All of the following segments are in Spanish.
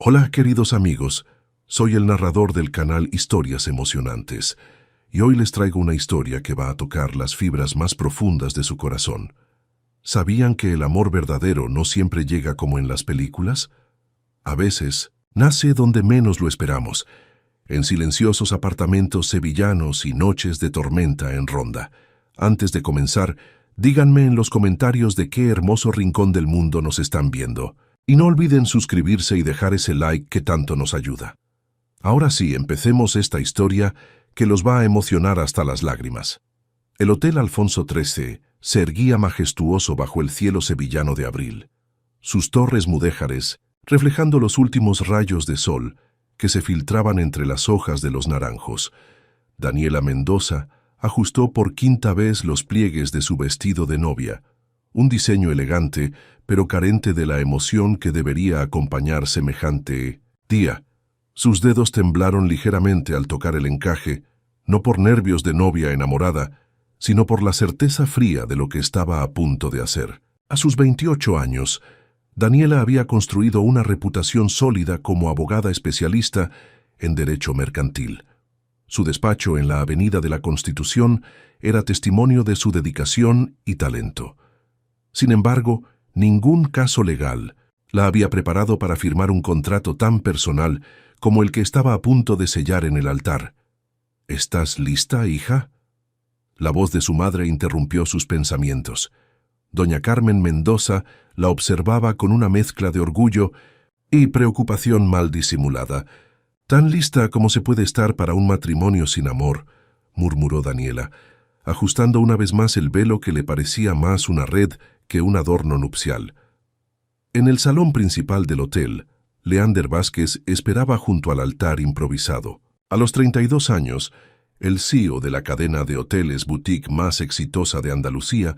Hola, queridos amigos. Soy el narrador del canal Historias Emocionantes, y hoy les traigo una historia que va a tocar las fibras más profundas de su corazón. ¿Sabían que el amor verdadero no siempre llega como en las películas? A veces, nace donde menos lo esperamos, en silenciosos apartamentos sevillanos y noches de tormenta en Ronda. Antes de comenzar, díganme en los comentarios de qué hermoso rincón del mundo nos están viendo. Y no olviden suscribirse y dejar ese like que tanto nos ayuda. Ahora sí, empecemos esta historia que los va a emocionar hasta las lágrimas. El Hotel Alfonso XIII se erguía majestuoso bajo el cielo sevillano de abril. Sus torres mudéjares, reflejando los últimos rayos de sol que se filtraban entre las hojas de los naranjos. Daniela Mendoza ajustó por quinta vez los pliegues de su vestido de novia, un diseño elegante, pero carente de la emoción que debería acompañar semejante día. Sus dedos temblaron ligeramente al tocar el encaje, no por nervios de novia enamorada, sino por la certeza fría de lo que estaba a punto de hacer. A sus 28 años, Daniela había construido una reputación sólida como abogada especialista en derecho mercantil. Su despacho en la Avenida de la Constitución era testimonio de su dedicación y talento. Sin embargo, ningún caso legal la había preparado para firmar un contrato tan personal como el que estaba a punto de sellar en el altar. ¿Estás lista, hija? La voz de su madre interrumpió sus pensamientos. Doña Carmen Mendoza la observaba con una mezcla de orgullo y preocupación mal disimulada. «Tan lista como se puede estar para un matrimonio sin amor», murmuró Daniela, ajustando una vez más el velo que le parecía más una red que un adorno nupcial. En el salón principal del hotel, Leander Vázquez esperaba junto al altar improvisado. A los 32 años, el CEO de la cadena de hoteles boutique más exitosa de Andalucía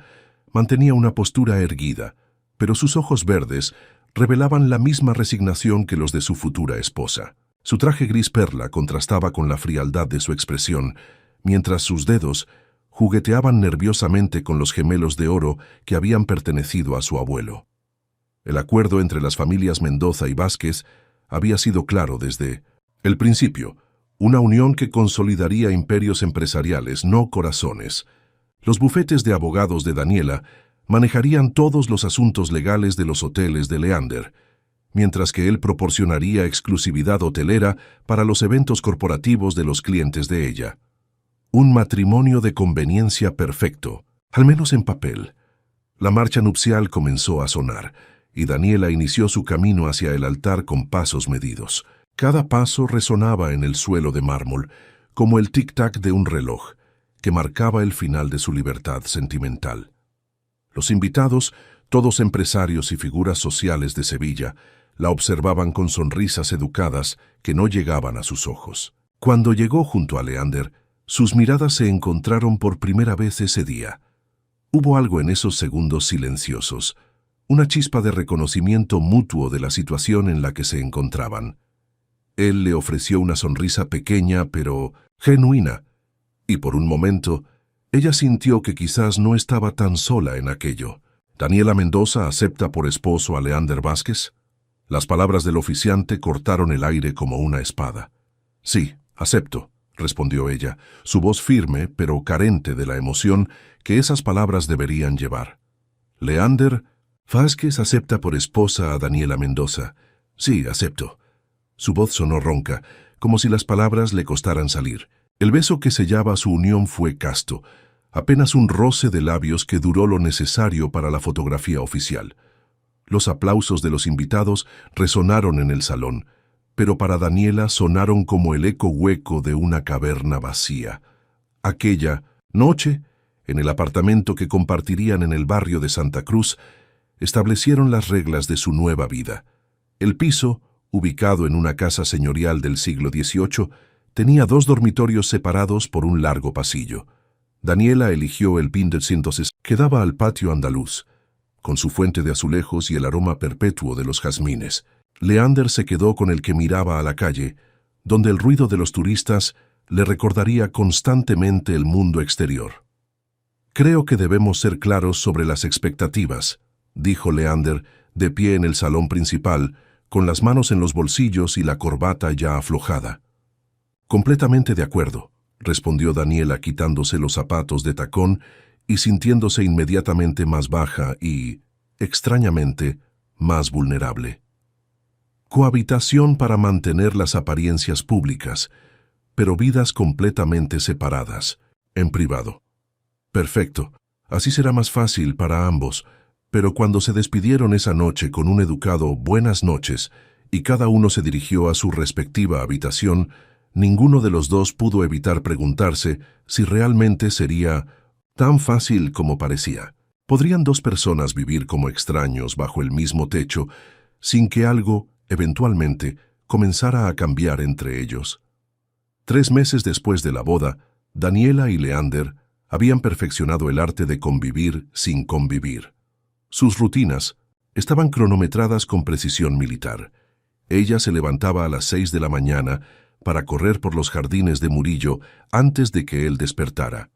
mantenía una postura erguida, pero sus ojos verdes revelaban la misma resignación que los de su futura esposa. Su traje gris perla contrastaba con la frialdad de su expresión, mientras sus dedos jugueteaban nerviosamente con los gemelos de oro que habían pertenecido a su abuelo. El acuerdo entre las familias Mendoza y Vázquez había sido claro desde el principio, una unión que consolidaría imperios empresariales, no corazones. Los bufetes de abogados de Daniela manejarían todos los asuntos legales de los hoteles de Leander, mientras que él proporcionaría exclusividad hotelera para los eventos corporativos de los clientes de ella. Un matrimonio de conveniencia perfecto, al menos en papel. La marcha nupcial comenzó a sonar, y Daniela inició su camino hacia el altar con pasos medidos. Cada paso resonaba en el suelo de mármol, como el tic-tac de un reloj, que marcaba el final de su libertad sentimental. Los invitados, todos empresarios y figuras sociales de Sevilla, la observaban con sonrisas educadas que no llegaban a sus ojos. Cuando llegó junto a Leander, sus miradas se encontraron por primera vez ese día. Hubo algo en esos segundos silenciosos, una chispa de reconocimiento mutuo de la situación en la que se encontraban. Él le ofreció una sonrisa pequeña pero genuina, y por un momento, ella sintió que quizás no estaba tan sola en aquello. ¿Daniela Mendoza acepta por esposo a Leander Vázquez? Las palabras del oficiante cortaron el aire como una espada. «Sí, acepto», respondió ella, su voz firme pero carente de la emoción que esas palabras deberían llevar. «Leander Vázquez acepta por esposa a Daniela Mendoza». «Sí, acepto». Su voz sonó ronca, como si las palabras le costaran salir. El beso que sellaba su unión fue casto, apenas un roce de labios que duró lo necesario para la fotografía oficial. Los aplausos de los invitados resonaron en el salón, pero para Daniela sonaron como el eco hueco de una caverna vacía. Aquella noche, en el apartamento que compartirían en el barrio de Santa Cruz, establecieron las reglas de su nueva vida. El piso, ubicado en una casa señorial del siglo XVIII, tenía 2 dormitorios separados por un largo pasillo. Daniela eligió el Pindersintos que daba al patio andaluz, con su fuente de azulejos y el aroma perpetuo de los jazmines. Leander se quedó con el que miraba a la calle, donde el ruido de los turistas le recordaría constantemente el mundo exterior. «Creo que debemos ser claros sobre las expectativas», dijo Leander, de pie en el salón principal, con las manos en los bolsillos y la corbata ya aflojada. «Completamente de acuerdo», respondió Daniela quitándose los zapatos de tacón y sintiéndose inmediatamente más baja y, extrañamente, más vulnerable. Cohabitación para mantener las apariencias públicas, pero vidas completamente separadas, en privado. Perfecto, así será más fácil para ambos, pero cuando se despidieron esa noche con un educado «buenas noches» y cada uno se dirigió a su respectiva habitación, ninguno de los dos pudo evitar preguntarse si realmente sería tan fácil como parecía. ¿Podrían dos personas vivir como extraños bajo el mismo techo sin que algo, eventualmente, comenzara a cambiar entre ellos? 3 meses después de la boda, Daniela y Leander habían perfeccionado el arte de convivir sin convivir. Sus rutinas estaban cronometradas con precisión militar. Ella se levantaba a las 6 de la mañana para correr por los jardines de Murillo antes de que él despertara.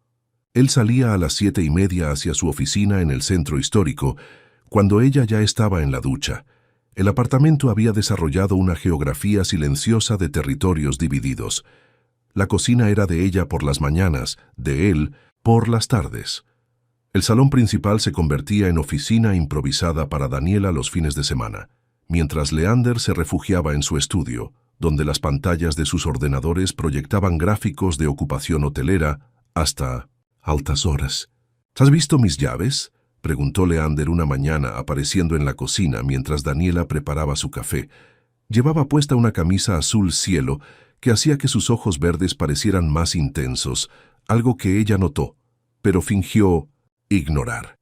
Él salía a las 7:30 hacia su oficina en el centro histórico, cuando ella ya estaba en la ducha. El apartamento había desarrollado una geografía silenciosa de territorios divididos. La cocina era de ella por las mañanas, de él por las tardes. El salón principal se convertía en oficina improvisada para Daniela los fines de semana, mientras Leander se refugiaba en su estudio, donde las pantallas de sus ordenadores proyectaban gráficos de ocupación hotelera hasta altas horas. ¿Has visto mis llaves?, preguntó Leander una mañana apareciendo en la cocina mientras Daniela preparaba su café. Llevaba puesta una camisa azul cielo que hacía que sus ojos verdes parecieran más intensos, algo que ella notó, pero fingió ignorar.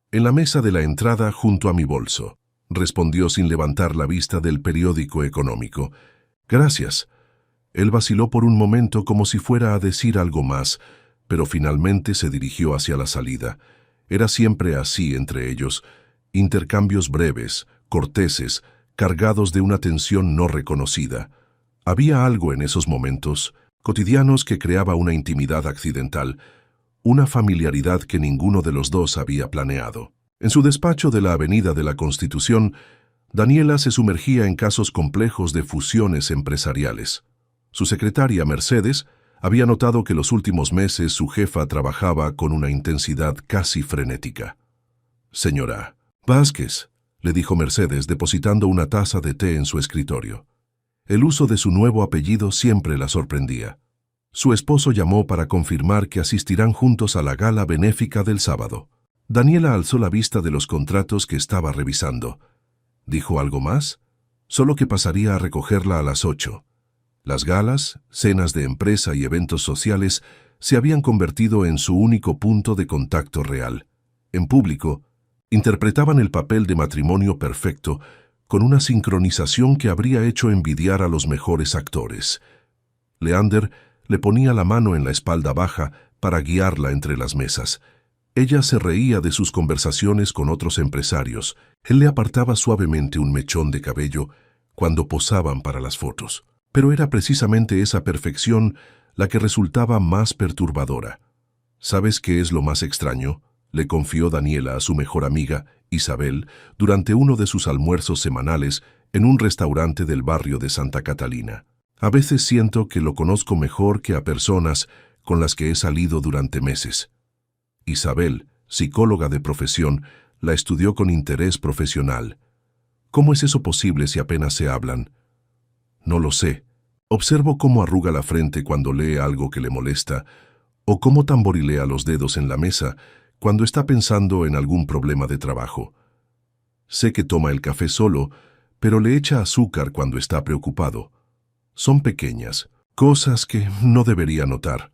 «En la mesa de la entrada junto a mi bolso», respondió sin levantar la vista del periódico económico. «Gracias». Él vaciló por un momento como si fuera a decir algo más, pero finalmente se dirigió hacia la salida. Era siempre así entre ellos, intercambios breves, corteses, cargados de una tensión no reconocida. Había algo en esos momentos, cotidianos, que creaba una intimidad accidental, una familiaridad que ninguno de los dos había planeado. En su despacho de la Avenida de la Constitución, Daniela se sumergía en casos complejos de fusiones empresariales. Su secretaria, Mercedes, había notado que los últimos meses su jefa trabajaba con una intensidad casi frenética. «Señora Vázquez», le dijo Mercedes depositando una taza de té en su escritorio. El uso de su nuevo apellido siempre la sorprendía. Su esposo llamó para confirmar que asistirán juntos a la gala benéfica del sábado. Daniela alzó la vista de los contratos que estaba revisando. ¿Dijo algo más? Solo que pasaría a recogerla a las 8. Las galas, cenas de empresa y eventos sociales se habían convertido en su único punto de contacto real. En público, interpretaban el papel de matrimonio perfecto con una sincronización que habría hecho envidiar a los mejores actores. Leander le ponía la mano en la espalda baja para guiarla entre las mesas. Ella se reía de sus conversaciones con otros empresarios. Él le apartaba suavemente un mechón de cabello cuando posaban para las fotos. Pero era precisamente esa perfección la que resultaba más perturbadora. ¿Sabes qué es lo más extraño?, le confió Daniela a su mejor amiga, Isabel, durante uno de sus almuerzos semanales en un restaurante del barrio de Santa Catalina. A veces siento que lo conozco mejor que a personas con las que he salido durante meses. Isabel, psicóloga de profesión, la estudió con interés profesional. ¿Cómo es eso posible si apenas se hablan? No lo sé. Observo cómo arruga la frente cuando lee algo que le molesta, o cómo tamborilea los dedos en la mesa cuando está pensando en algún problema de trabajo. Sé que toma el café solo, pero le echa azúcar cuando está preocupado. Son pequeñas, cosas que no debería notar.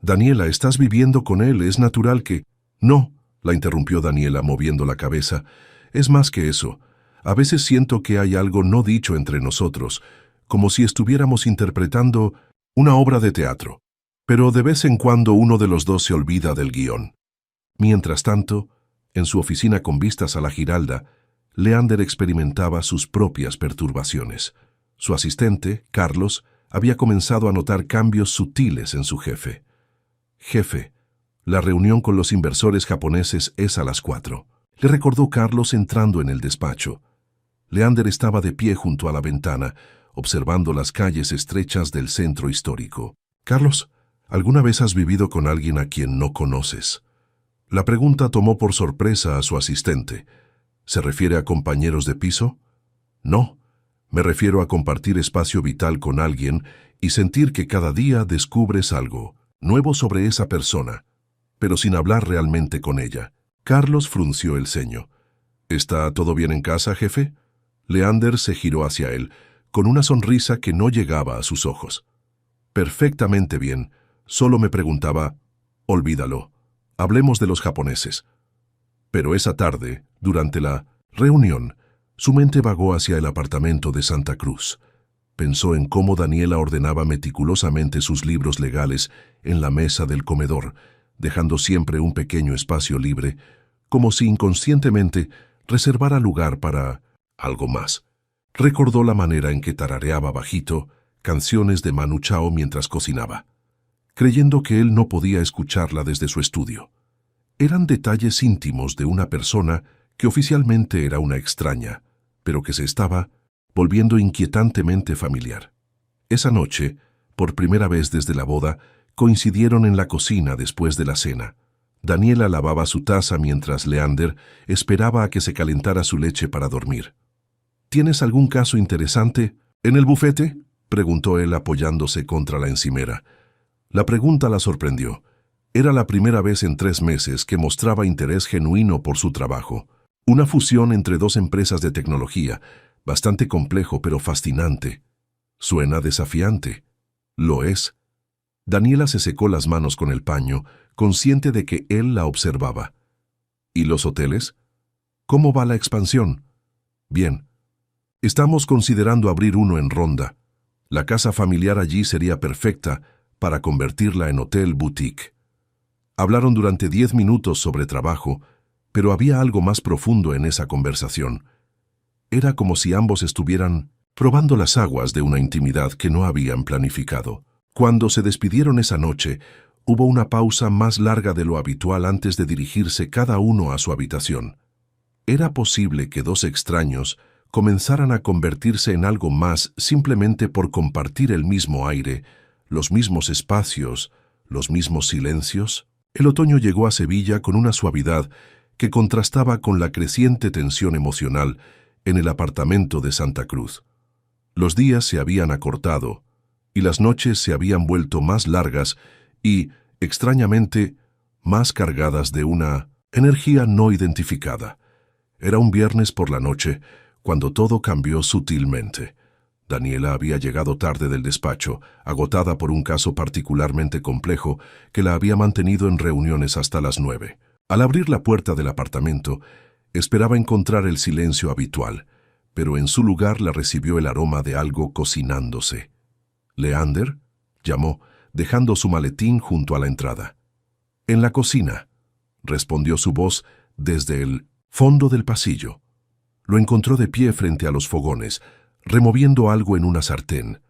Daniela, estás viviendo con él, es natural que... No, la interrumpió Daniela moviendo la cabeza. Es más que eso. A veces siento que hay algo no dicho entre nosotros, como si estuviéramos interpretando una obra de teatro. Pero de vez en cuando uno de los dos se olvida del guión. Mientras tanto, en su oficina con vistas a la Giralda, Leander experimentaba sus propias perturbaciones. Su asistente, Carlos, había comenzado a notar cambios sutiles en su jefe. «Jefe, la reunión con los inversores japoneses es a las 4», le recordó Carlos entrando en el despacho. Leander estaba de pie junto a la ventana, observando las calles estrechas del centro histórico. «Carlos, ¿alguna vez has vivido con alguien a quien no conoces?» La pregunta tomó por sorpresa a su asistente. ¿Se refiere a compañeros de piso? No, me refiero a compartir espacio vital con alguien y sentir que cada día descubres algo nuevo sobre esa persona, pero sin hablar realmente con ella. Carlos frunció el ceño. ¿Está todo bien en casa, jefe? Leander se giró hacia él, con una sonrisa que no llegaba a sus ojos. Perfectamente bien, solo me preguntaba, olvídalo, hablemos de los japoneses. Pero esa tarde, durante la reunión, su mente vagó hacia el apartamento de Santa Cruz. Pensó en cómo Daniela ordenaba meticulosamente sus libros legales en la mesa del comedor, dejando siempre un pequeño espacio libre, como si inconscientemente reservara lugar para algo más. Recordó la manera en que tarareaba bajito canciones de Manu Chao mientras cocinaba, creyendo que él no podía escucharla desde su estudio. Eran detalles íntimos de una persona que oficialmente era una extraña, pero que se estaba volviendo inquietantemente familiar. Esa noche, por primera vez desde la boda, coincidieron en la cocina después de la cena. Daniela lavaba su taza mientras Leander esperaba a que se calentara su leche para dormir. ¿Tienes algún caso interesante en el bufete?, preguntó él apoyándose contra la encimera. La pregunta la sorprendió. Era la primera vez en 3 meses que mostraba interés genuino por su trabajo. Una fusión entre 2 empresas de tecnología, bastante complejo pero fascinante. Suena desafiante. Lo es. Daniela se secó las manos con el paño, consciente de que él la observaba. ¿Y los hoteles? ¿Cómo va la expansión? Bien. Estamos considerando abrir uno en Ronda. La casa familiar allí sería perfecta para convertirla en hotel boutique. Hablaron durante 10 minutos sobre trabajo, pero había algo más profundo en esa conversación. Era como si ambos estuvieran probando las aguas de una intimidad que no habían planificado. Cuando se despidieron esa noche, hubo una pausa más larga de lo habitual antes de dirigirse cada uno a su habitación. Era posible que 2 extraños comenzaran a convertirse en algo más simplemente por compartir el mismo aire, los mismos espacios, los mismos silencios. El otoño llegó a Sevilla con una suavidad que contrastaba con la creciente tensión emocional en el apartamento de Santa Cruz. Los días se habían acortado y las noches se habían vuelto más largas y, extrañamente, más cargadas de una energía no identificada. Era un viernes por la noche, cuando todo cambió sutilmente. Daniela había llegado tarde del despacho, agotada por un caso particularmente complejo que la había mantenido en reuniones hasta las 9. Al abrir la puerta del apartamento, esperaba encontrar el silencio habitual, pero en su lugar la recibió el aroma de algo cocinándose. «¿Leander?», llamó, dejando su maletín junto a la entrada. «En la cocina», respondió su voz desde el fondo del pasillo. Lo encontró de pie frente a los fogones, removiendo algo en una sartén.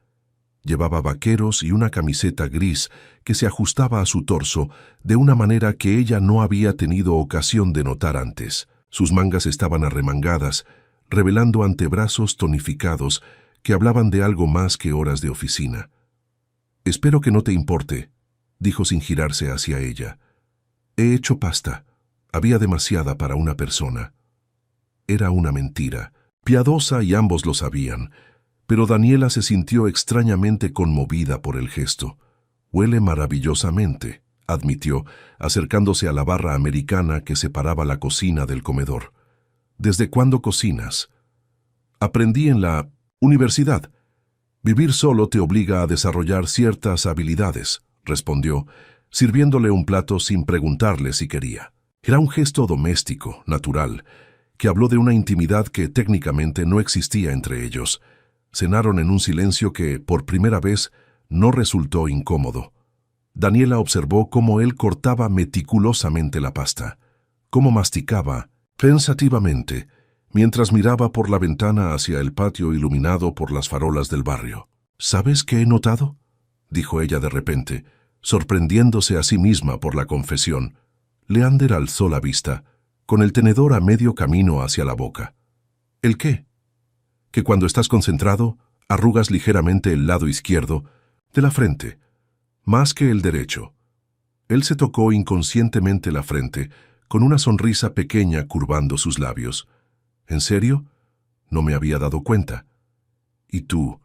Llevaba vaqueros y una camiseta gris que se ajustaba a su torso de una manera que ella no había tenido ocasión de notar antes. Sus mangas estaban arremangadas, revelando antebrazos tonificados que hablaban de algo más que horas de oficina. «Espero que no te importe», dijo sin girarse hacia ella. «He hecho pasta. Había demasiada para una persona». Era una mentira, piadosa y ambos lo sabían, pero Daniela se sintió extrañamente conmovida por el gesto. «Huele maravillosamente», admitió, acercándose a la barra americana que separaba la cocina del comedor. «¿Desde cuándo cocinas?» «Aprendí en la universidad. Vivir solo te obliga a desarrollar ciertas habilidades», respondió, sirviéndole un plato sin preguntarle si quería. Era un gesto doméstico, natural, que habló de una intimidad que técnicamente no existía entre ellos. Cenaron en un silencio que, por primera vez, no resultó incómodo. Daniela observó cómo él cortaba meticulosamente la pasta, cómo masticaba, pensativamente, mientras miraba por la ventana hacia el patio iluminado por las farolas del barrio. «¿Sabes qué he notado?», dijo ella de repente, sorprendiéndose a sí misma por la confesión. Leander alzó la vista, con el tenedor a medio camino hacia la boca. «¿El qué?». que cuando estás concentrado, arrugas ligeramente el lado izquierdo de la frente, más que el derecho. Él se tocó inconscientemente la frente, con una sonrisa pequeña curvando sus labios. ¿En serio? No me había dado cuenta. ¿Y tú?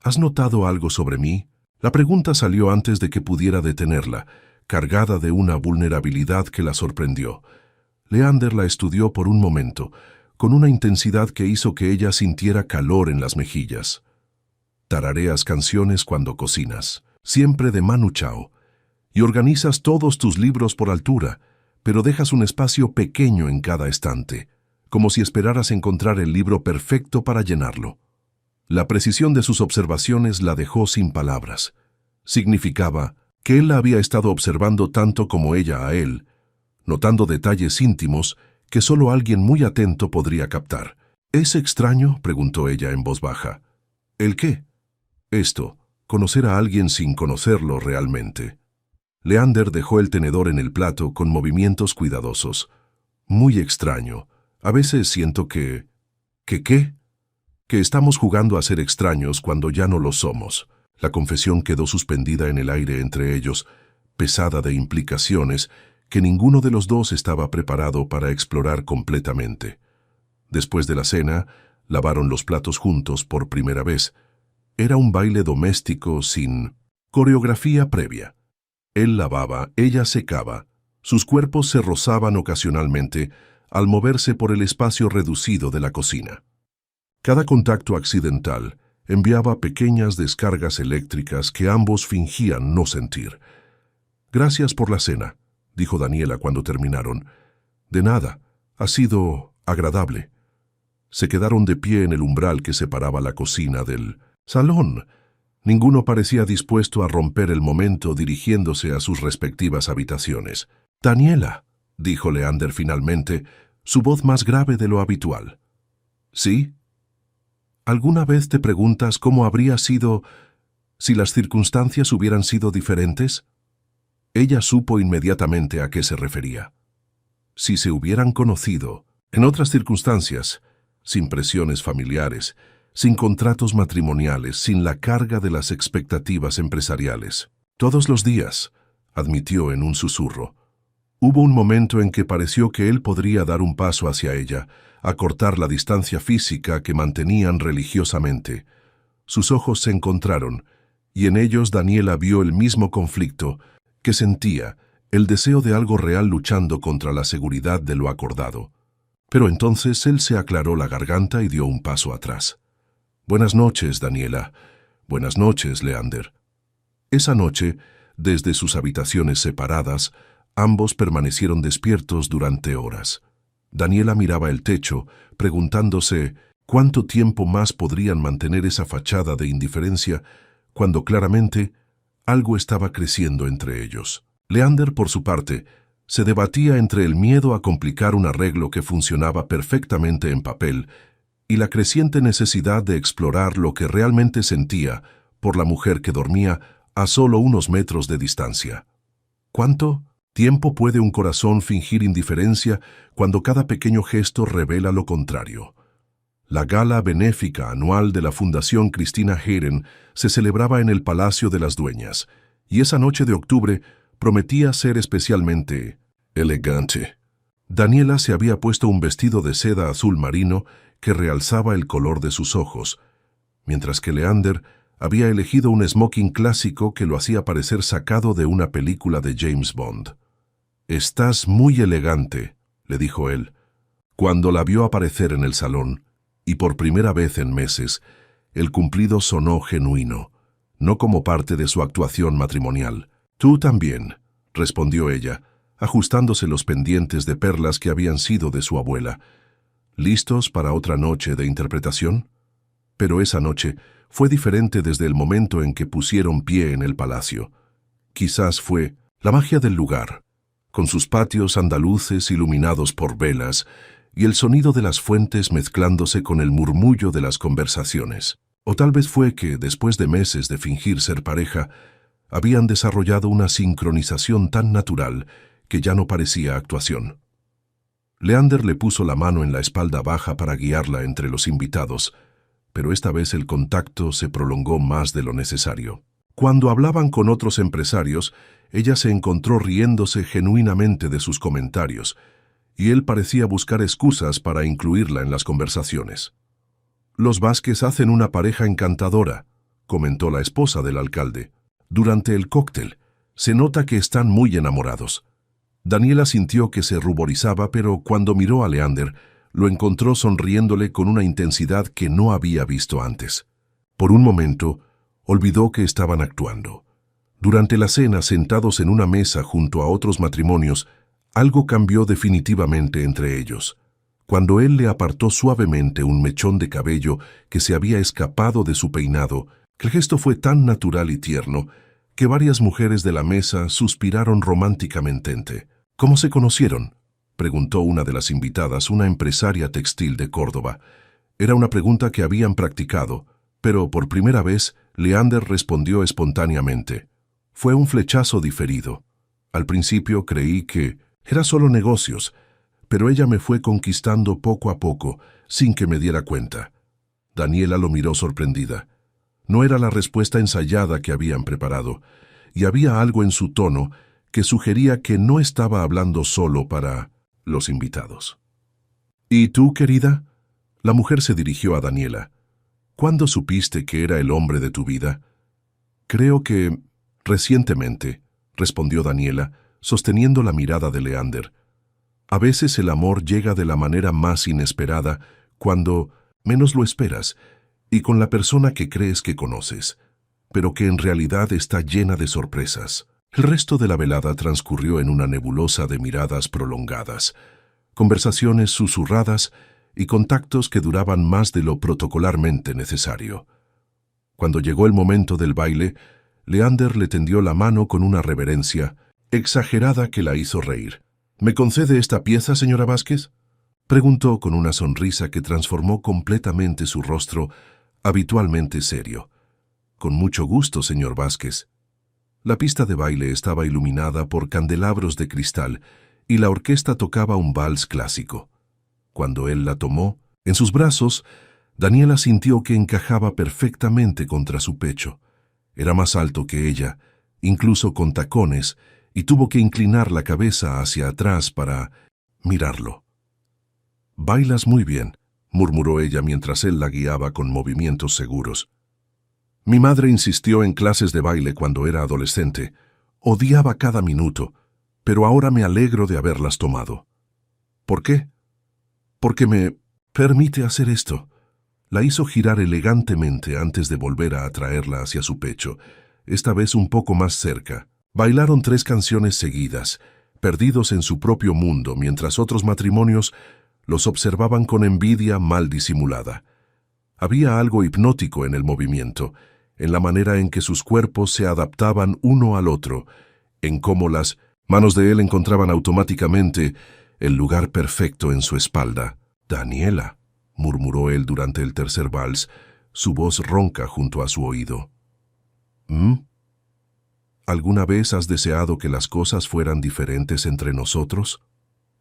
¿Has notado algo sobre mí? La pregunta salió antes de que pudiera detenerla, cargada de una vulnerabilidad que la sorprendió. Leander la estudió por un momento, con una intensidad que hizo que ella sintiera calor en las mejillas. Tarareas canciones cuando cocinas, siempre de Manu Chao, y organizas todos tus libros por altura, pero dejas un espacio pequeño en cada estante, como si esperaras encontrar el libro perfecto para llenarlo. La precisión de sus observaciones la dejó sin palabras. Significaba que él la había estado observando tanto como ella a él, notando detalles íntimos que solo alguien muy atento podría captar. ¿Es extraño?, preguntó ella en voz baja. ¿El qué? Esto, conocer a alguien sin conocerlo realmente. Leander dejó el tenedor en el plato con movimientos cuidadosos. Muy extraño. A veces siento que... ¿Que qué? Que estamos jugando a ser extraños cuando ya no lo somos. La confesión quedó suspendida en el aire entre ellos, pesada de implicaciones que ninguno de los dos estaba preparado para explorar completamente. Después de la cena, lavaron los platos juntos por primera vez. Era un baile doméstico sin coreografía previa. Él lavaba, ella secaba. Sus cuerpos se rozaban ocasionalmente al moverse por el espacio reducido de la cocina. Cada contacto accidental enviaba pequeñas descargas eléctricas que ambos fingían no sentir. «Gracias por la cena», dijo Daniela cuando terminaron. «De nada, ha sido agradable». Se quedaron de pie en el umbral que separaba la cocina del salón. Ninguno parecía dispuesto a romper el momento dirigiéndose a sus respectivas habitaciones. «Daniela», dijo Leander finalmente, su voz más grave de lo habitual. «¿Sí? ¿Alguna vez te preguntas cómo habría sido si las circunstancias hubieran sido diferentes?» Ella supo inmediatamente a qué se refería. Si se hubieran conocido, en otras circunstancias, sin presiones familiares, sin contratos matrimoniales, sin la carga de las expectativas empresariales. «Todos los días», admitió en un susurro. Hubo un momento en que pareció que él podría dar un paso hacia ella, acortar la distancia física que mantenían religiosamente. Sus ojos se encontraron, y en ellos Daniela vio el mismo conflicto que sentía, el deseo de algo real luchando contra la seguridad de lo acordado. Pero entonces él se aclaró la garganta y dio un paso atrás. «Buenas noches, Daniela. Buenas noches, Leander». Esa noche, desde sus habitaciones separadas, ambos permanecieron despiertos durante horas. Daniela miraba el techo, preguntándose cuánto tiempo más podrían mantener esa fachada de indiferencia, cuando claramente algo estaba creciendo entre ellos. Leander, por su parte, se debatía entre el miedo a complicar un arreglo que funcionaba perfectamente en papel y la creciente necesidad de explorar lo que realmente sentía por la mujer que dormía a solo unos metros de distancia. ¿Cuánto tiempo puede un corazón fingir indiferencia cuando cada pequeño gesto revela lo contrario? La gala benéfica anual de la Fundación Cristina Hayden se celebraba en el Palacio de las Dueñas, y esa noche de octubre prometía ser especialmente elegante. Daniela se había puesto un vestido de seda azul marino que realzaba el color de sus ojos, mientras que Leander había elegido un smoking clásico que lo hacía parecer sacado de una película de James Bond. «Estás muy elegante», le dijo él. Cuando la vio aparecer en el salón, y por primera vez en meses, el cumplido sonó genuino, no como parte de su actuación matrimonial. «Tú también», respondió ella, ajustándose los pendientes de perlas que habían sido de su abuela. ¿Listos para otra noche de interpretación? Pero esa noche fue diferente desde el momento en que pusieron pie en el palacio. Quizás fue la magia del lugar, con sus patios andaluces iluminados por velas y el sonido de las fuentes mezclándose con el murmullo de las conversaciones. O tal vez fue que, después de meses de fingir ser pareja, habían desarrollado una sincronización tan natural que ya no parecía actuación. Leander le puso la mano en la espalda baja para guiarla entre los invitados. pero esta vez el contacto se prolongó más de lo necesario. Cuando hablaban con otros empresarios, ella se encontró riéndose genuinamente de sus comentarios, y él parecía buscar excusas para incluirla en las conversaciones. «Los Vázquez hacen una pareja encantadora», comentó la esposa del alcalde. «Durante el cóctel, se nota que están muy enamorados». Daniela sintió que se ruborizaba, pero cuando miró a Leander, lo encontró sonriéndole con una intensidad que no había visto antes. Por un momento, olvidó que estaban actuando. Durante la cena, sentados en una mesa junto a otros matrimonios, algo cambió definitivamente entre ellos. Cuando él le apartó suavemente un mechón de cabello que se había escapado de su peinado, el gesto fue tan natural y tierno que varias mujeres de la mesa suspiraron románticamente. «¿Cómo se conocieron?», preguntó una de las invitadas, una empresaria textil de Córdoba. Era una pregunta que habían practicado, pero por primera vez Leander respondió espontáneamente. «Fue un flechazo diferido. Al principio creí que era solo negocios, pero ella me fue conquistando poco a poco, sin que me diera cuenta». Daniela lo miró sorprendida. No era la respuesta ensayada que habían preparado, y había algo en su tono que sugería que no estaba hablando solo para los invitados. «¿Y tú, querida?», la mujer se dirigió a Daniela. «¿Cuándo supiste que era el hombre de tu vida?». «Creo que recientemente», respondió Daniela, sosteniendo la mirada de Leander. «A veces el amor llega de la manera más inesperada, cuando menos lo esperas, y con la persona que crees que conoces, pero que en realidad está llena de sorpresas». El resto de la velada transcurrió en una nebulosa de miradas prolongadas, conversaciones susurradas y contactos que duraban más de lo protocolarmente necesario. Cuando llegó el momento del baile, Leander le tendió la mano con una reverencia exagerada que la hizo reír. «¿Me concede esta pieza, señora Vázquez?», preguntó con una sonrisa que transformó completamente su rostro, habitualmente serio. «Con mucho gusto, señor Vázquez». La pista de baile estaba iluminada por candelabros de cristal y la orquesta tocaba un vals clásico. Cuando él la tomó, en sus brazos, Daniela sintió que encajaba perfectamente contra su pecho. Era más alto que ella, incluso con tacones, y tuvo que inclinar la cabeza hacia atrás para mirarlo. «Bailas muy bien», murmuró ella mientras él la guiaba con movimientos seguros. «Mi madre insistió en clases de baile cuando era adolescente. Odiaba cada minuto, pero ahora me alegro de haberlas tomado». «¿Por qué?». «Porque me permite hacer esto». La hizo girar elegantemente antes de volver a atraerla hacia su pecho, esta vez un poco más cerca. Bailaron 3 canciones seguidas, perdidos en su propio mundo, mientras otros matrimonios los observaban con envidia mal disimulada. Había algo hipnótico en el movimiento, en la manera en que sus cuerpos se adaptaban uno al otro, en cómo las manos de él encontraban automáticamente el lugar perfecto en su espalda. «Daniela», murmuró él durante el tercer vals, su voz ronca junto a su oído. «¿Alguna vez has deseado que las cosas fueran diferentes entre nosotros?».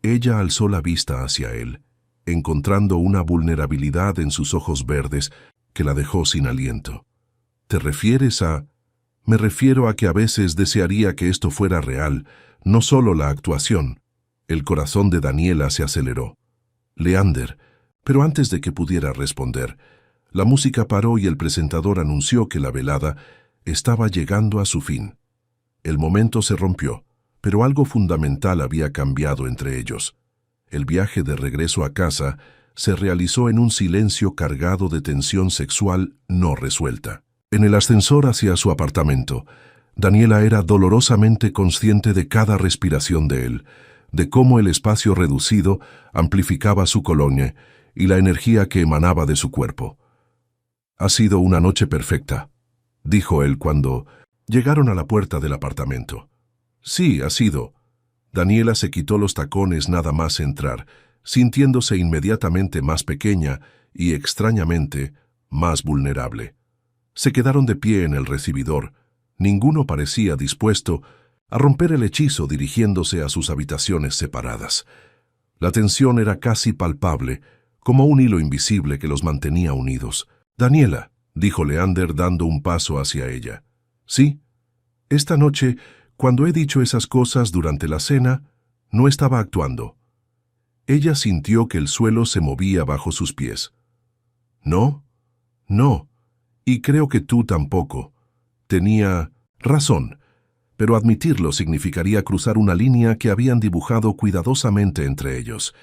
Ella alzó la vista hacia él, encontrando una vulnerabilidad en sus ojos verdes que la dejó sin aliento. «¿Te refieres a...?» «Me refiero a que a veces desearía que esto fuera real, no solo la actuación». El corazón de Daniela se aceleró. «Leander», pero antes de que pudiera responder, la música paró y el presentador anunció que la velada estaba llegando a su fin. El momento se rompió, pero algo fundamental había cambiado entre ellos. El viaje de regreso a casa se realizó en un silencio cargado de tensión sexual no resuelta. En el ascensor hacia su apartamento, Daniela era dolorosamente consciente de cada respiración de él, de cómo el espacio reducido amplificaba su colonia y la energía que emanaba de su cuerpo. «Ha sido una noche perfecta», dijo él cuando llegaron a la puerta del apartamento. «Sí, ha sido». Daniela se quitó los tacones nada más entrar, sintiéndose inmediatamente más pequeña y, extrañamente, más vulnerable. Se quedaron de pie en el recibidor. Ninguno parecía dispuesto a romper el hechizo dirigiéndose a sus habitaciones separadas. La tensión era casi palpable, como un hilo invisible que los mantenía unidos. Daniela, dijo Leander dando un paso hacia ella. Sí, esta noche, cuando he dicho esas cosas durante la cena, no estaba actuando. Ella sintió que el suelo se movía bajo sus pies. No, no, y creo que tú tampoco. Tenía razón, pero admitirlo significaría cruzar una línea que habían dibujado cuidadosamente entre ellos.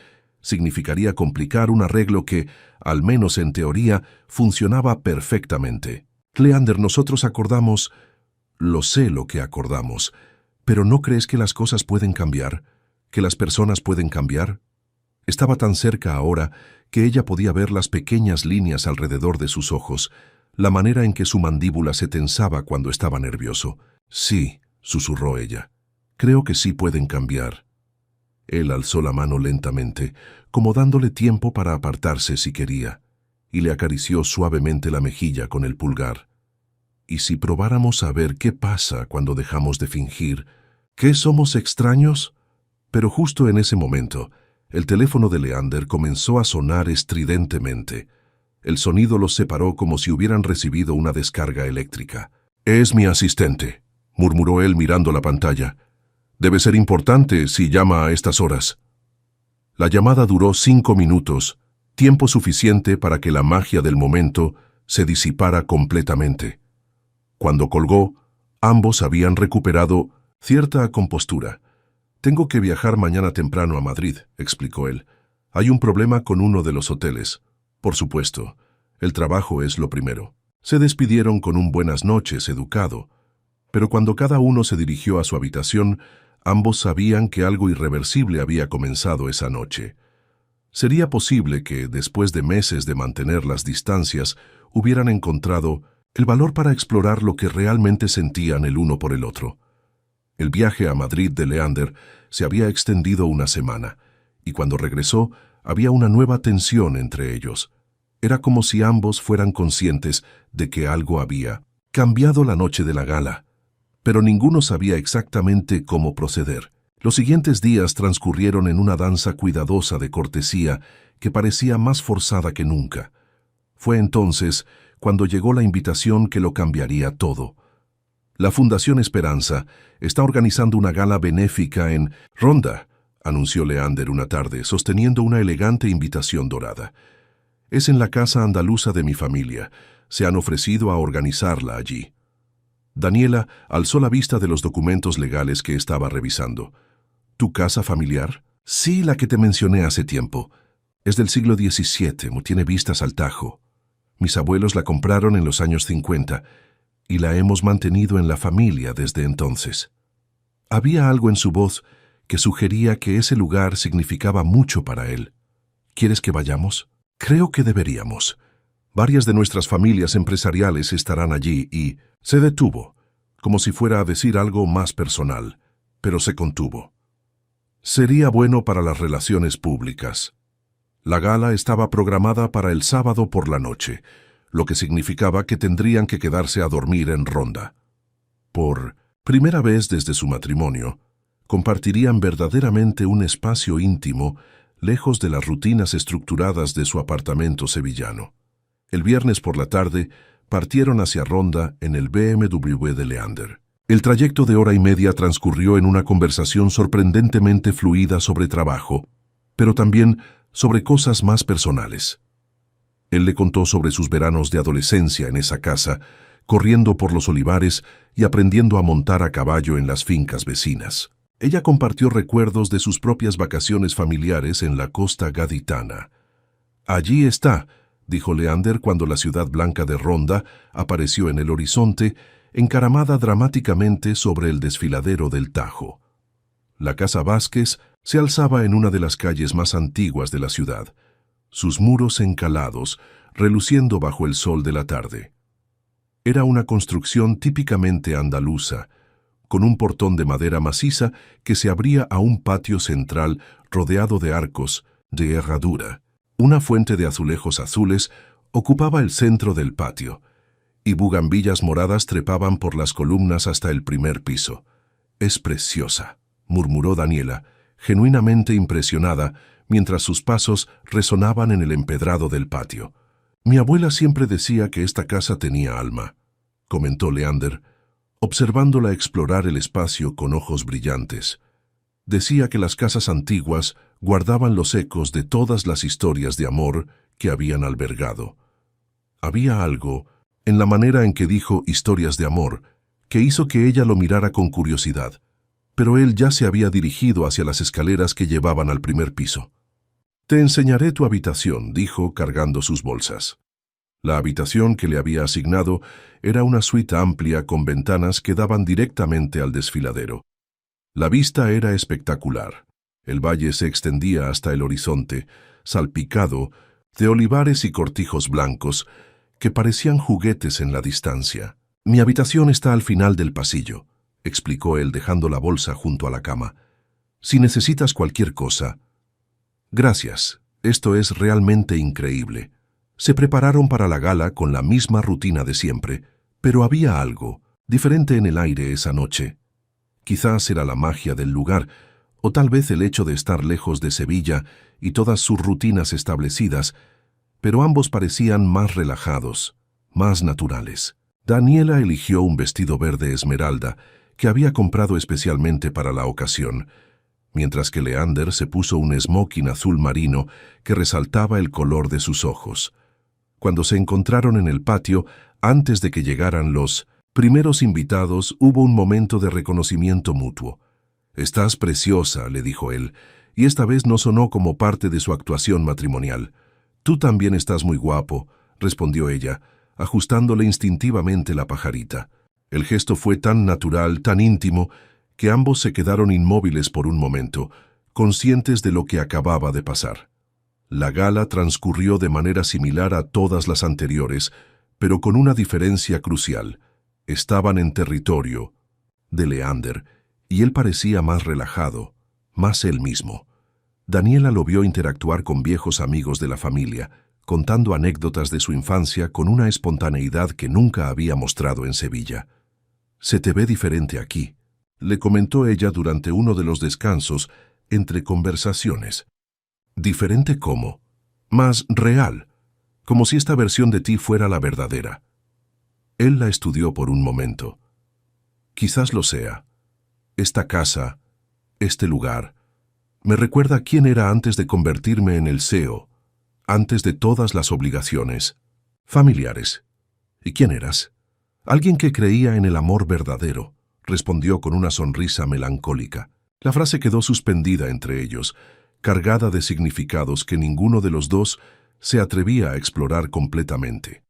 Significaría complicar un arreglo que, al menos en teoría, funcionaba perfectamente. Leander, nosotros acordamos. Lo sé lo que acordamos, pero ¿no crees que las cosas pueden cambiar? ¿Que las personas pueden cambiar? Estaba tan cerca ahora que ella podía ver las pequeñas líneas alrededor de sus ojos, la manera en que su mandíbula se tensaba cuando estaba nervioso. Sí, susurró ella. Creo que sí pueden cambiar. Él alzó la mano lentamente, como dándole tiempo para apartarse si quería, y le acarició suavemente la mejilla con el pulgar. ¿Y si probáramos a ver qué pasa cuando dejamos de fingir? ¿Qué somos extraños? Pero justo en ese momento, el teléfono de Leander comenzó a sonar estridentemente. El sonido los separó como si hubieran recibido una descarga eléctrica. «Es mi asistente», murmuró él mirando la pantalla. «Debe ser importante si llama a estas horas». La llamada duró 5 minutos, tiempo suficiente para que la magia del momento se disipara completamente. Cuando colgó, ambos habían recuperado cierta compostura. «Tengo que viajar mañana temprano a Madrid», explicó él. «Hay un problema con uno de los hoteles. Por supuesto, el trabajo es lo primero». Se despidieron con un buenas noches educado, pero cuando cada uno se dirigió a su habitación, ambos sabían que algo irreversible había comenzado esa noche. Sería posible que, después de meses de mantener las distancias, hubieran encontrado el valor para explorar lo que realmente sentían el uno por el otro. El viaje a Madrid de Leander se había extendido una semana, y cuando regresó había una nueva tensión entre ellos. Era como si ambos fueran conscientes de que algo había cambiado la noche de la gala, pero ninguno sabía exactamente cómo proceder. Los siguientes días transcurrieron en una danza cuidadosa de cortesía que parecía más forzada que nunca. Fue entonces cuando llegó la invitación que lo cambiaría todo. La Fundación Esperanza está organizando una gala benéfica en Ronda, anunció Leander una tarde, sosteniendo una elegante invitación dorada. Es en la casa andaluza de mi familia. Se han ofrecido a organizarla allí. Daniela alzó la vista de los documentos legales que estaba revisando. ¿Tu casa familiar? Sí, la que te mencioné hace tiempo. Es del siglo XVII, tiene vistas al Tajo. Mis abuelos la compraron en los años 50 y la hemos mantenido en la familia desde entonces. Había algo en su voz que sugería que ese lugar significaba mucho para él. ¿Quieres que vayamos? Creo que deberíamos. Varias de nuestras familias empresariales estarán allí y se detuvo, como si fuera a decir algo más personal, pero se contuvo. Sería bueno para las relaciones públicas. La gala estaba programada para el sábado por la noche, lo que significaba que tendrían que quedarse a dormir en Ronda. Por primera vez desde su matrimonio, compartirían verdaderamente un espacio íntimo lejos de las rutinas estructuradas de su apartamento sevillano. El viernes por la tarde partieron hacia Ronda en el BMW de Leander. El trayecto de hora y media transcurrió en una conversación sorprendentemente fluida sobre trabajo, pero también sobre cosas más personales. Él le contó sobre sus veranos de adolescencia en esa casa, corriendo por los olivares y aprendiendo a montar a caballo en las fincas vecinas. Ella compartió recuerdos de sus propias vacaciones familiares en la costa gaditana. «Allí está», dijo Leander cuando la ciudad blanca de Ronda apareció en el horizonte, encaramada dramáticamente sobre el desfiladero del Tajo. La casa Vázquez se alzaba en una de las calles más antiguas de la ciudad, sus muros encalados, reluciendo bajo el sol de la tarde. Era una construcción típicamente andaluza, con un portón de madera maciza que se abría a un patio central rodeado de arcos de herradura. Una fuente de azulejos azules ocupaba el centro del patio, y bugambillas moradas trepaban por las columnas hasta el primer piso. «Es preciosa», murmuró Daniela, genuinamente impresionada, mientras sus pasos resonaban en el empedrado del patio. Mi abuela siempre decía que esta casa tenía alma, comentó Leander, observándola explorar el espacio con ojos brillantes. Decía que las casas antiguas guardaban los ecos de todas las historias de amor que habían albergado. Había algo en la manera en que dijo historias de amor que hizo que ella lo mirara con curiosidad, pero él ya se había dirigido hacia las escaleras que llevaban al primer piso. «Te enseñaré tu habitación», dijo, cargando sus bolsas. La habitación que le había asignado era una suite amplia con ventanas que daban directamente al desfiladero. La vista era espectacular. El valle se extendía hasta el horizonte, salpicado de olivares y cortijos blancos que parecían juguetes en la distancia. «Mi habitación está al final del pasillo», explicó él dejando la bolsa junto a la cama. «Si necesitas cualquier cosa». «Gracias, esto es realmente increíble». Se prepararon para la gala con la misma rutina de siempre, pero había algo diferente en el aire esa noche. Quizás era la magia del lugar, o tal vez el hecho de estar lejos de Sevilla y todas sus rutinas establecidas, pero ambos parecían más relajados, más naturales. Daniela eligió un vestido verde esmeralda que había comprado especialmente para la ocasión, mientras que Leander se puso un smoking azul marino que resaltaba el color de sus ojos. Cuando se encontraron en el patio, antes de que llegaran los primeros invitados, hubo un momento de reconocimiento mutuo. «Estás preciosa», le dijo él, y esta vez no sonó como parte de su actuación matrimonial. «Tú también estás muy guapo», respondió ella, ajustándole instintivamente la pajarita. El gesto fue tan natural, tan íntimo, que ambos se quedaron inmóviles por un momento, conscientes de lo que acababa de pasar. La gala transcurrió de manera similar a todas las anteriores, pero con una diferencia crucial. Estaban en territorio de Leander, y él parecía más relajado, más él mismo. Daniela lo vio interactuar con viejos amigos de la familia, contando anécdotas de su infancia con una espontaneidad que nunca había mostrado en Sevilla. «Se te ve diferente aquí», le comentó ella durante uno de los descansos entre conversaciones. «¿Diferente cómo?» «Más real, como si esta versión de ti fuera la verdadera». Él la estudió por un momento. «Quizás lo sea. Esta casa, este lugar, me recuerda quién era antes de convertirme en el CEO, antes de todas las obligaciones familiares». «¿Y quién eras?» «Alguien que creía en el amor verdadero», respondió con una sonrisa melancólica. La frase quedó suspendida entre ellos, cargada de significados que ninguno de los dos se atrevía a explorar completamente.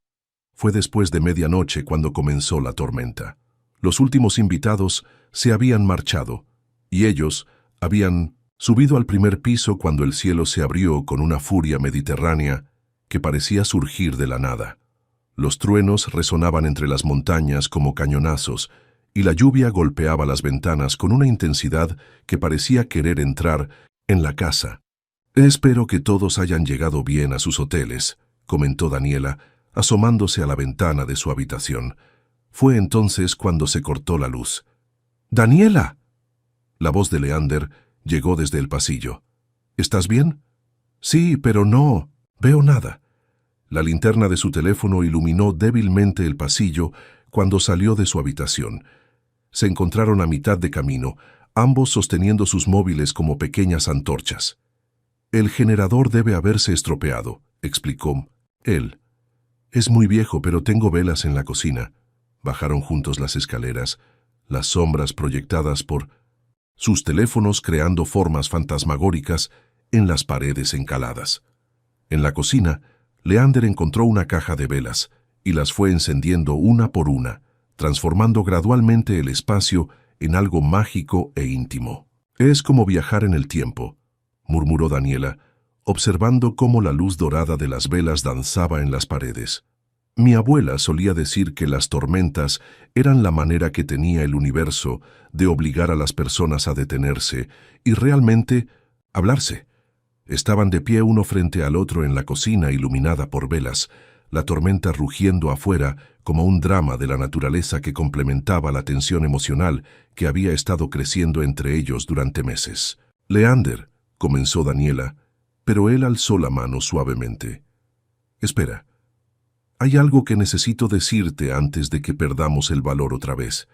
Fue después de medianoche cuando comenzó la tormenta. Los últimos invitados se habían marchado, y ellos habían subido al primer piso cuando el cielo se abrió con una furia mediterránea que parecía surgir de la nada. Los truenos resonaban entre las montañas como cañonazos, y la lluvia golpeaba las ventanas con una intensidad que parecía querer entrar en la casa. «Espero que todos hayan llegado bien a sus hoteles», comentó Daniela, asomándose a la ventana de su habitación. Fue entonces cuando se cortó la luz. «¡Daniela!» La voz de Leander llegó desde el pasillo. «¿Estás bien?» «Sí, pero no veo nada». La linterna de su teléfono iluminó débilmente el pasillo cuando salió de su habitación. Se encontraron a mitad de camino, ambos sosteniendo sus móviles como pequeñas antorchas. «El generador debe haberse estropeado», explicó él. «Es muy viejo, pero tengo velas en la cocina». Bajaron juntos las escaleras, las sombras proyectadas por sus teléfonos creando formas fantasmagóricas en las paredes encaladas. En la cocina, Leander encontró una caja de velas y las fue encendiendo una por una, transformando gradualmente el espacio en algo mágico e íntimo. «Es como viajar en el tiempo», murmuró Daniela, observando cómo la luz dorada de las velas danzaba en las paredes. «Mi abuela solía decir que las tormentas eran la manera que tenía el universo de obligar a las personas a detenerse y realmente hablarse». Estaban de pie uno frente al otro en la cocina iluminada por velas, la tormenta rugiendo afuera como un drama de la naturaleza que complementaba la tensión emocional que había estado creciendo entre ellos durante meses. «Leander», comenzó Daniela, pero él alzó la mano suavemente. «Espera, Hay algo que necesito decirte antes de que perdamos el valor otra vez.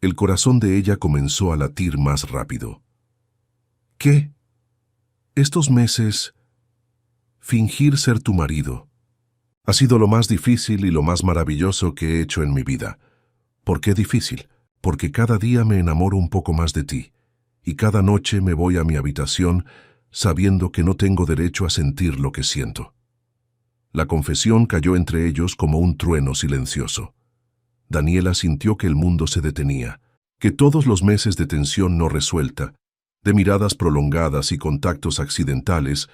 El corazón de ella comenzó a latir más rápido. ¿Qué? Estos meses, fingir ser tu marido, ha sido lo más difícil y lo más maravilloso que he hecho en mi vida. ¿Por qué difícil? Porque cada día me enamoro un poco más de ti, y cada noche me voy a mi habitación sabiendo que no tengo derecho a sentir lo que siento. La confesión cayó entre ellos como un trueno silencioso. Daniela sintió que el mundo se detenía, que todos los meses de tensión no resuelta, de miradas prolongadas y contactos accidentales,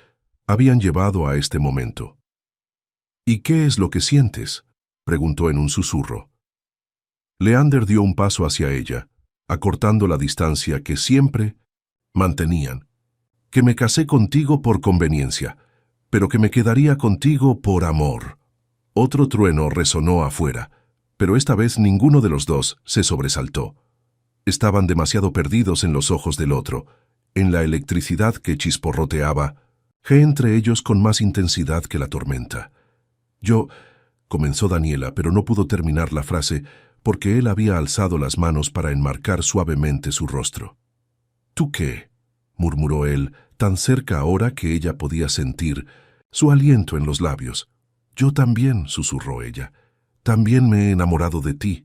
habían llevado a este momento. ¿Y qué es lo que sientes?, preguntó en un susurro. Leander dio un paso hacia ella, acortando la distancia que siempre mantenían. Que me casé contigo por conveniencia, pero que me quedaría contigo por amor. Otro trueno resonó afuera, pero esta vez ninguno de los dos se sobresaltó. Estaban demasiado perdidos en los ojos del otro, en la electricidad que chisporroteaba, entre ellos con más intensidad que la tormenta. Comenzó Daniela, pero no pudo terminar la frase porque él había alzado las manos para enmarcar suavemente su rostro. ¿Tú qué?, murmuró él, tan cerca ahora que ella podía sentir su aliento en los labios. Yo también, susurró ella. También me he enamorado de ti.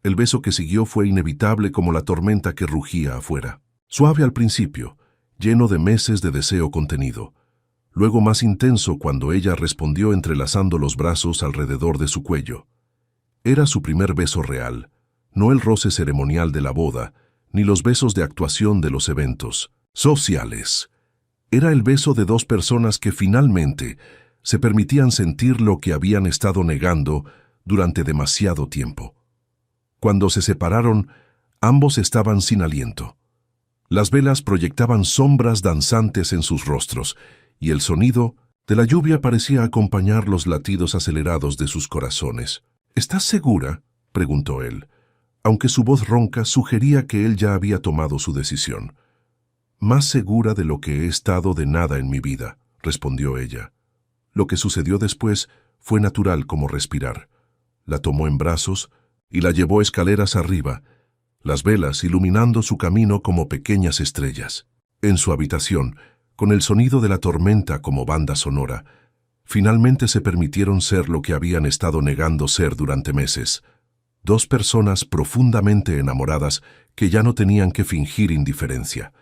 El beso que siguió fue inevitable como la tormenta que rugía afuera. Suave al principio, lleno de meses de deseo contenido. Luego más intenso cuando ella respondió entrelazando los brazos alrededor de su cuello. Era su primer beso real, no el roce ceremonial de la boda, ni los besos de actuación de los eventos sociales. Era el beso de dos personas que finalmente se permitían sentir lo que habían estado negando durante demasiado tiempo. Cuando se separaron, ambos estaban sin aliento. Las velas proyectaban sombras danzantes en sus rostros, y el sonido de la lluvia parecía acompañar los latidos acelerados de sus corazones. ¿Estás segura?, preguntó él, aunque su voz ronca sugería que él ya había tomado su decisión. Más segura de lo que he estado de nada en mi vida, respondió ella. Lo que sucedió después fue natural como respirar. La tomó en brazos y la llevó escaleras arriba, las velas iluminando su camino como pequeñas estrellas. En su habitación, con el sonido de la tormenta como banda sonora, finalmente se permitieron ser lo que habían estado negando ser durante meses. Dos personas profundamente enamoradas que ya no tenían que fingir indiferencia.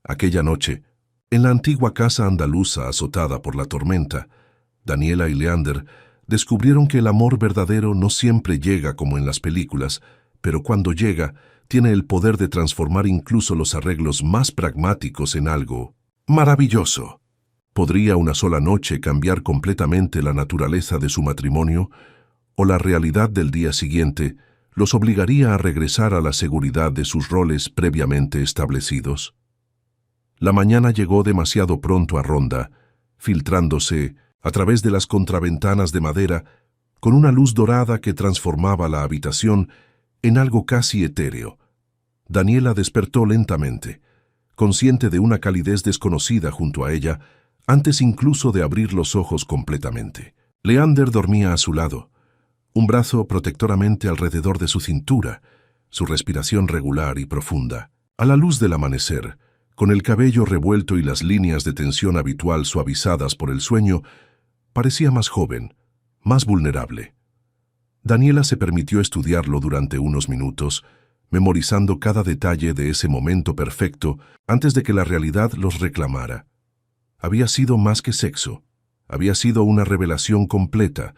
Aquella noche, en la antigua casa andaluza azotada por la tormenta, Daniela y Leander descubrieron que el amor verdadero no siempre llega como en las películas, pero cuando llega, tiene el poder de transformar incluso los arreglos más pragmáticos en algo maravilloso. ¿Podría una sola noche cambiar completamente la naturaleza de su matrimonio? ¿O la realidad del día siguiente los obligaría a regresar a la seguridad de sus roles previamente establecidos? La mañana llegó demasiado pronto a Ronda, filtrándose a través de las contraventanas de madera, con una luz dorada que transformaba la habitación en algo casi etéreo. Daniela despertó lentamente, consciente de una calidez desconocida junto a ella, antes incluso de abrir los ojos completamente. Leander dormía a su lado, un brazo protectoramente alrededor de su cintura, su respiración regular y profunda. A la luz del amanecer, con el cabello revuelto y las líneas de tensión habitual suavizadas por el sueño, parecía más joven, más vulnerable. Daniela se permitió estudiarlo durante unos minutos, memorizando cada detalle de ese momento perfecto antes de que la realidad los reclamara. Había sido más que sexo, había sido una revelación completa,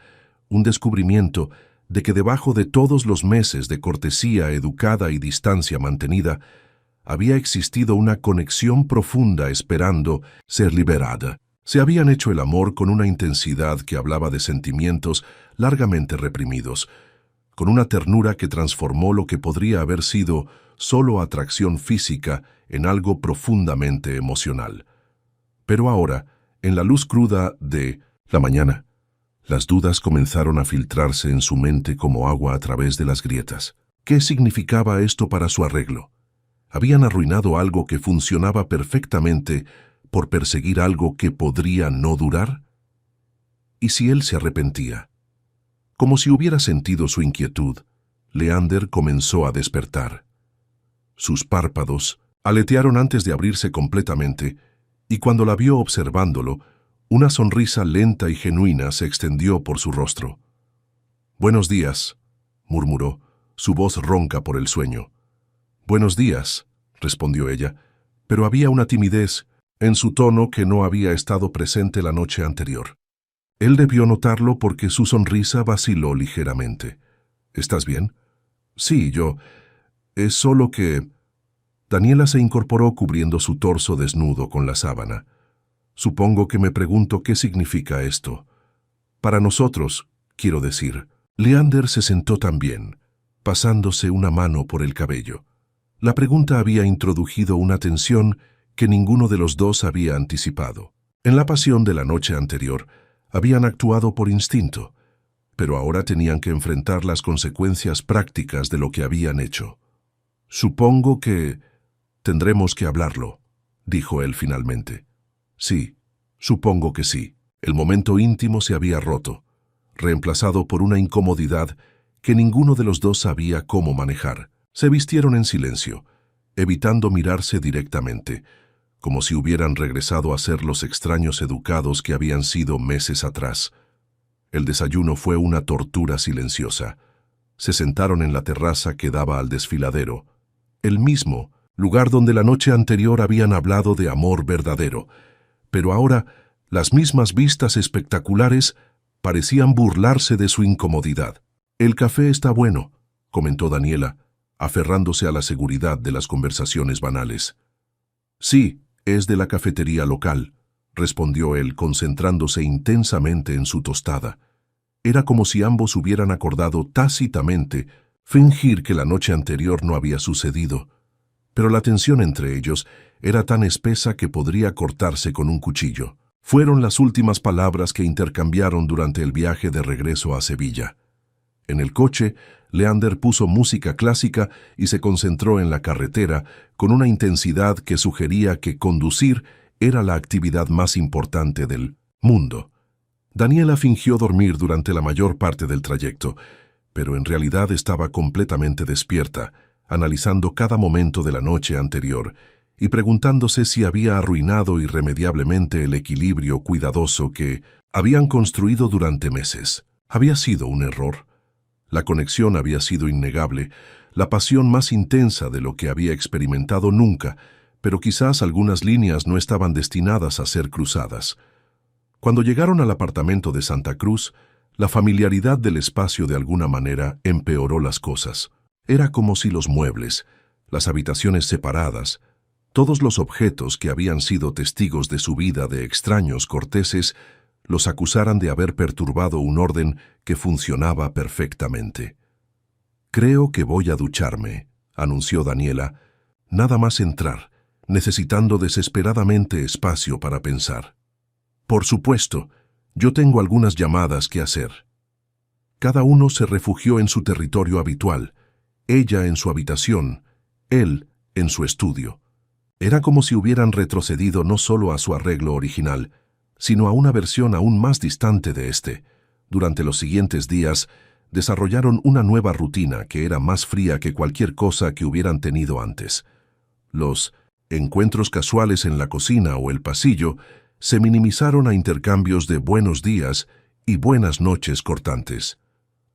un descubrimiento de que debajo de todos los meses de cortesía educada y distancia mantenida, había existido una conexión profunda esperando ser liberada. Se habían hecho el amor con una intensidad que hablaba de sentimientos largamente reprimidos, con una ternura que transformó lo que podría haber sido solo atracción física en algo profundamente emocional. Pero ahora, en la luz cruda de la mañana, las dudas comenzaron a filtrarse en su mente como agua a través de las grietas. ¿Qué significaba esto para su arreglo? Habían arruinado algo que funcionaba perfectamente por perseguir algo que podría no durar. ¿Y si él se arrepentía? Como si hubiera sentido su inquietud, Leander comenzó a despertar. Sus párpados aletearon antes de abrirse completamente, y cuando la vio observándolo, una sonrisa lenta y genuina se extendió por su rostro. «Buenos días», murmuró, su voz ronca por el sueño. «Buenos días», respondió ella, pero había una timidez en su tono que no había estado presente la noche anterior. Él debió notarlo porque su sonrisa vaciló ligeramente. «¿Estás bien?» «Sí, yo. Es solo que...» Daniela se incorporó cubriendo su torso desnudo con la sábana. «Supongo que me pregunto qué significa esto. Para nosotros, quiero decir». Leander se sentó también, pasándose una mano por el cabello. La pregunta había introducido una tensión que ninguno de los dos había anticipado. En la pasión de la noche anterior, habían actuado por instinto, pero ahora tenían que enfrentar las consecuencias prácticas de lo que habían hecho. «Supongo que tendremos que hablarlo», dijo él finalmente. «Sí, supongo que sí». El momento íntimo se había roto, reemplazado por una incomodidad que ninguno de los dos sabía cómo manejar. Se vistieron en silencio, evitando mirarse directamente, como si hubieran regresado a ser los extraños educados que habían sido meses atrás. El desayuno fue una tortura silenciosa. Se sentaron en la terraza que daba al desfiladero, el mismo lugar donde la noche anterior habían hablado de amor verdadero, pero ahora las mismas vistas espectaculares parecían burlarse de su incomodidad. «El café está bueno», comentó Daniela, aferrándose a la seguridad de las conversaciones banales. «Sí, es de la cafetería local», respondió él, concentrándose intensamente en su tostada. Era como si ambos hubieran acordado tácitamente fingir que la noche anterior no había sucedido, pero la tensión entre ellos era tan espesa que podría cortarse con un cuchillo. Fueron las últimas palabras que intercambiaron durante el viaje de regreso a Sevilla. En el coche, Leander puso música clásica y se concentró en la carretera con una intensidad que sugería que conducir era la actividad más importante del mundo. Daniela fingió dormir durante la mayor parte del trayecto, pero en realidad estaba completamente despierta, analizando cada momento de la noche anterior y preguntándose si había arruinado irremediablemente el equilibrio cuidadoso que habían construido durante meses. ¿Había sido un error? La conexión había sido innegable, la pasión más intensa de lo que había experimentado nunca, pero quizás algunas líneas no estaban destinadas a ser cruzadas. Cuando llegaron al apartamento de Santa Cruz, la familiaridad del espacio de alguna manera empeoró las cosas. Era como si los muebles, las habitaciones separadas, todos los objetos que habían sido testigos de su vida de extraños corteses los acusaran de haber perturbado un orden que funcionaba perfectamente. «Creo que voy a ducharme», anunció Daniela, nada más entrar, necesitando desesperadamente espacio para pensar. «Por supuesto, yo tengo algunas llamadas que hacer». Cada uno se refugió en su territorio habitual, ella en su habitación, él en su estudio. Era como si hubieran retrocedido no solo a su arreglo original, sino a una versión aún más distante de este. Durante los siguientes días, desarrollaron una nueva rutina que era más fría que cualquier cosa que hubieran tenido antes. Los encuentros casuales en la cocina o el pasillo se minimizaron a intercambios de buenos días y buenas noches cortantes.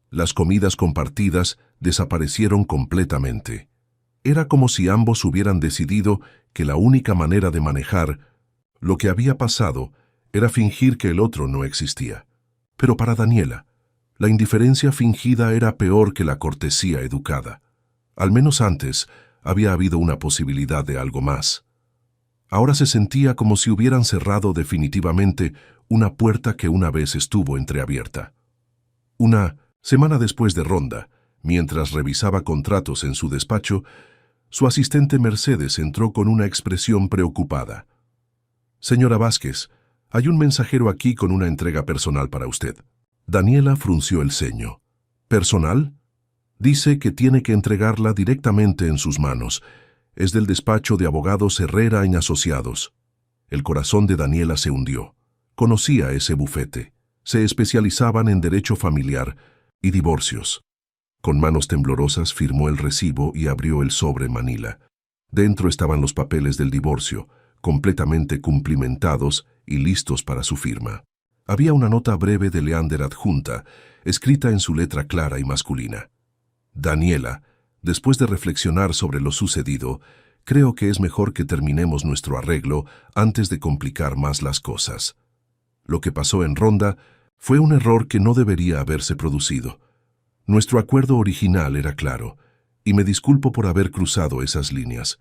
Las comidas compartidas desaparecieron completamente. Era como si ambos hubieran decidido que la única manera de manejar lo que había pasado era fingir que el otro no existía. Pero para Daniela, la indiferencia fingida era peor que la cortesía educada. Al menos antes había habido una posibilidad de algo más. Ahora se sentía como si hubieran cerrado definitivamente una puerta que una vez estuvo entreabierta. Una semana después de Ronda, mientras revisaba contratos en su despacho, su asistente Mercedes entró con una expresión preocupada. «Señora Vázquez, hay un mensajero aquí con una entrega personal para usted». Daniela frunció el ceño. «¿Personal?» «Dice que tiene que entregarla directamente en sus manos. Es del despacho de abogados Herrera y Asociados». El corazón de Daniela se hundió. Conocía ese bufete. Se especializaban en derecho familiar, y divorcios. Con manos temblorosas firmó el recibo y abrió el sobre manila. Dentro estaban los papeles del divorcio, completamente cumplimentados y listos para su firma. Había una nota breve de Leander adjunta, escrita en su letra clara y masculina. Daniela, después de reflexionar sobre lo sucedido, creo que es mejor que terminemos nuestro arreglo antes de complicar más las cosas. Lo que pasó en Ronda fue un error que no debería haberse producido. Nuestro acuerdo original era claro, y me disculpo por haber cruzado esas líneas.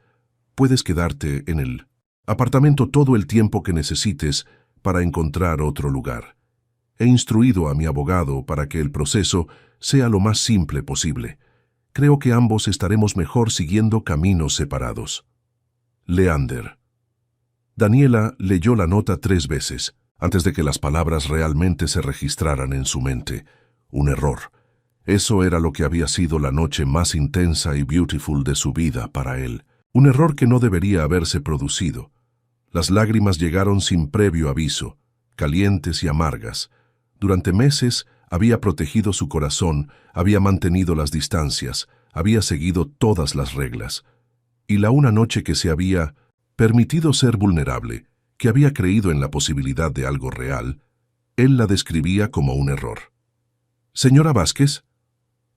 Puedes quedarte en el apartamento todo el tiempo que necesites para encontrar otro lugar. He instruido a mi abogado para que el proceso sea lo más simple posible. Creo que ambos estaremos mejor siguiendo caminos separados. Leander. Daniela leyó la nota 3 veces, antes de que las palabras realmente se registraran en su mente. Un error. Eso era lo que había sido la noche más intensa y beautiful de su vida para él. Un error que no debería haberse producido. Las lágrimas llegaron sin previo aviso, calientes y amargas. Durante meses había protegido su corazón, había mantenido las distancias, había seguido todas las reglas. Y una noche que se había permitido ser vulnerable, que había creído en la posibilidad de algo real, él la describía como un error. «Señora Vázquez».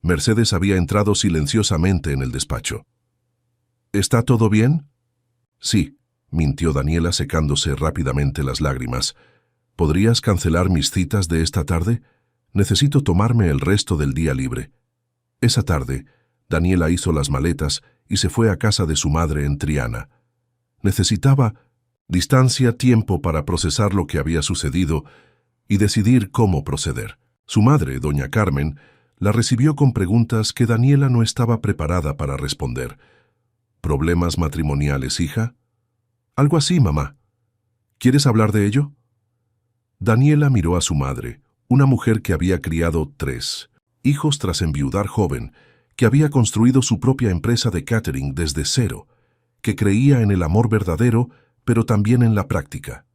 Mercedes había entrado silenciosamente en el despacho. «¿Está todo bien?» «Sí», mintió Daniela secándose rápidamente las lágrimas. «¿Podrías cancelar mis citas de esta tarde? Necesito tomarme el resto del día libre». Esa tarde, Daniela hizo las maletas y se fue a casa de su madre en Triana. Necesitaba distancia, tiempo para procesar lo que había sucedido y decidir cómo proceder. Su madre, doña Carmen, la recibió con preguntas que Daniela no estaba preparada para responder. «¿Problemas matrimoniales, hija?» «Algo así, mamá. ¿Quieres hablar de ello?» Daniela miró a su madre, una mujer que había criado 3 hijos tras enviudar joven, que había construido su propia empresa de catering desde cero, que creía en el amor verdadero, pero también en la práctica.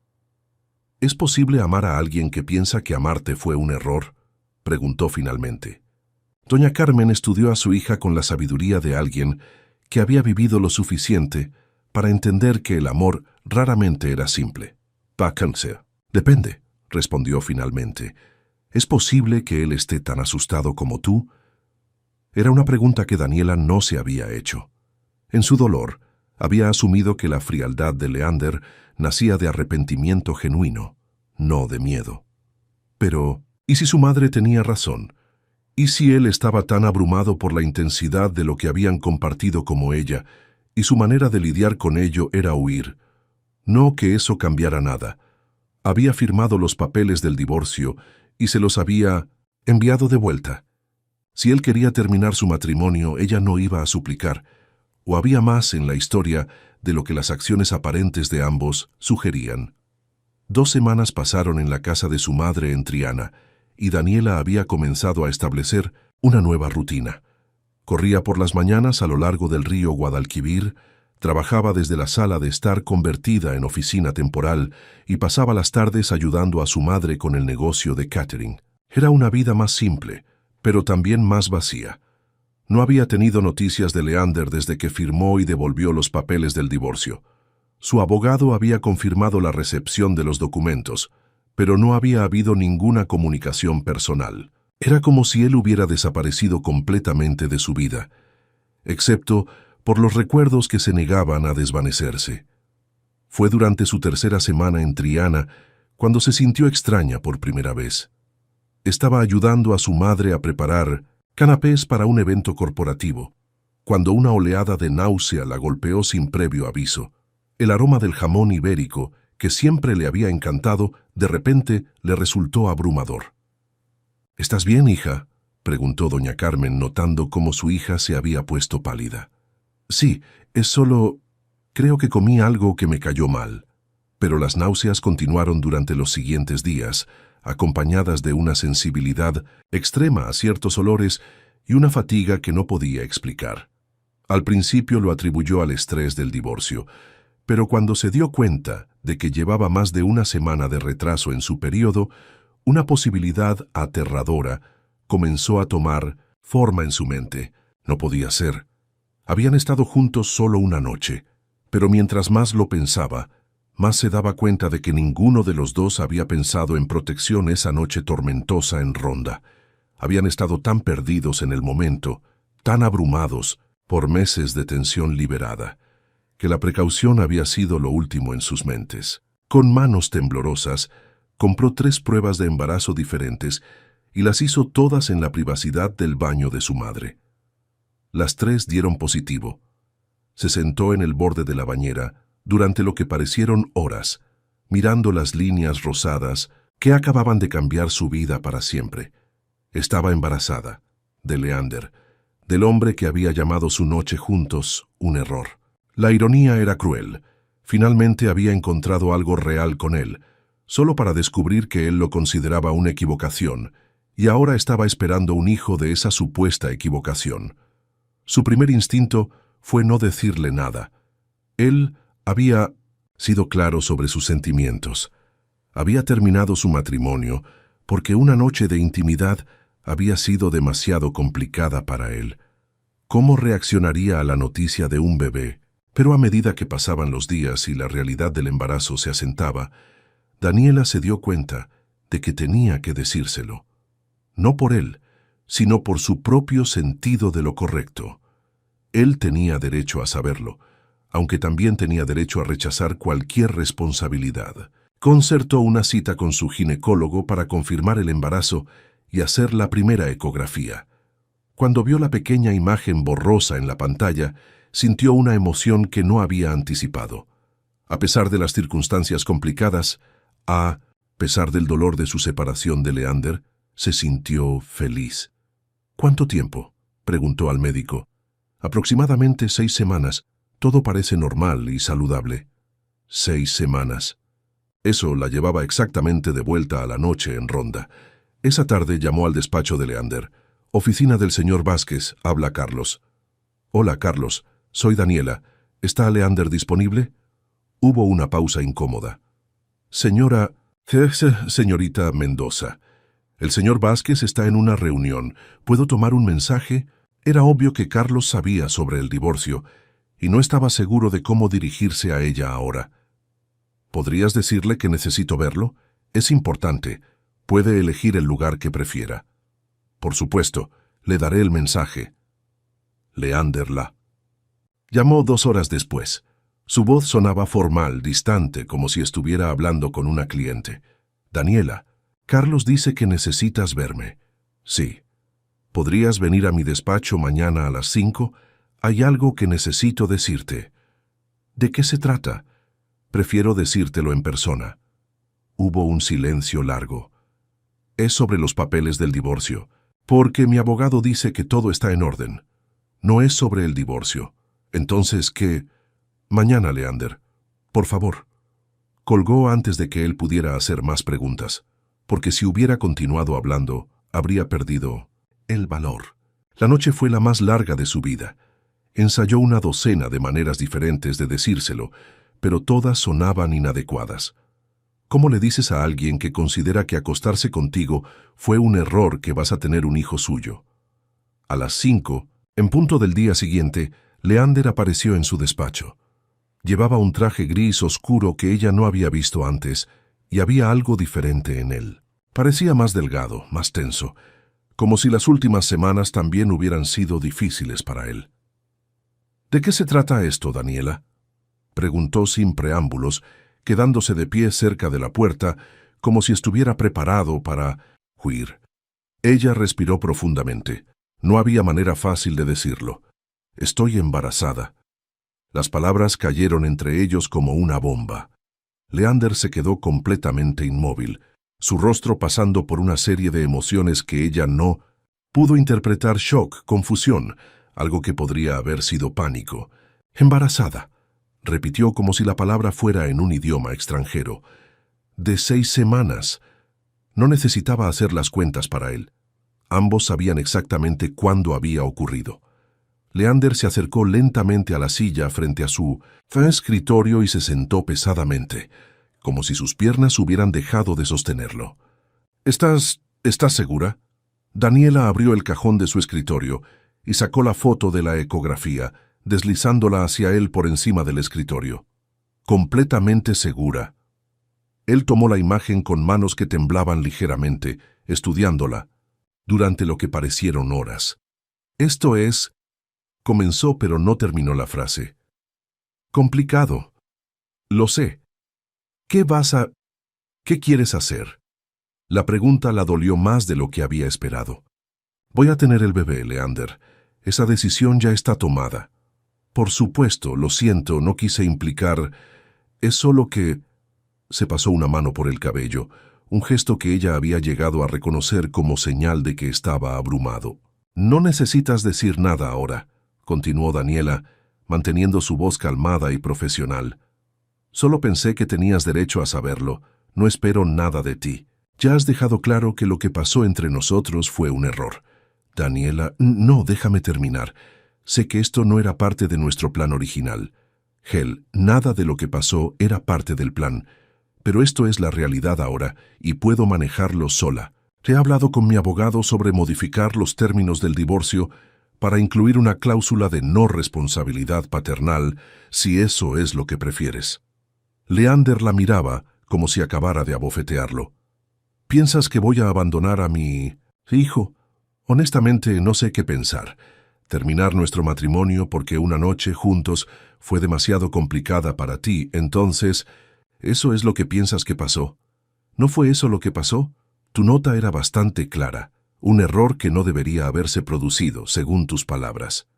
«¿Es posible amar a alguien que piensa que amarte fue un error?», preguntó finalmente. Doña Carmen estudió a su hija con la sabiduría de alguien que había vivido lo suficiente para entender que el amor raramente era simple. «Vacancy. Depende», respondió finalmente. «¿Es posible que él esté tan asustado como tú?» Era una pregunta que Daniela no se había hecho. En su dolor, había asumido que la frialdad de Leander nacía de arrepentimiento genuino, no de miedo. Pero, ¿y si su madre tenía razón? ¿Y si él estaba tan abrumado por la intensidad de lo que habían compartido como ella, y su manera de lidiar con ello era huir? No que eso cambiara nada. Había firmado los papeles del divorcio y se los había enviado de vuelta. Si él quería terminar su matrimonio, ella no iba a suplicar, o había más en la historia de lo que las acciones aparentes de ambos sugerían. 2 semanas pasaron en la casa de su madre en Triana, y Daniela había comenzado a establecer una nueva rutina. Corría por las mañanas a lo largo del río Guadalquivir, trabajaba desde la sala de estar convertida en oficina temporal y pasaba las tardes ayudando a su madre con el negocio de catering. Era una vida más simple, pero también más vacía. No había tenido noticias de Leander desde que firmó y devolvió los papeles del divorcio. Su abogado había confirmado la recepción de los documentos, pero no había habido ninguna comunicación personal. Era como si él hubiera desaparecido completamente de su vida, excepto por los recuerdos que se negaban a desvanecerse. Fue durante su 3ª semana en Triana cuando se sintió extraña por primera vez. Estaba ayudando a su madre a preparar canapés para un evento corporativo, cuando una oleada de náusea la golpeó sin previo aviso. El aroma del jamón ibérico, que siempre le había encantado, de repente le resultó abrumador. «¿Estás bien, hija?», preguntó doña Carmen, notando cómo su hija se había puesto pálida. «Sí, es solo... creo que comí algo que me cayó mal». Pero las náuseas continuaron durante los siguientes días, acompañadas de una sensibilidad extrema a ciertos olores y una fatiga que no podía explicar. Al principio lo atribuyó al estrés del divorcio, pero cuando se dio cuenta de que llevaba más de 1 semana de retraso en su periodo, una posibilidad aterradora comenzó a tomar forma en su mente. No podía ser. Habían estado juntos solo una noche, pero mientras más lo pensaba, más se daba cuenta de que ninguno de los dos había pensado en protección esa noche tormentosa en Ronda. Habían estado tan perdidos en el momento, tan abrumados por meses de tensión liberada, que la precaución había sido lo último en sus mentes. Con manos temblorosas, compró 3 pruebas de embarazo diferentes y las hizo todas en la privacidad del baño de su madre. Las 3 dieron positivo. Se sentó en el borde de la bañera durante lo que parecieron horas, mirando las líneas rosadas que acababan de cambiar su vida para siempre. Estaba embarazada, de Leander, del hombre que había llamado su noche juntos un error. La ironía era cruel. Finalmente había encontrado algo real con él, solo para descubrir que él lo consideraba una equivocación, y ahora estaba esperando un hijo de esa supuesta equivocación. Su primer instinto fue no decirle nada. Él había sido claro sobre sus sentimientos. Había terminado su matrimonio porque una noche de intimidad había sido demasiado complicada para él. ¿Cómo reaccionaría a la noticia de un bebé? Pero a medida que pasaban los días y la realidad del embarazo se asentaba, Daniela se dio cuenta de que tenía que decírselo. No por él, sino por su propio sentido de lo correcto. Él tenía derecho a saberlo, aunque también tenía derecho a rechazar cualquier responsabilidad. Concertó una cita con su ginecólogo para confirmar el embarazo y hacer la primera ecografía. Cuando vio la pequeña imagen borrosa en la pantalla, sintió una emoción que no había anticipado. A pesar de las circunstancias complicadas, a pesar del dolor de su separación de Leander, se sintió feliz. ¿Cuánto tiempo?, preguntó al médico. Aproximadamente 6 semanas. Todo parece normal y saludable. 6 semanas. Eso la llevaba exactamente de vuelta a la noche en Ronda. Esa tarde llamó al despacho de Leander. Oficina del señor Vázquez, habla Carlos. Hola, Carlos. Soy Daniela. ¿Está Leander disponible? Hubo una pausa incómoda. Señorita Mendoza. El señor Vázquez está en una reunión. ¿Puedo tomar un mensaje? Era obvio que Carlos sabía sobre el divorcio y no estaba seguro de cómo dirigirse a ella ahora. ¿Podrías decirle que necesito verlo? Es importante. Puede elegir el lugar que prefiera. Por supuesto, le daré el mensaje. Leander la llamó 2 horas después. Su voz sonaba formal, distante, como si estuviera hablando con una cliente. Daniela, Carlos dice que necesitas verme. Sí. ¿Podrías venir a mi despacho mañana a las 5? Hay algo que necesito decirte. ¿De qué se trata? Prefiero decírtelo en persona. Hubo un silencio largo. Es sobre los papeles del divorcio, porque mi abogado dice que todo está en orden. No es sobre el divorcio. Entonces, ¿qué? Mañana, Leander. Por favor. Colgó antes de que él pudiera hacer más preguntas, porque si hubiera continuado hablando, habría perdido el valor. La noche fue la más larga de su vida. Ensayó una docena de maneras diferentes de decírselo, pero todas sonaban inadecuadas. ¿Cómo le dices a alguien que considera que acostarse contigo fue un error que vas a tener un hijo suyo? A las 5, en punto del día siguiente, Leander apareció en su despacho. Llevaba un traje gris oscuro que ella no había visto antes, y había algo diferente en él. Parecía más delgado, más tenso, como si las últimas semanas también hubieran sido difíciles para él. ¿De qué se trata esto, Daniela?, preguntó sin preámbulos, quedándose de pie cerca de la puerta, como si estuviera preparado para huir. Ella respiró profundamente. No había manera fácil de decirlo. Estoy embarazada. Las palabras cayeron entre ellos como una bomba. Leander se quedó completamente inmóvil, su rostro pasando por una serie de emociones que ella no pudo interpretar: shock, confusión, algo que podría haber sido pánico. Embarazada, repitió como si la palabra fuera en un idioma extranjero. De 6 semanas. No necesitaba hacer las cuentas para él. Ambos sabían exactamente cuándo había ocurrido. Leander se acercó lentamente a la silla frente a su escritorio y se sentó pesadamente, como si sus piernas hubieran dejado de sostenerlo. ¿Estás segura?, Daniela abrió el cajón de su escritorio y sacó la foto de la ecografía, deslizándola hacia él por encima del escritorio. Completamente segura. Él tomó la imagen con manos que temblaban ligeramente, estudiándola, durante lo que parecieron horas. Esto es... Comenzó, pero no terminó la frase. Complicado. Lo sé. ¿Qué quieres hacer? La pregunta la dolió más de lo que había esperado. Voy a tener el bebé, Leander. Esa decisión ya está tomada. Por supuesto, lo siento, no quise implicar... Es solo que... Se pasó una mano por el cabello, un gesto que ella había llegado a reconocer como señal de que estaba abrumado. No necesitas decir nada ahora, continuó Daniela, manteniendo su voz calmada y profesional. Solo pensé que tenías derecho a saberlo. No espero nada de ti. Ya has dejado claro que lo que pasó entre nosotros fue un error. Daniela, no, déjame terminar. Sé que esto no era parte de nuestro plan original. Hel, nada de lo que pasó era parte del plan. Pero esto es la realidad ahora y puedo manejarlo sola. He hablado con mi abogado sobre modificar los términos del divorcio para incluir una cláusula de no responsabilidad paternal, si eso es lo que prefieres. Leander la miraba como si acabara de abofetearlo. ¿Piensas que voy a abandonar a mi hijo? Honestamente, no sé qué pensar. Terminar nuestro matrimonio porque una noche juntos fue demasiado complicada para ti, entonces, ¿eso es lo que piensas que pasó? ¿No fue eso lo que pasó? Tu nota era bastante clara, un error que no debería haberse producido, según tus palabras.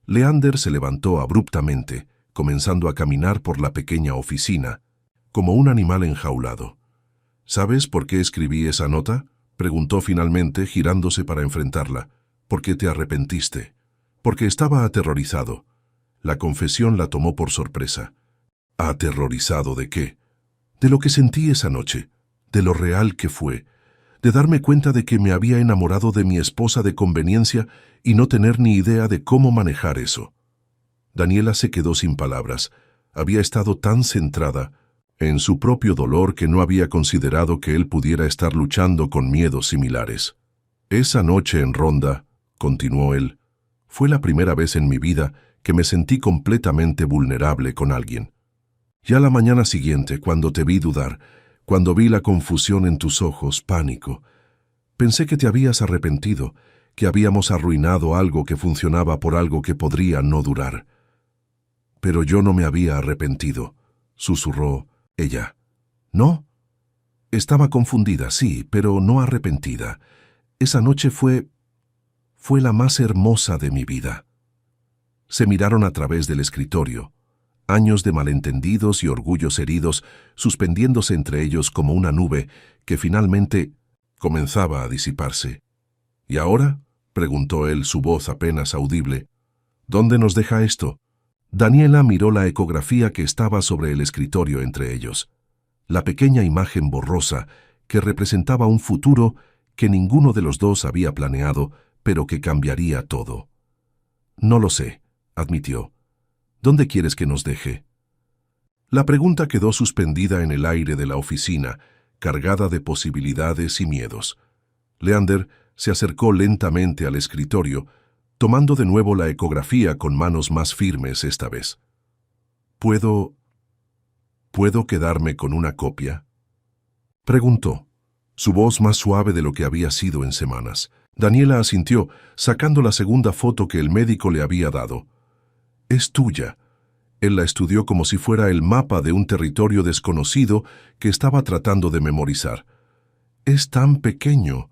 Leander se levantó abruptamente, comenzando a caminar por la pequeña oficina, como un animal enjaulado. ¿Sabes por qué escribí esa nota? Preguntó finalmente, girándose para enfrentarla. ¿Por qué te arrepentiste? Porque estaba aterrorizado. La confesión la tomó por sorpresa. ¿Aterrorizado de qué? De lo que sentí esa noche, de lo real que fue, de darme cuenta de que me había enamorado de mi esposa de conveniencia y no tener ni idea de cómo manejar eso. Daniela se quedó sin palabras. Había estado tan centrada en su propio dolor que no había considerado que él pudiera estar luchando con miedos similares. Esa noche en Ronda, continuó él, fue la primera vez en mi vida que me sentí completamente vulnerable con alguien. Ya la mañana siguiente, cuando te vi dudar, cuando vi la confusión en tus ojos, pánico, pensé que te habías arrepentido, que habíamos arruinado algo que funcionaba por algo que podría no durar. Pero yo no me había arrepentido, susurró ella. ¿No? Estaba confundida, sí, pero no arrepentida. Esa noche fue la más hermosa de mi vida. Se miraron a través del escritorio, años de malentendidos y orgullos heridos suspendiéndose entre ellos como una nube que finalmente comenzaba a disiparse. ¿Y ahora? Preguntó él, su voz apenas audible. ¿Dónde nos deja esto? Daniela miró la ecografía que estaba sobre el escritorio entre ellos. La pequeña imagen borrosa que representaba un futuro que ninguno de los dos había planeado, pero que cambiaría todo. No lo sé, admitió. ¿Dónde quieres que nos deje? La pregunta quedó suspendida en el aire de la oficina, cargada de posibilidades y miedos. Leander se acercó lentamente al escritorio, tomando de nuevo la ecografía con manos más firmes esta vez. ¿Puedo quedarme con una copia? Preguntó, su voz más suave de lo que había sido en semanas. Daniela asintió, sacando la segunda foto que el médico le había dado. Es tuya. Él la estudió como si fuera el mapa de un territorio desconocido que estaba tratando de memorizar. Es tan pequeño.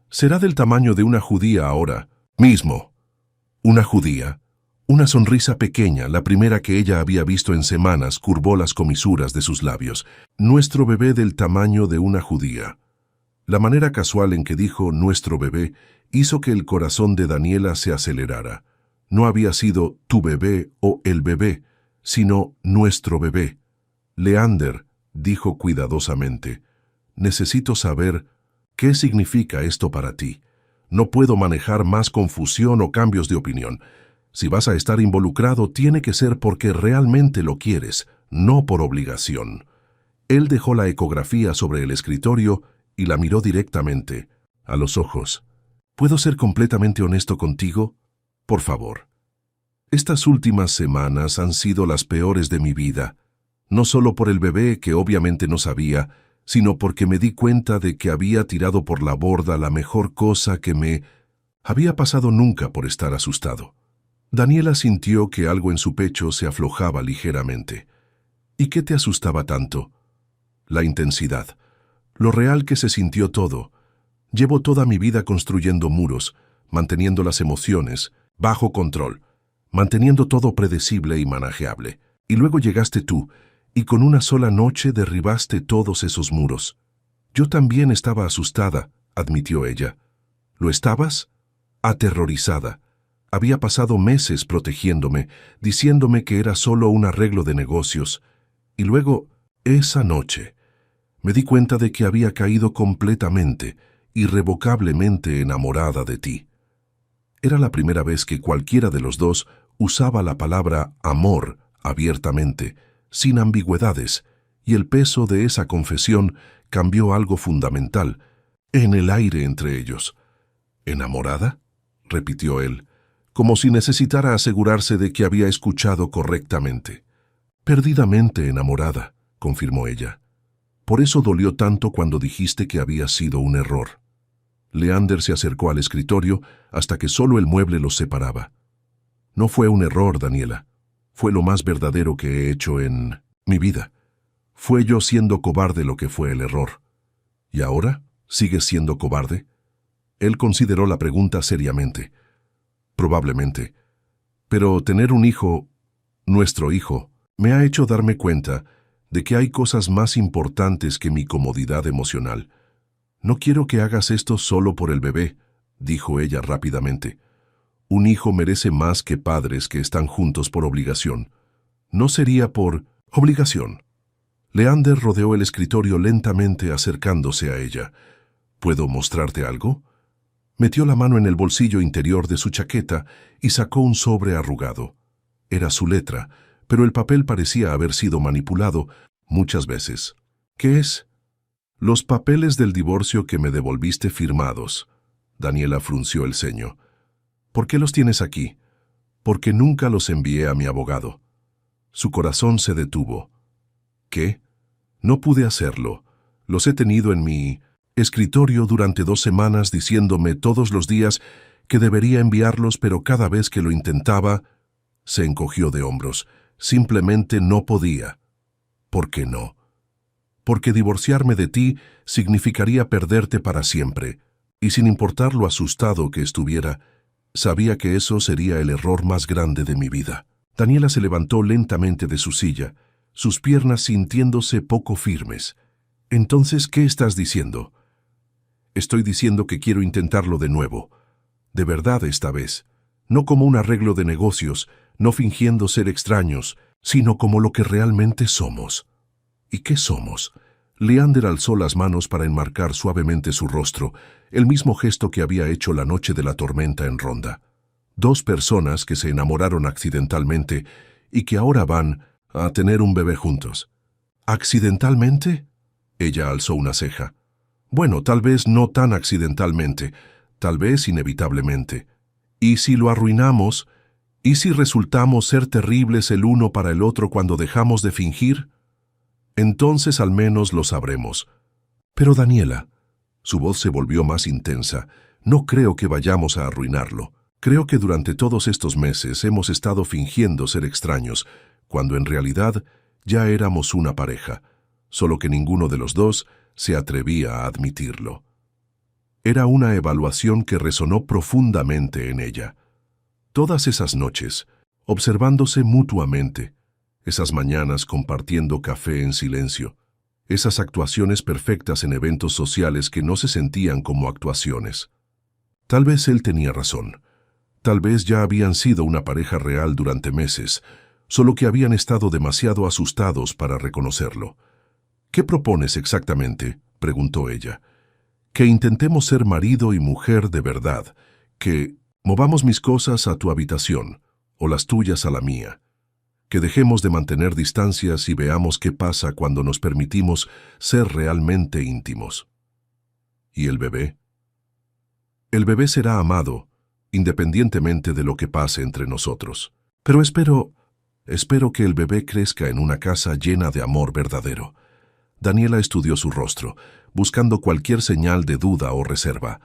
Será del tamaño de una judía ahora mismo. Una judía. Una sonrisa pequeña, la primera que ella había visto en semanas, curvó las comisuras de sus labios. Nuestro bebé del tamaño de una judía. La manera casual en que dijo nuestro bebé hizo que el corazón de Daniela se acelerara. No había sido tu bebé o el bebé, sino nuestro bebé. Leander, dijo cuidadosamente, necesito saber qué significa esto para ti. No puedo manejar más confusión o cambios de opinión. Si vas a estar involucrado, tiene que ser porque realmente lo quieres, no por obligación. Él dejó la ecografía sobre el escritorio y la miró directamente, a los ojos. ¿Puedo ser completamente honesto contigo? Por favor. Estas últimas semanas han sido las peores de mi vida, no solo por el bebé que obviamente no sabía, sino porque me di cuenta de que había tirado por la borda la mejor cosa que me había pasado nunca por estar asustado. Daniela sintió que algo en su pecho se aflojaba ligeramente. ¿Y qué te asustaba tanto? La intensidad, lo real que se sintió todo. Llevo toda mi vida construyendo muros, manteniendo las emociones bajo control, manteniendo todo predecible y manajeable. Y luego llegaste tú, y con una sola noche derribaste todos esos muros. Yo también estaba asustada, admitió ella. ¿Lo estabas? Aterrorizada. Había pasado meses protegiéndome, diciéndome que era solo un arreglo de negocios. Y luego, esa noche, me di cuenta de que había caído completamente, irrevocablemente enamorada de ti. Era la primera vez que cualquiera de los dos usaba la palabra amor abiertamente, sin ambigüedades, y el peso de esa confesión cambió algo fundamental, en el aire entre ellos. ¿Enamorada?, repitió él, como si necesitara asegurarse de que había escuchado correctamente. Perdidamente enamorada, confirmó ella. Por eso dolió tanto cuando dijiste que había sido un error. Leander se acercó al escritorio hasta que solo el mueble los separaba. No fue un error, Daniela. Fue lo más verdadero que he hecho en mi vida. Fue yo siendo cobarde lo que fue el error. ¿Y ahora? ¿Sigues siendo cobarde? Él consideró la pregunta seriamente. Probablemente. Pero tener un hijo, nuestro hijo, me ha hecho darme cuenta de que hay cosas más importantes que mi comodidad emocional. No quiero que hagas esto solo por el bebé, dijo ella rápidamente. Un hijo merece más que padres que están juntos por obligación. No sería por obligación. Leander rodeó el escritorio lentamente acercándose a ella. ¿Puedo mostrarte algo? Metió la mano en el bolsillo interior de su chaqueta y sacó un sobre arrugado. Era su letra, pero el papel parecía haber sido manipulado muchas veces. ¿Qué es? Los papeles del divorcio que me devolviste firmados. Daniela frunció el ceño. ¿Por qué los tienes aquí? Porque nunca los envié a mi abogado. Su corazón se detuvo. ¿Qué? No pude hacerlo. Los he tenido en mi escritorio durante 2 semanas diciéndome todos los días que debería enviarlos, pero cada vez que lo intentaba, se encogió de hombros. Simplemente no podía. ¿Por qué no? Porque divorciarme de ti significaría perderte para siempre, y sin importar lo asustado que estuviera, sabía que eso sería el error más grande de mi vida. Daniela se levantó lentamente de su silla, sus piernas sintiéndose poco firmes. Entonces, ¿qué estás diciendo? Estoy diciendo que quiero intentarlo de nuevo. De verdad esta vez. No como un arreglo de negocios, no fingiendo ser extraños, sino como lo que realmente somos. ¿Y qué somos? Leander alzó las manos para enmarcar suavemente su rostro, el mismo gesto que había hecho la noche de la tormenta en Ronda. 2 personas que se enamoraron accidentalmente y que ahora van a tener un bebé juntos. ¿Accidentalmente? Ella alzó una ceja. Bueno, tal vez no tan accidentalmente, tal vez inevitablemente. ¿Y si lo arruinamos? ¿Y si resultamos ser terribles el uno para el otro cuando dejamos de fingir? Entonces al menos lo sabremos. Pero Daniela, su voz se volvió más intensa, no creo que vayamos a arruinarlo. Creo que durante todos estos meses hemos estado fingiendo ser extraños, cuando en realidad ya éramos una pareja, solo que ninguno de los dos se atrevía a admitirlo. Era una evaluación que resonó profundamente en ella. Todas esas noches, observándose mutuamente, esas mañanas compartiendo café en silencio, esas actuaciones perfectas en eventos sociales que no se sentían como actuaciones. Tal vez él tenía razón. Tal vez ya habían sido una pareja real durante meses, solo que habían estado demasiado asustados para reconocerlo. ¿Qué propones exactamente?, preguntó ella. Que intentemos ser marido y mujer de verdad, que movamos mis cosas a tu habitación, o las tuyas a la mía. Que dejemos de mantener distancias y veamos qué pasa cuando nos permitimos ser realmente íntimos. ¿Y el bebé? El bebé será amado, independientemente de lo que pase entre nosotros. Pero espero que el bebé crezca en una casa llena de amor verdadero. Daniela estudió su rostro, buscando cualquier señal de duda o reserva,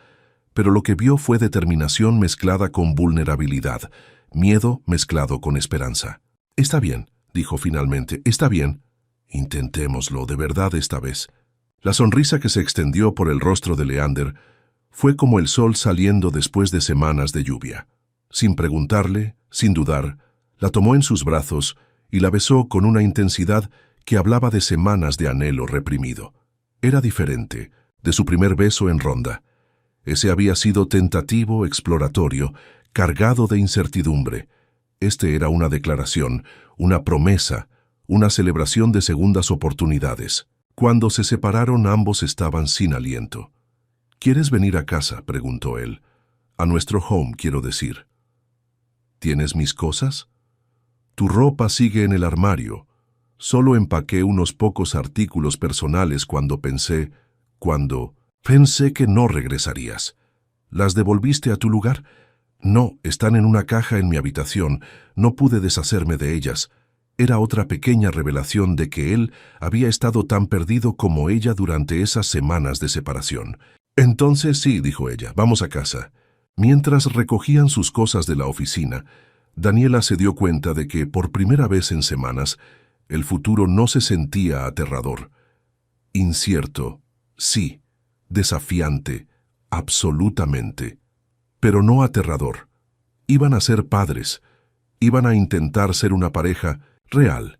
pero lo que vio fue determinación mezclada con vulnerabilidad, miedo mezclado con esperanza. «Está bien», dijo finalmente, «está bien. Intentémoslo de verdad esta vez». La sonrisa que se extendió por el rostro de Leander fue como el sol saliendo después de semanas de lluvia. Sin preguntarle, sin dudar, la tomó en sus brazos y la besó con una intensidad que hablaba de semanas de anhelo reprimido. Era diferente de su primer beso en Ronda. Ese había sido tentativo, exploratorio, cargado de incertidumbre. Este era una declaración, una promesa, una celebración de segundas oportunidades. Cuando se separaron, ambos estaban sin aliento. «¿Quieres venir a casa?», preguntó él. «A nuestro home, quiero decir». «¿Tienes mis cosas?» «Tu ropa sigue en el armario. Solo empaqué unos pocos artículos personales cuando pensé que no regresarías». «¿Las devolviste a tu lugar?» «No, están en una caja en mi habitación. No pude deshacerme de ellas». Era otra pequeña revelación de que él había estado tan perdido como ella durante esas semanas de separación. «Entonces sí», dijo ella, «vamos a casa». Mientras recogían sus cosas de la oficina, Daniela se dio cuenta de que, por primera vez en semanas, el futuro no se sentía aterrador. Incierto, sí, desafiante, absolutamente, pero no aterrador. Iban a ser padres, iban a intentar ser una pareja real.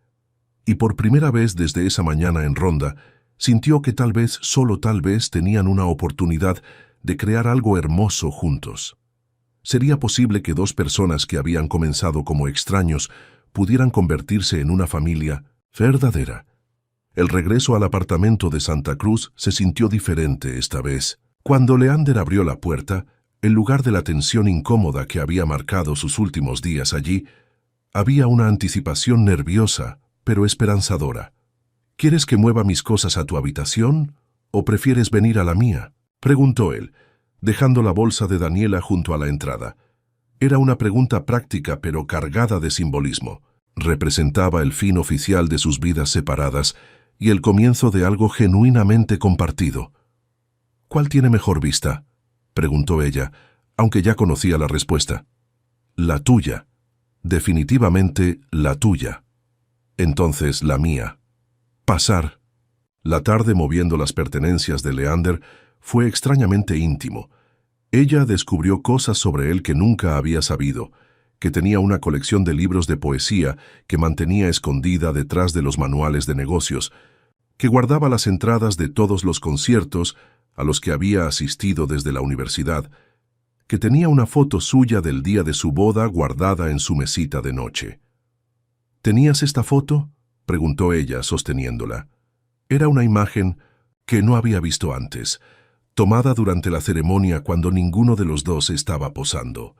Y por primera vez desde esa mañana en Ronda, sintió que tal vez, solo tal vez, tenían una oportunidad de crear algo hermoso juntos. Sería posible que dos personas que habían comenzado como extraños pudieran convertirse en una familia verdadera. El regreso al apartamento de Santa Cruz se sintió diferente esta vez. Cuando Leander abrió la puerta, en lugar de la tensión incómoda que había marcado sus últimos días allí, había una anticipación nerviosa, pero esperanzadora. «¿Quieres que mueva mis cosas a tu habitación o prefieres venir a la mía?», preguntó él, dejando la bolsa de Daniela junto a la entrada. Era una pregunta práctica pero cargada de simbolismo. Representaba el fin oficial de sus vidas separadas y el comienzo de algo genuinamente compartido. «¿Cuál tiene mejor vista?», preguntó ella, aunque ya conocía la respuesta. «La tuya. Definitivamente la tuya». «Entonces la mía». Pasar la tarde moviendo las pertenencias de Leander fue extrañamente íntimo. Ella descubrió cosas sobre él que nunca había sabido, que tenía una colección de libros de poesía que mantenía escondida detrás de los manuales de negocios, que guardaba las entradas de todos los conciertos a los que había asistido desde la universidad, que tenía una foto suya del día de su boda guardada en su mesita de noche. «¿Tenías esta foto?», preguntó ella, sosteniéndola. Era una imagen que no había visto antes, tomada durante la ceremonia cuando ninguno de los dos estaba posando.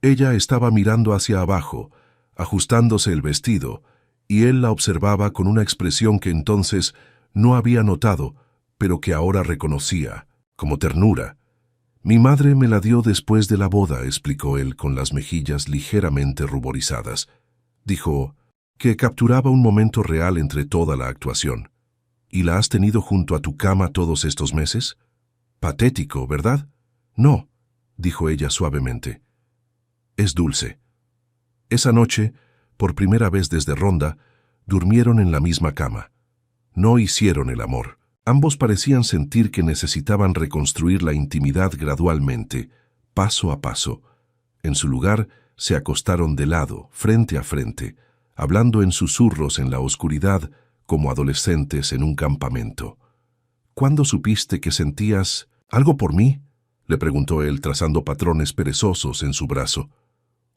Ella estaba mirando hacia abajo, ajustándose el vestido, y él la observaba con una expresión que entonces no había notado, pero que ahora reconocía, como ternura. «Mi madre me la dio después de la boda», explicó él con las mejillas ligeramente ruborizadas. Dijo que capturaba un momento real entre toda la actuación. «¿Y la has tenido junto a tu cama todos estos meses? Patético, ¿verdad?» «No», dijo ella suavemente. «Es dulce». Esa noche, por primera vez desde Ronda, durmieron en la misma cama. No hicieron el amor. Ambos parecían sentir que necesitaban reconstruir la intimidad gradualmente, paso a paso. En su lugar, se acostaron de lado, frente a frente, hablando en susurros en la oscuridad como adolescentes en un campamento. «¿Cuándo supiste que sentías algo por mí?», le preguntó él, trazando patrones perezosos en su brazo.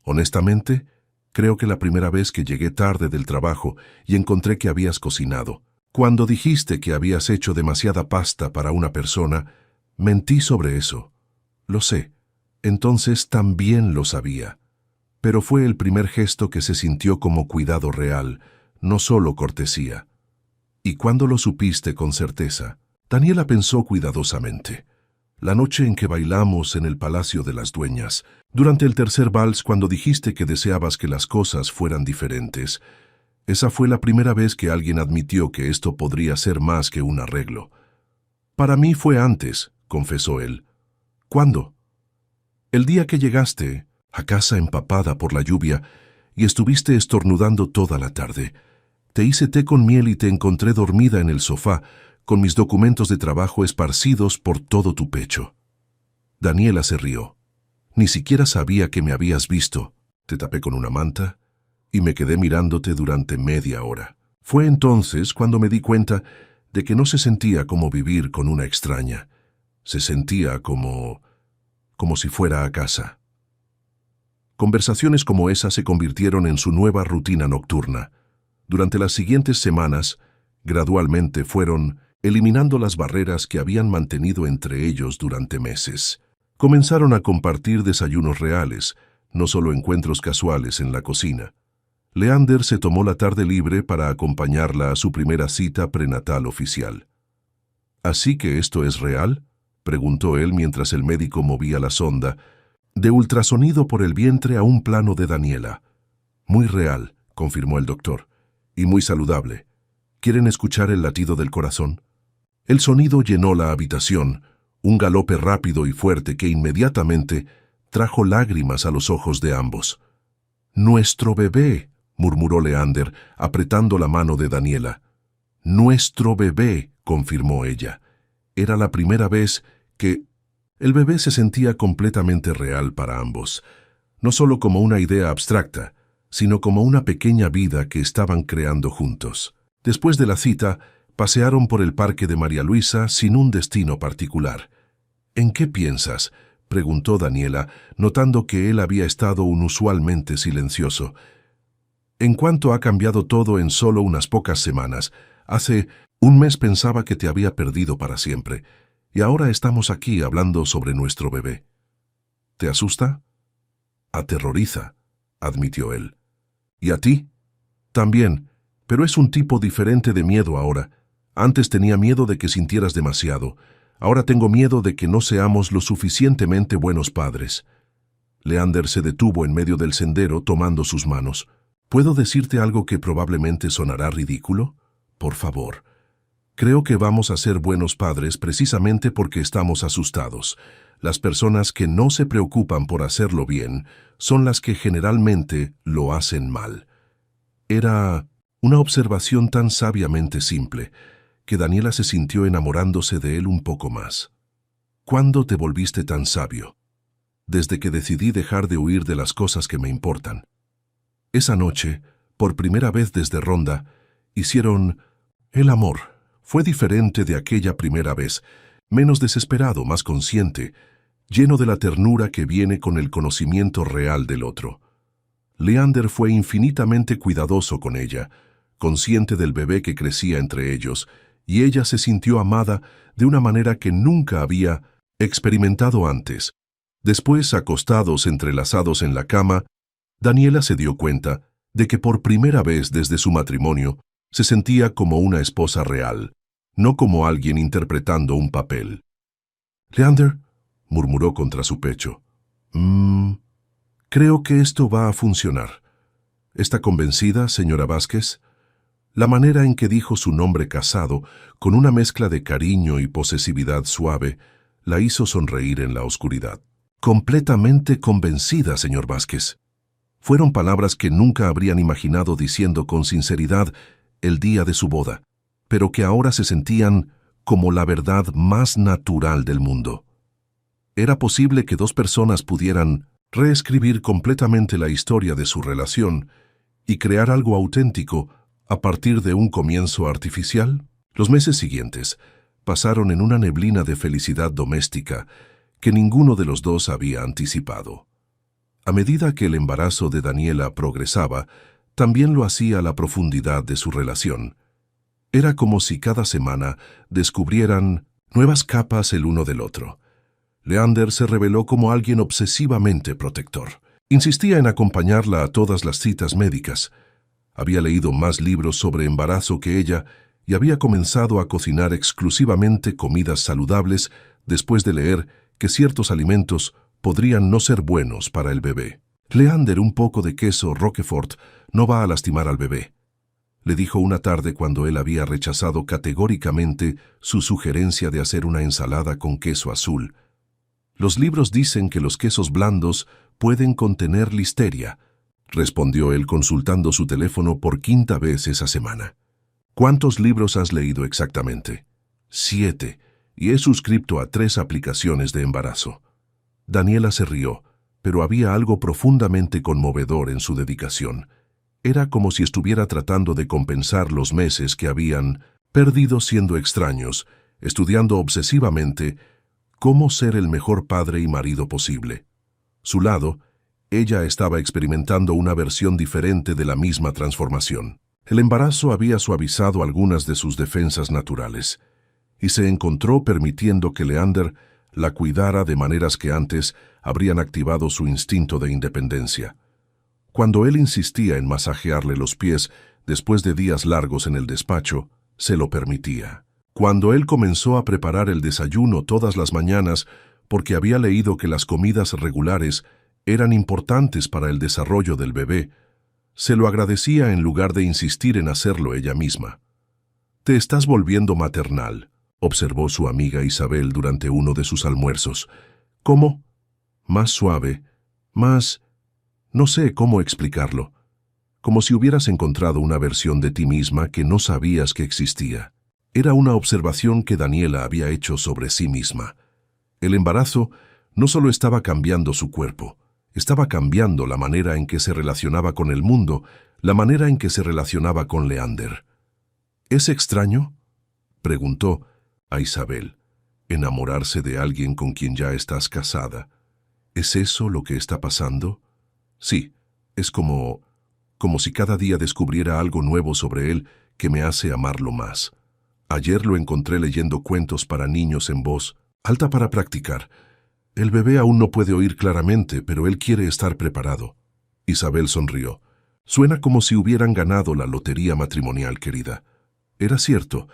«Honestamente, creo que la primera vez que llegué tarde del trabajo y encontré que habías cocinado. Cuando dijiste que habías hecho demasiada pasta para una persona, mentí sobre eso. Lo sé. Entonces también lo sabía. Pero fue el primer gesto que se sintió como cuidado real, no solo cortesía. ¿Y cuándo lo supiste con certeza?». Daniela pensó cuidadosamente. La noche en que bailamos en el Palacio de las Dueñas, durante el tercer vals cuando dijiste que deseabas que las cosas fueran diferentes. Esa fue la primera vez que alguien admitió que esto podría ser más que un arreglo. Para mí fue antes, confesó él. ¿Cuándo? El día que llegaste a casa empapada por la lluvia y estuviste estornudando toda la tarde. Te hice té con miel y te encontré dormida en el sofá, con mis documentos de trabajo esparcidos por todo tu pecho. Daniela se rió. Ni siquiera sabía que me habías visto. Te tapé con una manta y me quedé mirándote durante media hora. Fue entonces cuando me di cuenta de que no se sentía como vivir con una extraña. Se sentía como si fuera a casa. Conversaciones como esa se convirtieron en su nueva rutina nocturna. Durante las siguientes semanas, gradualmente fueron eliminando las barreras que habían mantenido entre ellos durante meses. Comenzaron a compartir desayunos reales, no solo encuentros casuales en la cocina. Leander se tomó la tarde libre para acompañarla a su primera cita prenatal oficial. ¿Así que esto es real?, preguntó él mientras el médico movía la sonda, de ultrasonido por el vientre a un plano de Daniela. Muy real, confirmó el doctor, y muy saludable. ¿Quieren escuchar el latido del corazón? El sonido llenó la habitación, un galope rápido y fuerte que inmediatamente trajo lágrimas a los ojos de ambos. «Nuestro bebé», murmuró Leander, apretando la mano de Daniela. «Nuestro bebé», confirmó ella. Era la primera vez que el bebé se sentía completamente real para ambos, no solo como una idea abstracta, sino como una pequeña vida que estaban creando juntos. Después de la cita, pasearon por el parque de María Luisa sin un destino particular. «¿En qué piensas?», preguntó Daniela, notando que él había estado inusualmente silencioso. «¿En cuánto ha cambiado todo en solo unas pocas semanas? Hace un mes pensaba que te había perdido para siempre, y ahora estamos aquí hablando sobre nuestro bebé». «¿Te asusta?». «Aterroriza», admitió él. «¿Y a ti?». «También, pero es un tipo diferente de miedo ahora. Antes tenía miedo de que sintieras demasiado. Ahora tengo miedo de que no seamos lo suficientemente buenos padres». Leander se detuvo en medio del sendero tomando sus manos. «¿Puedo decirte algo que probablemente sonará ridículo? Por favor. Creo que vamos a ser buenos padres precisamente porque estamos asustados. Las personas que no se preocupan por hacerlo bien son las que generalmente lo hacen mal». Era una observación tan sabiamente simple que Daniela se sintió enamorándose de él un poco más. «¿Cuándo te volviste tan sabio?». «Desde que decidí dejar de huir de las cosas que me importan». Esa noche, por primera vez desde Ronda, hicieron el amor. Fue diferente de aquella primera vez, menos desesperado, más consciente, lleno de la ternura que viene con el conocimiento real del otro. Leander fue infinitamente cuidadoso con ella, consciente del bebé que crecía entre ellos, y ella se sintió amada de una manera que nunca había experimentado antes. Después, acostados entrelazados en la cama, Daniela se dio cuenta de que por primera vez desde su matrimonio se sentía como una esposa real, no como alguien interpretando un papel. «Leander», murmuró contra su pecho, «creo que esto va a funcionar». «¿Está convencida, señora Vázquez?». La manera en que dijo su nombre casado, con una mezcla de cariño y posesividad suave, la hizo sonreír en la oscuridad. «Completamente convencida, señor Vázquez». Fueron palabras que nunca habrían imaginado diciendo con sinceridad el día de su boda, pero que ahora se sentían como la verdad más natural del mundo. Era posible que dos personas pudieran reescribir completamente la historia de su relación y crear algo auténtico a partir de un comienzo artificial. Los meses siguientes pasaron en una neblina de felicidad doméstica que ninguno de los dos había anticipado. A medida que el embarazo de Daniela progresaba, también lo hacía la profundidad de su relación. Era como si cada semana descubrieran nuevas capas el uno del otro. Leander se reveló como alguien obsesivamente protector. Insistía en acompañarla a todas las citas médicas. Había leído más libros sobre embarazo que ella y había comenzado a cocinar exclusivamente comidas saludables después de leer que ciertos alimentos podrían no ser buenos para el bebé. Leander, un poco de queso Roquefort no va a lastimar al bebé, le dijo una tarde cuando él había rechazado categóricamente su sugerencia de hacer una ensalada con queso azul. Los libros dicen que los quesos blandos pueden contener listeria, respondió él consultando su teléfono por 5ª vez esa semana. ¿Cuántos libros has leído exactamente? 7, y he suscrito a 3 aplicaciones de embarazo. Daniela se rió, pero había algo profundamente conmovedor en su dedicación. Era como si estuviera tratando de compensar los meses que habían perdido siendo extraños, estudiando obsesivamente cómo ser el mejor padre y marido posible. Su lado, ella estaba experimentando una versión diferente de la misma transformación. El embarazo había suavizado algunas de sus defensas naturales, y se encontró permitiendo que Leander la cuidara de maneras que antes habrían activado su instinto de independencia. Cuando él insistía en masajearle los pies después de días largos en el despacho, se lo permitía. Cuando él comenzó a preparar el desayuno todas las mañanas porque había leído que las comidas regulares eran importantes para el desarrollo del bebé, se lo agradecía en lugar de insistir en hacerlo ella misma. «Te estás volviendo maternal», observó su amiga Isabel durante uno de sus almuerzos. «¿Cómo?» «Más suave, más... no sé cómo explicarlo. Como si hubieras encontrado una versión de ti misma que no sabías que existía». Era una observación que Daniela había hecho sobre sí misma. El embarazo no solo estaba cambiando su cuerpo, estaba cambiando la manera en que se relacionaba con el mundo, la manera en que se relacionaba con Leander. «¿Es extraño?», preguntó a Isabel. «¿Enamorarse de alguien con quien ya estás casada? ¿Es eso lo que está pasando?» «Sí, es como si cada día descubriera algo nuevo sobre él que me hace amarlo más. Ayer lo encontré leyendo cuentos para niños en voz alta para practicar. El bebé aún no puede oír claramente, pero él quiere estar preparado». Isabel sonrió. «Suena como si hubieran ganado la lotería matrimonial, querida». Era cierto.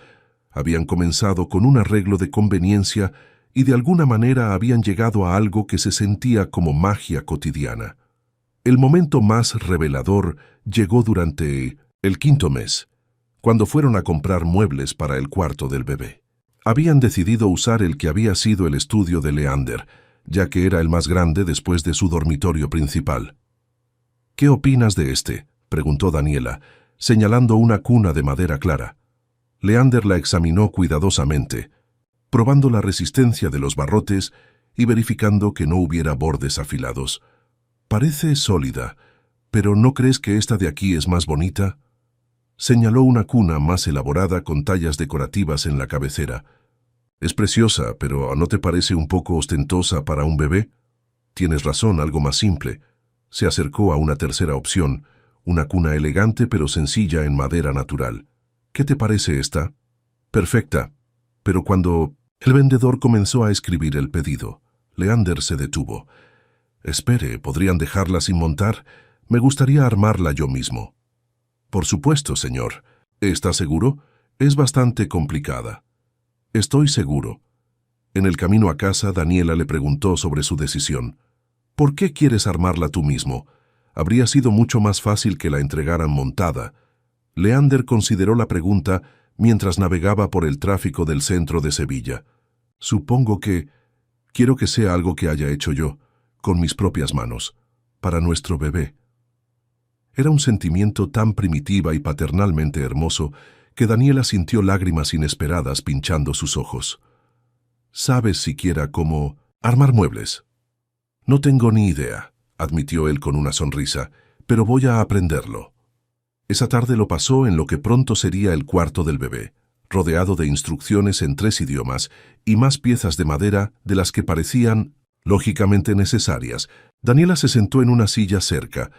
Habían comenzado con un arreglo de conveniencia y de alguna manera habían llegado a algo que se sentía como magia cotidiana. El momento más revelador llegó durante el 5.º mes, cuando fueron a comprar muebles para el cuarto del bebé. Habían decidido usar el que había sido el estudio de Leander, ya que era el más grande después de su dormitorio principal. «¿Qué opinas de este?», preguntó Daniela, señalando una cuna de madera clara. Leander la examinó cuidadosamente, probando la resistencia de los barrotes y verificando que no hubiera bordes afilados. «Parece sólida, pero ¿no crees que esta de aquí es más bonita?». Señaló una cuna más elaborada con tallas decorativas en la cabecera. «Es preciosa, pero ¿no te parece un poco ostentosa para un bebé?». «Tienes razón, algo más simple». Se acercó a una tercera opción, una cuna elegante pero sencilla en madera natural. «¿Qué te parece esta?». «Perfecta». Pero cuando el vendedor comenzó a escribir el pedido, Leander se detuvo. «Espere, ¿podrían dejarla sin montar? Me gustaría armarla yo mismo». «Por supuesto, señor. ¿Está seguro? Es bastante complicada». «Estoy seguro». En el camino a casa, Daniela le preguntó sobre su decisión. «¿Por qué quieres armarla tú mismo? Habría sido mucho más fácil que la entregaran montada». Leander consideró la pregunta mientras navegaba por el tráfico del centro de Sevilla. «Supongo que quiero que sea algo que haya hecho yo, con mis propias manos, para nuestro bebé». Era un sentimiento tan primitiva y paternalmente hermoso que Daniela sintió lágrimas inesperadas pinchando sus ojos. «¿Sabes siquiera cómo armar muebles?» «No tengo ni idea», admitió él con una sonrisa, «pero voy a aprenderlo». Esa tarde lo pasó en lo que pronto sería el cuarto del bebé, rodeado de instrucciones en 3 idiomas y más piezas de madera de las que parecían lógicamente necesarias. Daniela se sentó en una silla cerca,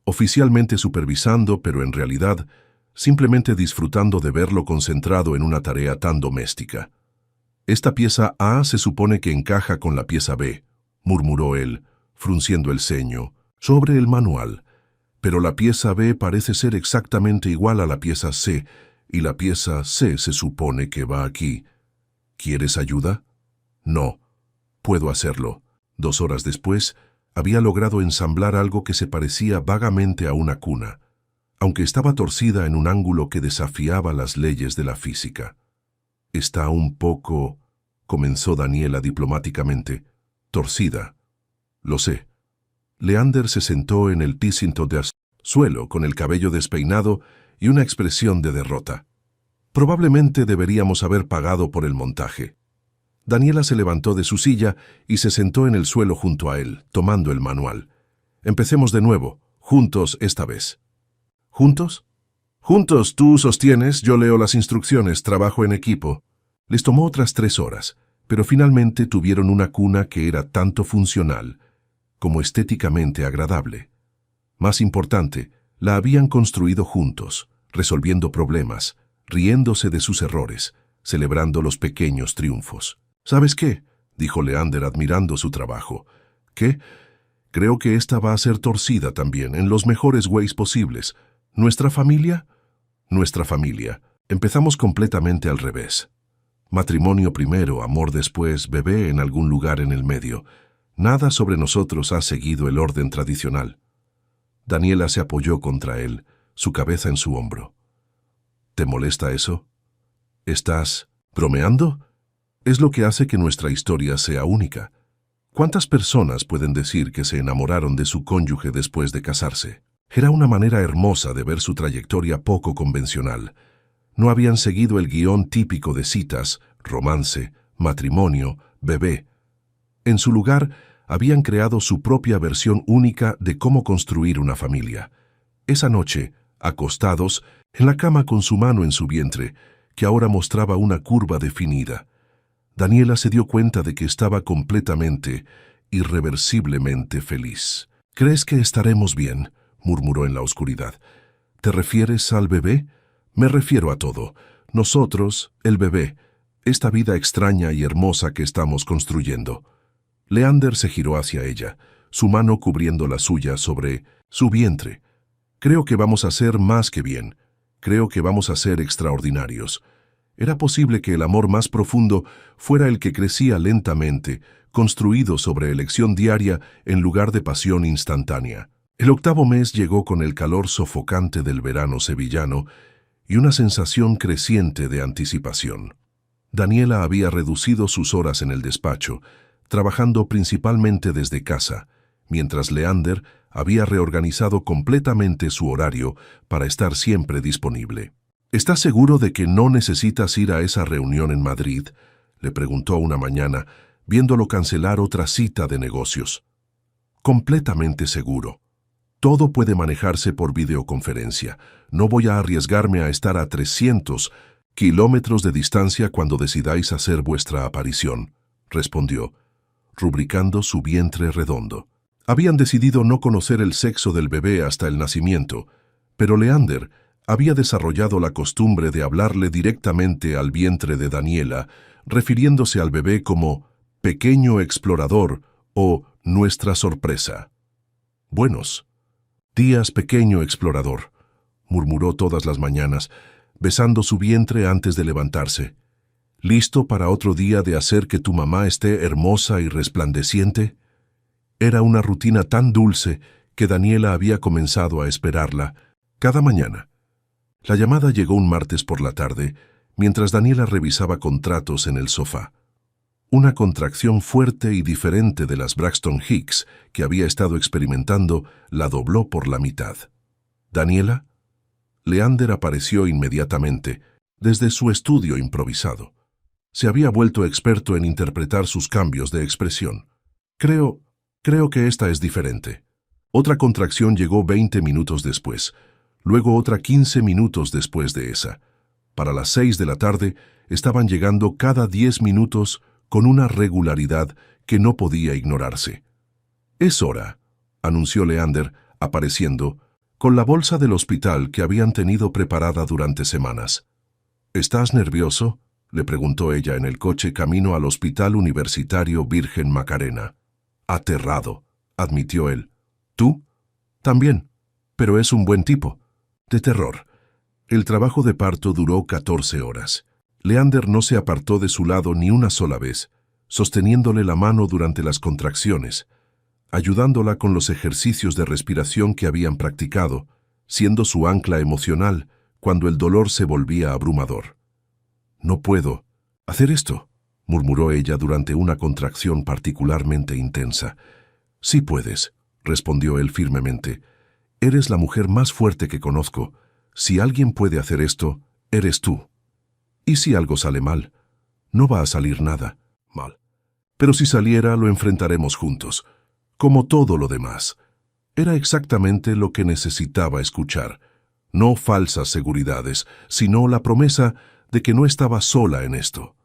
oficialmente supervisando, pero en realidad simplemente disfrutando de verlo concentrado en una tarea tan doméstica. «Esta pieza A se supone que encaja con la pieza B», murmuró él, frunciendo el ceño, sobre el manual. «Pero la pieza B parece ser exactamente igual a la pieza C, y la pieza C se supone que va aquí. ¿Quieres ayuda?». «No», Puedo hacerlo. 2 horas después, había logrado ensamblar algo que se parecía vagamente a una cuna, aunque estaba torcida en un ángulo que desafiaba las leyes de la física. Está un poco, comenzó Daniela diplomáticamente, torcida. Lo sé. Leander se sentó en el piso de suelo con el cabello despeinado y una expresión de derrota. Probablemente deberíamos haber pagado por el montaje. Daniela se levantó de su silla y se sentó en el suelo junto a él, tomando el manual. Empecemos de nuevo, juntos esta vez. ¿Juntos? Juntos, tú sostienes, yo leo las instrucciones, trabajo en equipo. Les tomó otras 3 horas, pero finalmente tuvieron una cuna que era tanto funcional como estéticamente agradable. Más importante, la habían construido juntos, resolviendo problemas, riéndose de sus errores, celebrando los pequeños triunfos. ¿Sabes qué?, dijo Leander admirando su trabajo. ¿Qué? Creo que esta va a ser torcida también, en los mejores ways posibles. ¿Nuestra familia? Nuestra familia. Empezamos completamente al revés. Matrimonio primero, amor después, bebé en algún lugar en el medio. Nada sobre nosotros ha seguido el orden tradicional. Daniela se apoyó contra él, su cabeza en su hombro. ¿Te molesta eso? ¿Estás bromeando? Es lo que hace que nuestra historia sea única. ¿Cuántas personas pueden decir que se enamoraron de su cónyuge después de casarse? Era una manera hermosa de ver su trayectoria poco convencional. No habían seguido el guión típico de citas, romance, matrimonio, bebé. En su lugar, habían creado su propia versión única de cómo construir una familia. Esa noche, acostados, en la cama con su mano en su vientre, que ahora mostraba una curva definida, Daniela se dio cuenta de que estaba completamente, irreversiblemente feliz. «¿Crees que estaremos bien?», murmuró en la oscuridad. «¿Te refieres al bebé?». «Me refiero a todo. Nosotros, el bebé, esta vida extraña y hermosa que estamos construyendo». Leander se giró hacia ella, su mano cubriendo la suya sobre su vientre. «Creo que vamos a ser más que bien. Creo que vamos a ser extraordinarios». Era posible que el amor más profundo fuera el que crecía lentamente, construido sobre elección diaria en lugar de pasión instantánea. El 8º mes llegó con el calor sofocante del verano sevillano y una sensación creciente de anticipación. Daniela había reducido sus horas en el despacho, trabajando principalmente desde casa, mientras Leander había reorganizado completamente su horario para estar siempre disponible. «¿Estás seguro de que no necesitas ir a esa reunión en Madrid?», le preguntó una mañana, viéndolo cancelar otra cita de negocios. «Completamente seguro. Todo puede manejarse por videoconferencia. No voy a arriesgarme a estar a 300 kilómetros de distancia cuando decidáis hacer vuestra aparición», respondió, rubricando su vientre redondo. Habían decidido no conocer el sexo del bebé hasta el nacimiento, pero Leander había desarrollado la costumbre de hablarle directamente al vientre de Daniela, refiriéndose al bebé como «pequeño explorador» o «nuestra sorpresa». «Buenos días, pequeño explorador», murmuró todas las mañanas, besando su vientre antes de levantarse. «¿Listo para otro día de hacer que tu mamá esté hermosa y resplandeciente?». Era una rutina tan dulce que Daniela había comenzado a esperarla cada mañana. La llamada llegó un martes por la tarde, mientras Daniela revisaba contratos en el sofá. Una contracción fuerte y diferente de las Braxton Hicks que había estado experimentando la dobló por la mitad. «¿Daniela?». Leander apareció inmediatamente, desde su estudio improvisado. Se había vuelto experto en interpretar sus cambios de expresión. Creo que esta es diferente». Otra contracción llegó 20 minutos después, luego otra 15 minutos después de esa. Para las 6 de la tarde estaban llegando cada 10 minutos con una regularidad que no podía ignorarse. «Es hora», anunció Leander, apareciendo, con la bolsa del hospital que habían tenido preparada durante semanas. «¿Estás nervioso?», le preguntó ella en el coche camino al Hospital Universitario Virgen Macarena. «Aterrado», admitió él. «¿Tú?». «También, pero es un buen tipo». «De terror». El trabajo de parto duró 14 horas. Leander no se apartó de su lado ni una sola vez. sosteniéndole la mano durante las contracciones, ayudándola con los ejercicios de respiración que habían practicado, siendo su ancla emocional cuando el dolor se volvía abrumador. «No puedo hacer esto», murmuró ella durante una contracción particularmente intensa. «Sí puedes», respondió él firmemente. «Eres la mujer más fuerte que conozco. Si alguien puede hacer esto, eres tú. ¿Y si algo sale mal? No va a salir nada mal. Pero si saliera, lo enfrentaremos juntos, como todo lo demás». Era exactamente lo que necesitaba escuchar. No falsas seguridades, sino la promesa de que no estaba sola en esto.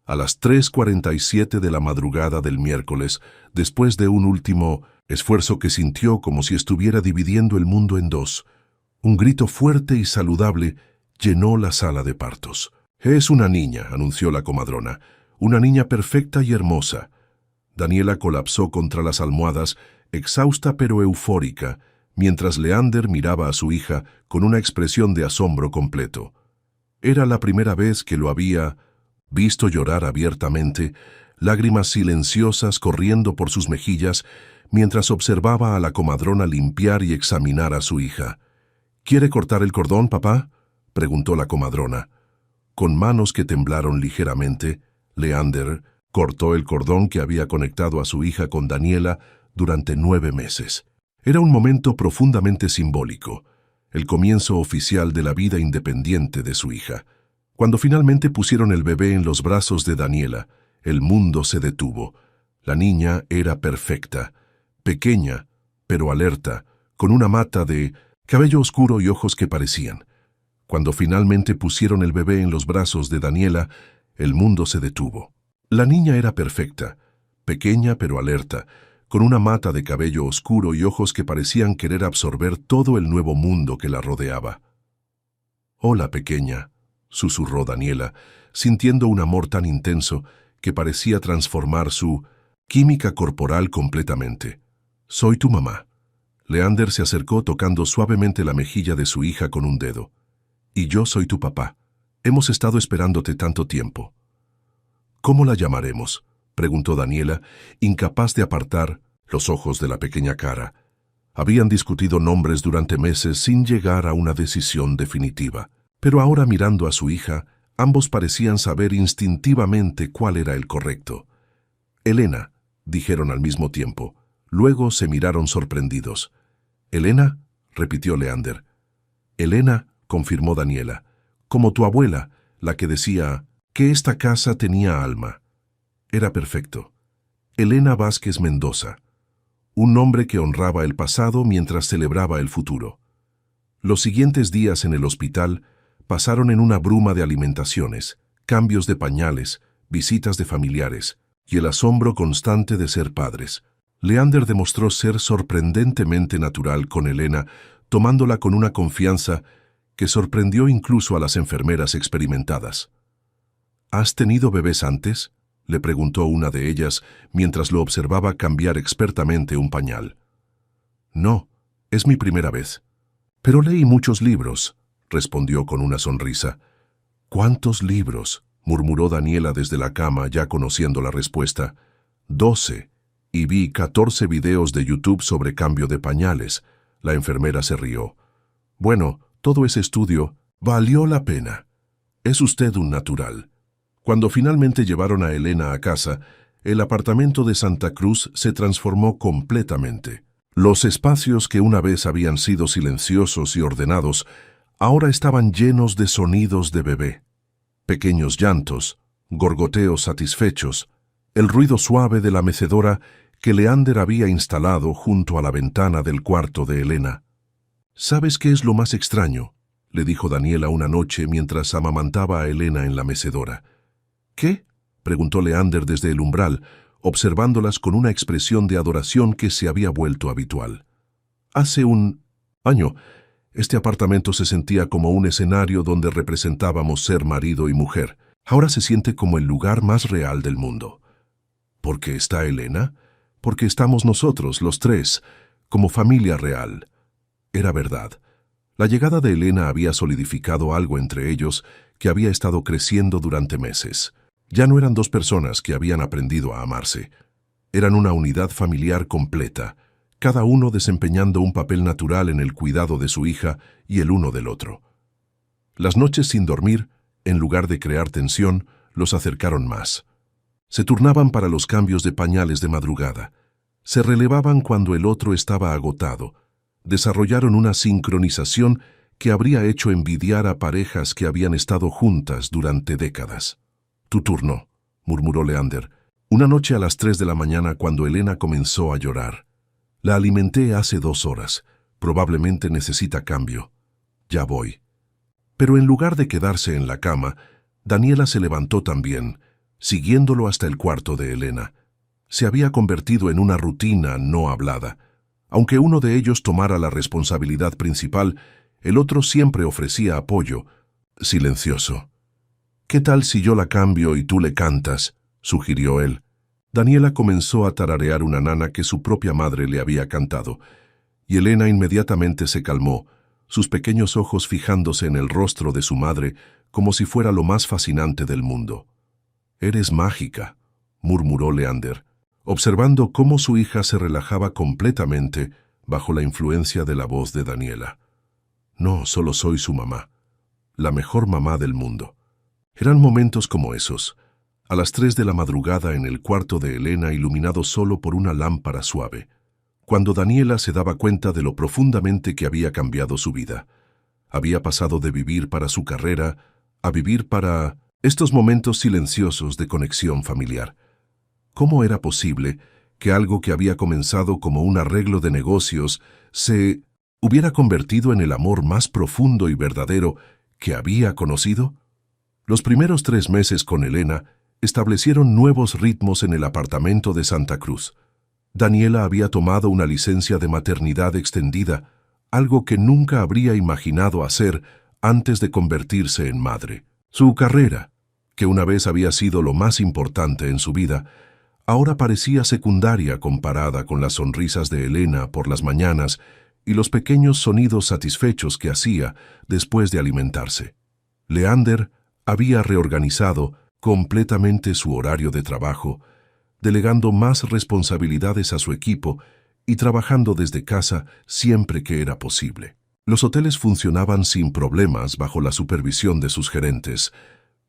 A las 3:47 de la madrugada del miércoles, después de un último esfuerzo que sintió como si estuviera dividiendo el mundo en dos, un grito fuerte y saludable llenó la sala de partos. «Es una niña», anunció la comadrona, «una niña perfecta y hermosa». Daniela colapsó contra las almohadas, exhausta pero eufórica, mientras Leander miraba a su hija con una expresión de asombro completo. Era la primera vez que lo había visto llorar abiertamente, lágrimas silenciosas corriendo por sus mejillas, mientras observaba a la comadrona limpiar y examinar a su hija. «¿Quiere cortar el cordón, papá?», preguntó la comadrona. Con manos que temblaron ligeramente, Leander cortó el cordón que había conectado a su hija con Daniela durante 9 meses. Era un momento profundamente simbólico, el comienzo oficial de la vida independiente de su hija. Cuando finalmente pusieron el bebé en los brazos de Daniela, el mundo se detuvo. La niña era perfecta, pequeña, pero alerta, con una mata de cabello oscuro y ojos que parecían. Cuando finalmente pusieron el bebé en los brazos de Daniela, el mundo se detuvo. La niña era perfecta, pequeña pero alerta, con una mata de cabello oscuro y ojos que parecían querer absorber todo el nuevo mundo que la rodeaba. «Hola, pequeña», susurró Daniela, sintiendo un amor tan intenso que parecía transformar su química corporal completamente. «Soy tu mamá». Leander se acercó tocando suavemente la mejilla de su hija con un dedo. «Y yo soy tu papá. Hemos estado esperándote tanto tiempo». «¿Cómo la llamaremos?», preguntó Daniela, incapaz de apartar los ojos de la pequeña cara. Habían discutido nombres durante meses sin llegar a una decisión definitiva, pero ahora mirando a su hija, ambos parecían saber instintivamente cuál era el correcto. «Elena», dijeron al mismo tiempo. Luego se miraron sorprendidos. «¿Elena?», repitió Leander. «Elena», confirmó Daniela, «como tu abuela, la que decía que esta casa tenía alma». Era perfecto. Elena Vázquez Mendoza, un nombre que honraba el pasado mientras celebraba el futuro. Los siguientes días en el hospital pasaron en una bruma de alimentaciones, cambios de pañales, visitas de familiares y el asombro constante de ser padres. Leander demostró ser sorprendentemente natural con Elena, tomándola con una confianza que sorprendió incluso a las enfermeras experimentadas. «¿Has tenido bebés antes?», le preguntó una de ellas mientras lo observaba cambiar expertamente un pañal. «No, es mi primera vez». «Pero leí muchos libros», respondió con una sonrisa. «¿Cuántos libros?», murmuró Daniela desde la cama, ya conociendo la respuesta. «12, y vi 14 videos de YouTube sobre cambio de pañales». La enfermera se rió. «Bueno, todo ese estudio valió la pena. Es usted un natural». Cuando finalmente llevaron a Elena a casa, el apartamento de Santa Cruz se transformó completamente. Los espacios que una vez habían sido silenciosos y ordenados, ahora estaban llenos de sonidos de bebé. Pequeños llantos, gorgoteos satisfechos, el ruido suave de la mecedora que Leander había instalado junto a la ventana del cuarto de Elena. «¿Sabes qué es lo más extraño?», le dijo Daniela una noche mientras amamantaba a Elena en la mecedora. «¿Qué?», preguntó Leander desde el umbral, observándolas con una expresión de adoración que se había vuelto habitual. «Hace un año, este apartamento se sentía como un escenario donde representábamos ser marido y mujer. Ahora se siente como el lugar más real del mundo». «¿Por qué está Elena?». «Porque estamos nosotros, los tres, como familia real». Era verdad. La llegada de Elena había solidificado algo entre ellos que había estado creciendo durante meses. Ya no eran dos personas que habían aprendido a amarse. Eran una unidad familiar completa, cada uno desempeñando un papel natural en el cuidado de su hija y el uno del otro. Las noches sin dormir, en lugar de crear tensión, los acercaron más. Se turnaban para los cambios de pañales de madrugada. Se relevaban cuando el otro estaba agotado. Desarrollaron una sincronización que habría hecho envidiar a parejas que habían estado juntas durante décadas. «Tu turno», murmuró Leander, una noche a las 3 de la mañana cuando Elena comenzó a llorar. «La alimenté hace 2 horas. Probablemente necesita cambio. Ya voy». Pero en lugar de quedarse en la cama, Daniela se levantó también, siguiéndolo hasta el cuarto de Elena. Se había convertido en una rutina no hablada. Aunque uno de ellos tomara la responsabilidad principal, el otro siempre ofrecía apoyo, silencioso. «¿Qué tal si yo la cambio y tú le cantas?», sugirió él. Daniela comenzó a tararear una nana que su propia madre le había cantado, y Elena inmediatamente se calmó, sus pequeños ojos fijándose en el rostro de su madre como si fuera lo más fascinante del mundo. «Eres mágica», murmuró Leander, observando cómo su hija se relajaba completamente bajo la influencia de la voz de Daniela. «No, solo soy su mamá, la mejor mamá del mundo». Eran momentos como esos, a las 3 de la madrugada en el cuarto de Elena iluminado solo por una lámpara suave, cuando Daniela se daba cuenta de lo profundamente que había cambiado su vida. Había pasado de vivir para su carrera a vivir para estos momentos silenciosos de conexión familiar. ¿Cómo era posible que algo que había comenzado como un arreglo de negocios se hubiera convertido en el amor más profundo y verdadero que había conocido? Los primeros 3 meses con Elena establecieron nuevos ritmos en el apartamento de Santa Cruz. Daniela había tomado una licencia de maternidad extendida, algo que nunca habría imaginado hacer antes de convertirse en madre. Su carrera, que una vez había sido lo más importante en su vida, ahora parecía secundaria comparada con las sonrisas de Elena por las mañanas y los pequeños sonidos satisfechos que hacía después de alimentarse. Leander había reorganizado completamente su horario de trabajo, delegando más responsabilidades a su equipo y trabajando desde casa siempre que era posible. Los hoteles funcionaban sin problemas bajo la supervisión de sus gerentes,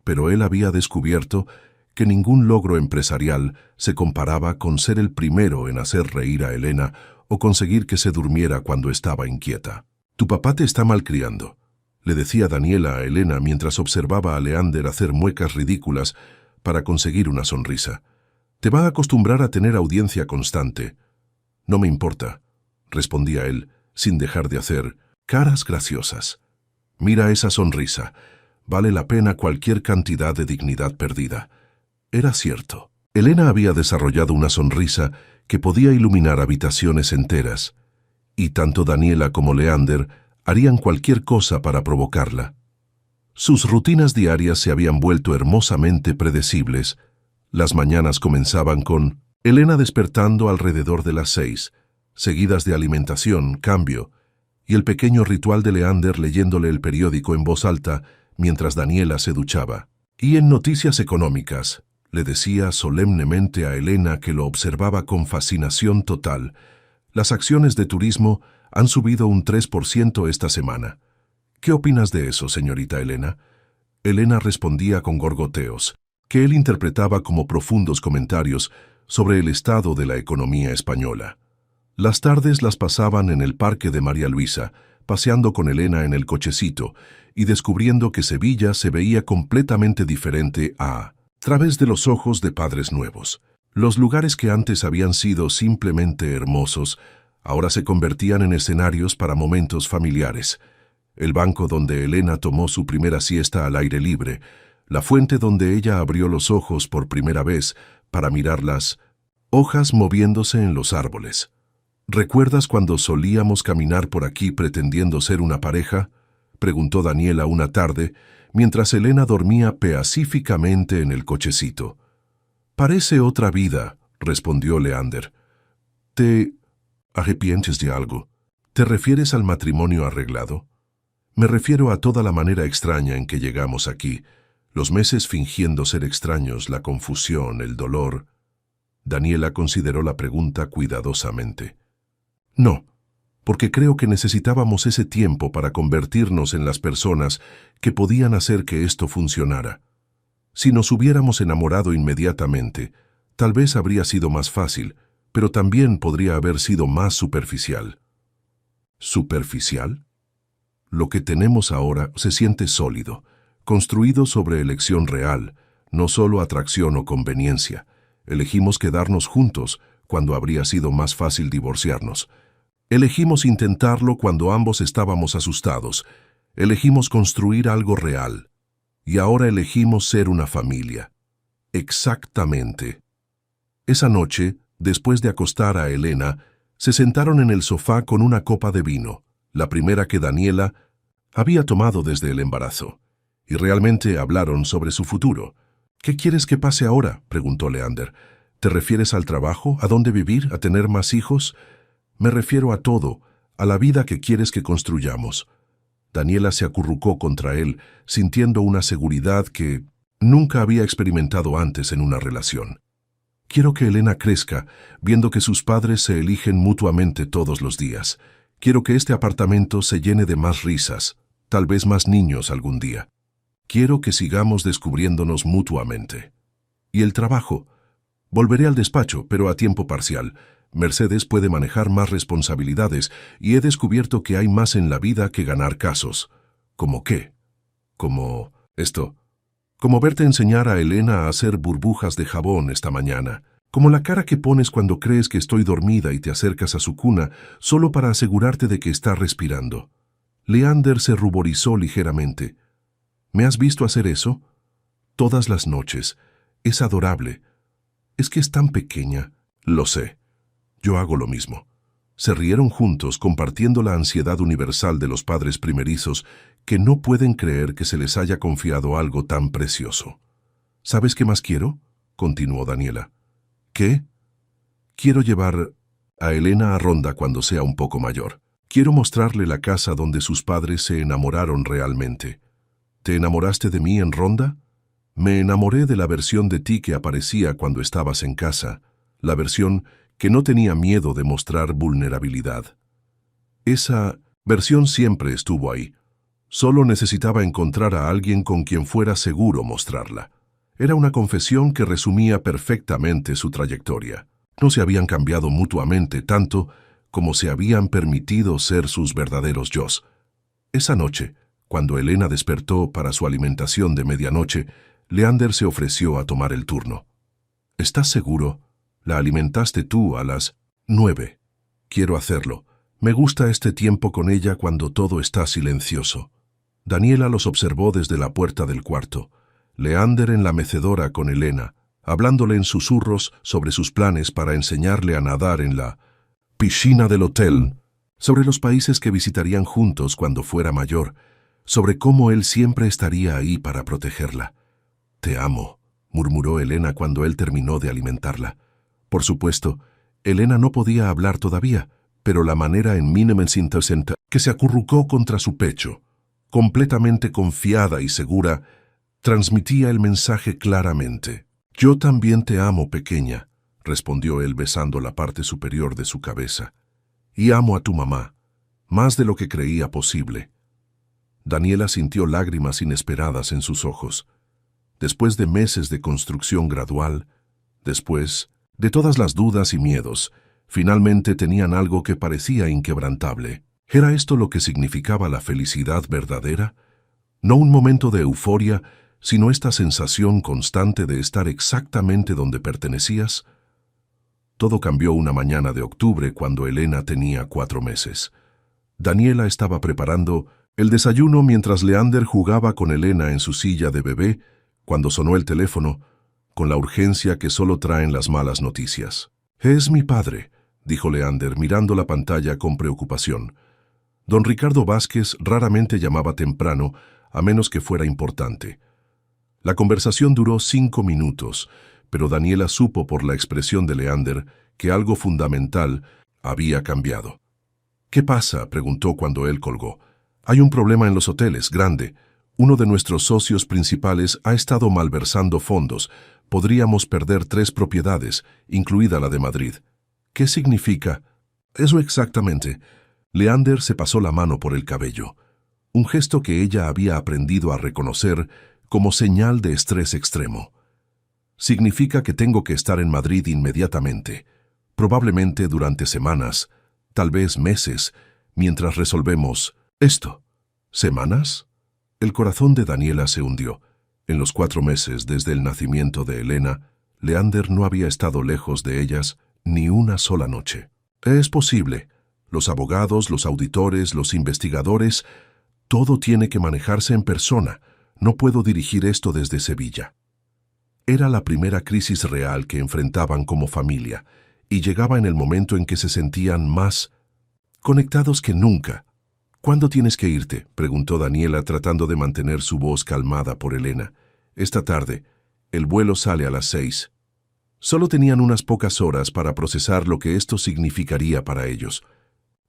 pero él había descubierto que ningún logro empresarial se comparaba con ser el primero en hacer reír a Elena o conseguir que se durmiera cuando estaba inquieta. «Tu papá te está malcriando», le decía Daniela a Elena mientras observaba a Leander hacer muecas ridículas para conseguir una sonrisa. «Te va a acostumbrar a tener audiencia constante». «No me importa», respondía él, sin dejar de hacer caras graciosas. «Mira esa sonrisa. Vale la pena cualquier cantidad de dignidad perdida». Era cierto. Elena había desarrollado una sonrisa que podía iluminar habitaciones enteras, y tanto Daniela como Leander harían cualquier cosa para provocarla. Sus rutinas diarias se habían vuelto hermosamente predecibles. Las mañanas comenzaban con Elena despertando alrededor de las 6, seguidas de alimentación, cambio, y el pequeño ritual de Leander leyéndole el periódico en voz alta mientras Daniela se duchaba. «Y en noticias económicas», le decía solemnemente a Elena, que lo observaba con fascinación total, «las acciones de turismo han subido un 3% esta semana. ¿Qué opinas de eso, señorita Elena?». Elena respondía con gorgoteos, que él interpretaba como profundos comentarios sobre el estado de la economía española. Las tardes las pasaban en el parque de María Luisa, paseando con Elena en el cochecito y descubriendo que Sevilla se veía completamente diferente a través de los ojos de padres nuevos. Los lugares que antes habían sido simplemente hermosos, ahora se convertían en escenarios para momentos familiares. El banco donde Elena tomó su primera siesta al aire libre, la fuente donde ella abrió los ojos por primera vez para mirar las hojas moviéndose en los árboles. «¿Recuerdas cuando solíamos caminar por aquí pretendiendo ser una pareja?», preguntó Daniela una tarde, mientras Elena dormía pacíficamente en el cochecito. «Parece otra vida», respondió Leander. «¿Te arrepientes de algo? ¿Te refieres al matrimonio arreglado?». «Me refiero a toda la manera extraña en que llegamos aquí, Los meses fingiendo ser extraños, la confusión, el dolor. Daniela consideró la pregunta cuidadosamente. No, porque creo que necesitábamos ese tiempo para convertirnos en las personas que podían hacer que esto funcionara. Si nos hubiéramos enamorado inmediatamente, tal vez habría sido más fácil, pero también podría haber sido más superficial. ¿Superficial? Lo que tenemos ahora se siente sólido, construido sobre elección real, no solo atracción o conveniencia. Elegimos quedarnos juntos cuando habría sido más fácil divorciarnos. Elegimos intentarlo cuando ambos estábamos asustados. Elegimos construir algo real. Y ahora elegimos ser una familia. Exactamente. Esa noche, después de acostar a Elena, se sentaron en el sofá con una copa de vino, la primera que Daniela había tomado desde el embarazo, y realmente hablaron sobre su futuro. «¿Qué quieres que pase ahora?», preguntó Leander. «¿Te refieres al trabajo, a dónde vivir, a tener más hijos?» «Me refiero a todo, a la vida que quieres que construyamos». Daniela se acurrucó contra él, sintiendo una seguridad que nunca había experimentado antes en una relación. «Quiero que Elena crezca, viendo que sus padres se eligen mutuamente todos los días. Quiero que este apartamento se llene de más risas, tal vez más niños algún día. Quiero que sigamos descubriéndonos mutuamente. ¿Y el trabajo? Volveré al despacho, pero a tiempo parcial. Mercedes puede manejar más responsabilidades y he descubierto que hay más en la vida que ganar casos». «¿Cómo qué?» «Como esto. Como verte enseñar a Elena a hacer burbujas de jabón esta mañana. Como la cara que pones cuando crees que estoy dormida y te acercas a su cuna solo para asegurarte de que está respirando». Leander se ruborizó ligeramente. «¿Me has visto hacer eso?» «Todas las noches. Es adorable. Es que es tan pequeña». «Lo sé. Yo hago lo mismo». Se rieron juntos, compartiendo la ansiedad universal de los padres primerizos que no pueden creer que se les haya confiado algo tan precioso. «¿Sabes qué más quiero?», continuó Daniela. «¿Qué?» «Quiero llevar a Elena a Ronda cuando sea un poco mayor. Quiero mostrarle la casa donde sus padres se enamoraron realmente». «¿Te enamoraste de mí en Ronda?» «Me enamoré de la versión de ti que aparecía cuando estabas en casa, la versión que no tenía miedo de mostrar vulnerabilidad. Esa versión siempre estuvo ahí. Solo necesitaba encontrar a alguien con quien fuera seguro mostrarla». Era una confesión que resumía perfectamente su trayectoria. No se habían cambiado mutuamente tanto como se habían permitido ser sus verdaderos yos. Esa noche, cuando Elena despertó para su alimentación de medianoche, Leander se ofreció a tomar el turno. «¿Estás seguro? La alimentaste tú a las 9. Quiero hacerlo. Me gusta este tiempo con ella cuando todo está silencioso». Daniela los observó desde la puerta del cuarto. Leander en la mecedora con Elena, hablándole en susurros sobre sus planes para enseñarle a nadar en la piscina del hotel, sobre los países que visitarían juntos cuando fuera mayor, sobre cómo él siempre estaría ahí para protegerla. «Te amo», murmuró Elena cuando él terminó de alimentarla. Por supuesto, Elena no podía hablar todavía, pero la manera en que se acurrucó contra su pecho, completamente confiada y segura, transmitía el mensaje claramente. «Yo también te amo, pequeña», respondió él besando la parte superior de su cabeza. «Y amo a tu mamá, más de lo que creía posible». Daniela sintió lágrimas inesperadas en sus ojos. Después de meses de construcción gradual, después de todas las dudas y miedos, finalmente tenían algo que parecía inquebrantable. ¿Era esto lo que significaba la felicidad verdadera? No un momento de euforia, sino esta sensación constante de estar exactamente donde pertenecías. Todo cambió una mañana de octubre cuando Elena tenía 4 meses. Daniela estaba preparando el desayuno mientras Leander jugaba con Elena en su silla de bebé cuando sonó el teléfono, con la urgencia que solo traen las malas noticias. «Es mi padre», dijo Leander mirando la pantalla con preocupación. Don Ricardo Vázquez raramente llamaba temprano, a menos que fuera importante. La conversación duró 5 minutos, pero Daniela supo por la expresión de Leander que algo fundamental había cambiado. «¿Qué pasa?», preguntó cuando él colgó. «Hay un problema en los hoteles, grande. Uno de nuestros socios principales ha estado malversando fondos. Podríamos perder 3 propiedades, incluida la de Madrid. ¿Qué significa? Eso exactamente. Leander se pasó la mano por el cabello, un gesto que ella había aprendido a reconocer como señal de estrés extremo. Significa que tengo que estar en Madrid inmediatamente, probablemente durante semanas, tal vez meses, mientras resolvemos esto. ¿Semanas? El corazón de Daniela se hundió. En los 4 meses desde el nacimiento de Elena, Leander no había estado lejos de ellas ni una sola noche. Es posible. Los abogados, los auditores, los investigadores, todo tiene que manejarse en persona. No puedo dirigir esto desde Sevilla. Era la primera crisis real que enfrentaban como familia, y llegaba en el momento en que se sentían más conectados que nunca. ¿Cuándo tienes que irte?, preguntó Daniela tratando de mantener su voz calmada por Elena. Esta tarde. El vuelo sale a las 6. Solo tenían unas pocas horas para procesar lo que esto significaría para ellos.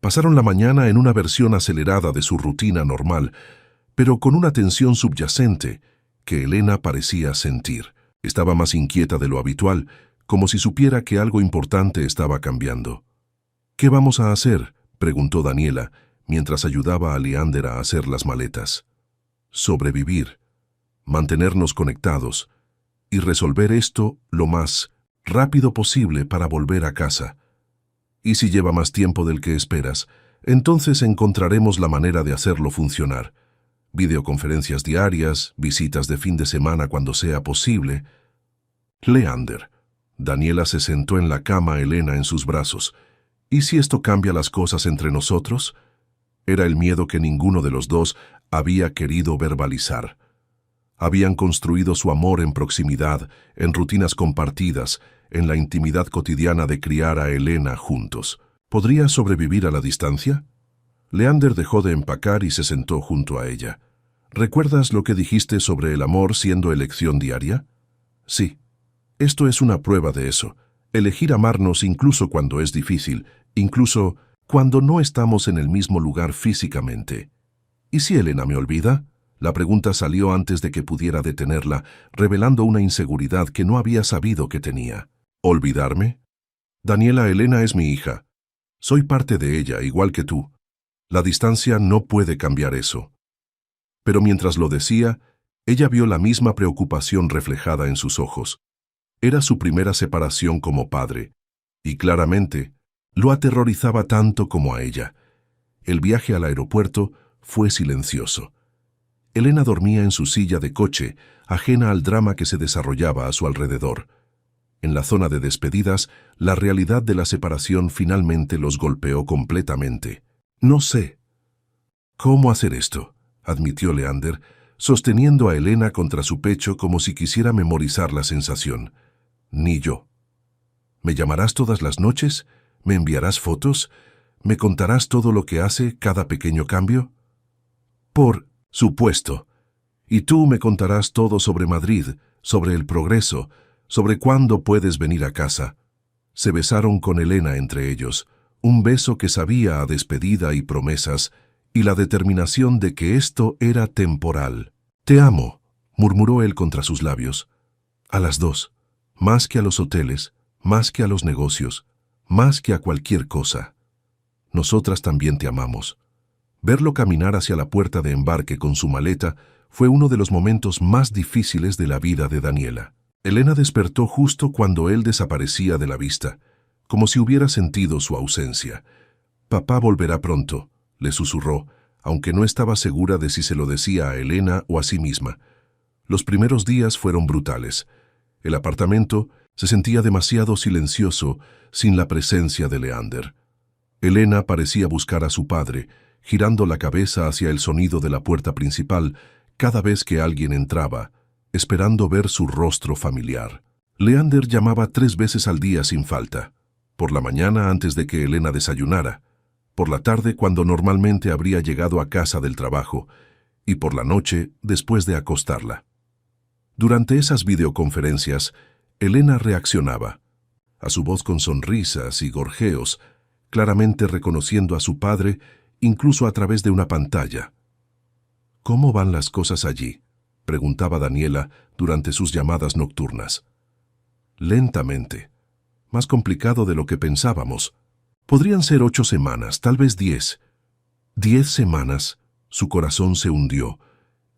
Pasaron la mañana en una versión acelerada de su rutina normal, pero con una tensión subyacente que Elena parecía sentir. Estaba más inquieta de lo habitual, como si supiera que algo importante estaba cambiando. ¿Qué vamos a hacer?, preguntó Daniela, mientras ayudaba a Leander a hacer las maletas. Sobrevivir, mantenernos conectados y resolver esto lo más rápido posible para volver a casa. Y si lleva más tiempo del que esperas, entonces encontraremos la manera de hacerlo funcionar. Videoconferencias diarias, visitas de fin de semana cuando sea posible. Leander. Daniela se sentó en la cama, Elena en sus brazos. ¿Y si esto cambia las cosas entre nosotros? Era el miedo que ninguno de los dos había querido verbalizar. Habían construido su amor en proximidad, en rutinas compartidas, en la intimidad cotidiana de criar a Elena juntos. ¿Podría sobrevivir a la distancia? Leander dejó de empacar y se sentó junto a ella. ¿Recuerdas lo que dijiste sobre el amor siendo elección diaria? Sí. Esto es una prueba de eso. Elegir amarnos incluso cuando es difícil, incluso cuando no estamos en el mismo lugar físicamente. ¿Y si Elena me olvida? La pregunta salió antes de que pudiera detenerla, revelando una inseguridad que no había sabido que tenía. ¿Olvidarme? Daniela, Elena es mi hija. Soy parte de ella, igual que tú. La distancia no puede cambiar eso. Pero mientras lo decía, ella vio la misma preocupación reflejada en sus ojos. Era su primera separación como padre, y claramente lo aterrorizaba tanto como a ella. El viaje al aeropuerto fue silencioso. Elena dormía en su silla de coche, ajena al drama que se desarrollaba a su alrededor. En la zona de despedidas, la realidad de la separación finalmente los golpeó completamente. No sé cómo hacer esto, admitió Leander, sosteniendo a Elena contra su pecho como si quisiera memorizar la sensación. Ni yo. ¿Me llamarás todas las noches? ¿Me enviarás fotos? ¿Me contarás todo lo que hace cada pequeño cambio? Por supuesto. Y tú me contarás todo sobre Madrid, sobre el progreso, sobre cuándo puedes venir a casa. Se besaron con Elena entre ellos, un beso que sabía a despedida y promesas, y la determinación de que esto era temporal. Te amo, murmuró él contra sus labios. A las 2, más que a los hoteles, más que a los negocios, más que a cualquier cosa. Nosotras también te amamos. Verlo caminar hacia la puerta de embarque con su maleta fue uno de los momentos más difíciles de la vida de Daniela. Elena despertó justo cuando él desaparecía de la vista, como si hubiera sentido su ausencia. Papá volverá pronto, le susurró, aunque no estaba segura de si se lo decía a Elena o a sí misma. Los primeros días fueron brutales. El apartamento se sentía demasiado silencioso sin la presencia de Leander. Elena parecía buscar a su padre, girando la cabeza hacia el sonido de la puerta principal cada vez que alguien entraba, esperando ver su rostro familiar. Leander llamaba 3 veces al día sin falta, por la mañana antes de que Elena desayunara, por la tarde cuando normalmente habría llegado a casa del trabajo, y por la noche después de acostarla. Durante esas videoconferencias, Elena reaccionaba, a su voz con sonrisas y gorjeos, claramente reconociendo a su padre incluso a través de una pantalla. ¿Cómo van las cosas allí?, preguntaba Daniela durante sus llamadas nocturnas. Lentamente. Más complicado de lo que pensábamos. Podrían ser 8 semanas, tal vez 10. 10 semanas. Su corazón se hundió.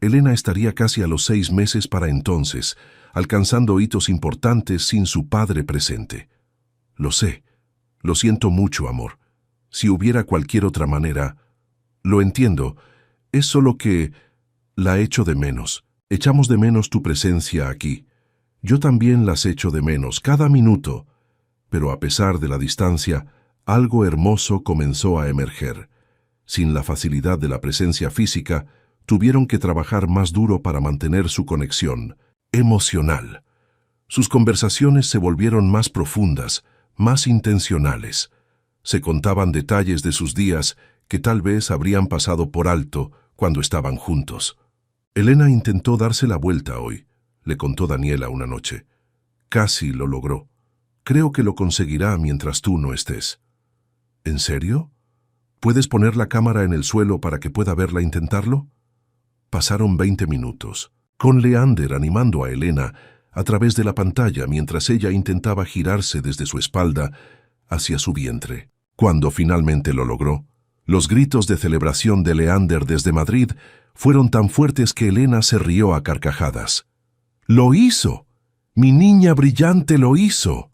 Elena estaría casi a los 6 meses para entonces, alcanzando hitos importantes sin su padre presente. Lo sé. Lo siento mucho, amor. Si hubiera cualquier otra manera... Lo entiendo. Es solo que... la echo de menos. Echamos de menos tu presencia aquí. Yo también las echo de menos, cada minuto. Pero a pesar de la distancia, algo hermoso comenzó a emerger. Sin la facilidad de la presencia física, tuvieron que trabajar más duro para mantener su conexión emocional. Sus conversaciones se volvieron más profundas, más intencionales. Se contaban detalles de sus días que tal vez habrían pasado por alto cuando estaban juntos. Elena intentó darse la vuelta hoy, le contó Daniela una noche. Casi lo logró. Creo que lo conseguirá mientras tú no estés. ¿En serio? ¿Puedes poner la cámara en el suelo para que pueda verla intentarlo? Pasaron 20 minutos, con Leander animando a Elena a través de la pantalla mientras ella intentaba girarse desde su espalda hacia su vientre. Cuando finalmente lo logró, los gritos de celebración de Leander desde Madrid fueron tan fuertes que Elena se rió a carcajadas. ¡Lo hizo! ¡Mi niña brillante lo hizo!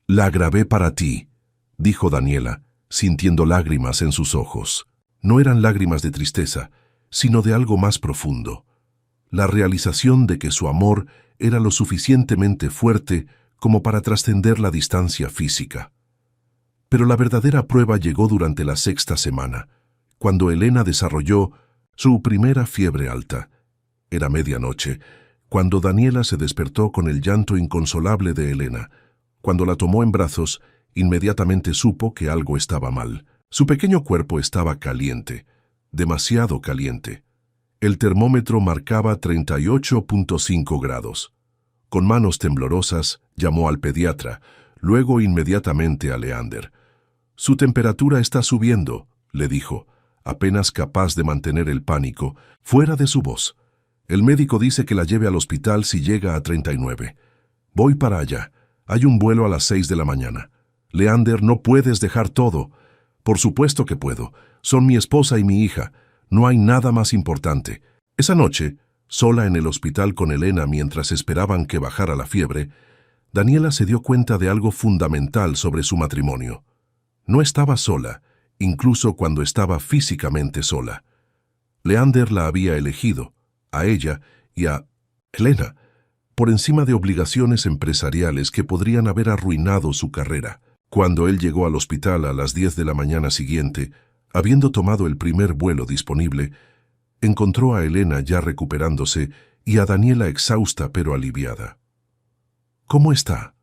La grabé para ti, dijo Daniela, sintiendo lágrimas en sus ojos. No eran lágrimas de tristeza, sino de algo más profundo. La realización de que su amor era lo suficientemente fuerte como para trascender la distancia física. Pero la verdadera prueba llegó durante la 6ª semana, cuando Elena desarrolló su primera fiebre alta. Era medianoche, cuando Daniela se despertó con el llanto inconsolable de Elena. Cuando la tomó en brazos, inmediatamente supo que algo estaba mal. Su pequeño cuerpo estaba caliente, demasiado caliente. El termómetro marcaba 38.5 grados. Con manos temblorosas, llamó al pediatra, luego inmediatamente a Leander. «Su temperatura está subiendo», le dijo, apenas capaz de mantener el pánico fuera de su voz. «El médico dice que la lleve al hospital si llega a 39. Voy para allá. Hay un vuelo a las 6 de la mañana. Leander, no puedes dejar todo». «Por supuesto que puedo. Son mi esposa y mi hija. No hay nada más importante». Esa noche, sola en el hospital con Elena mientras esperaban que bajara la fiebre, Daniela se dio cuenta de algo fundamental sobre su matrimonio. No estaba sola, incluso cuando estaba físicamente sola. Leander la había elegido, a ella y a Elena, por encima de obligaciones empresariales que podrían haber arruinado su carrera. Cuando él llegó al hospital a las 10 de la mañana siguiente, habiendo tomado el primer vuelo disponible, encontró a Elena ya recuperándose y a Daniela exhausta pero aliviada. «¿Cómo está?»,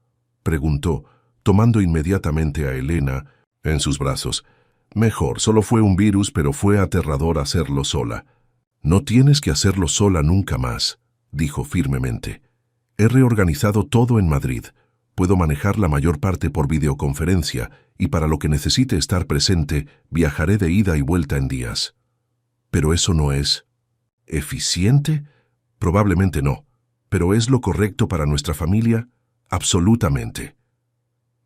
preguntó, tomando inmediatamente a Elena en sus brazos. «Mejor, solo fue un virus, pero fue aterrador hacerlo sola». «No tienes que hacerlo sola nunca más», dijo firmemente. «He reorganizado todo en Madrid. Puedo manejar la mayor parte por videoconferencia y para lo que necesite estar presente, viajaré de ida y vuelta en días». «¿Pero eso no es eficiente?». «Probablemente no, pero ¿es lo correcto para nuestra familia?». «Absolutamente».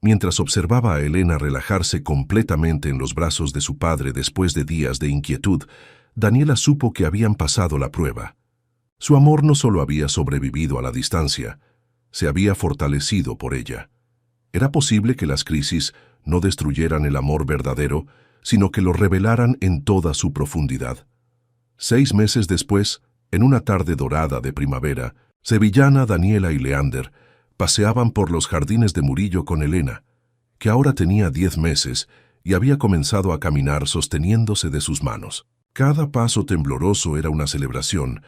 Mientras observaba a Elena relajarse completamente en los brazos de su padre después de días de inquietud, Daniela supo que habían pasado la prueba. Su amor no solo había sobrevivido a la distancia, se había fortalecido por ella. Era posible que las crisis no destruyeran el amor verdadero, sino que lo revelaran en toda su profundidad. 6 meses después, en una tarde dorada de primavera, Sevillana, Daniela y Leander paseaban por los jardines de Murillo con Elena, que ahora tenía 10 meses y había comenzado a caminar sosteniéndose de sus manos. Cada paso tembloroso era una celebración,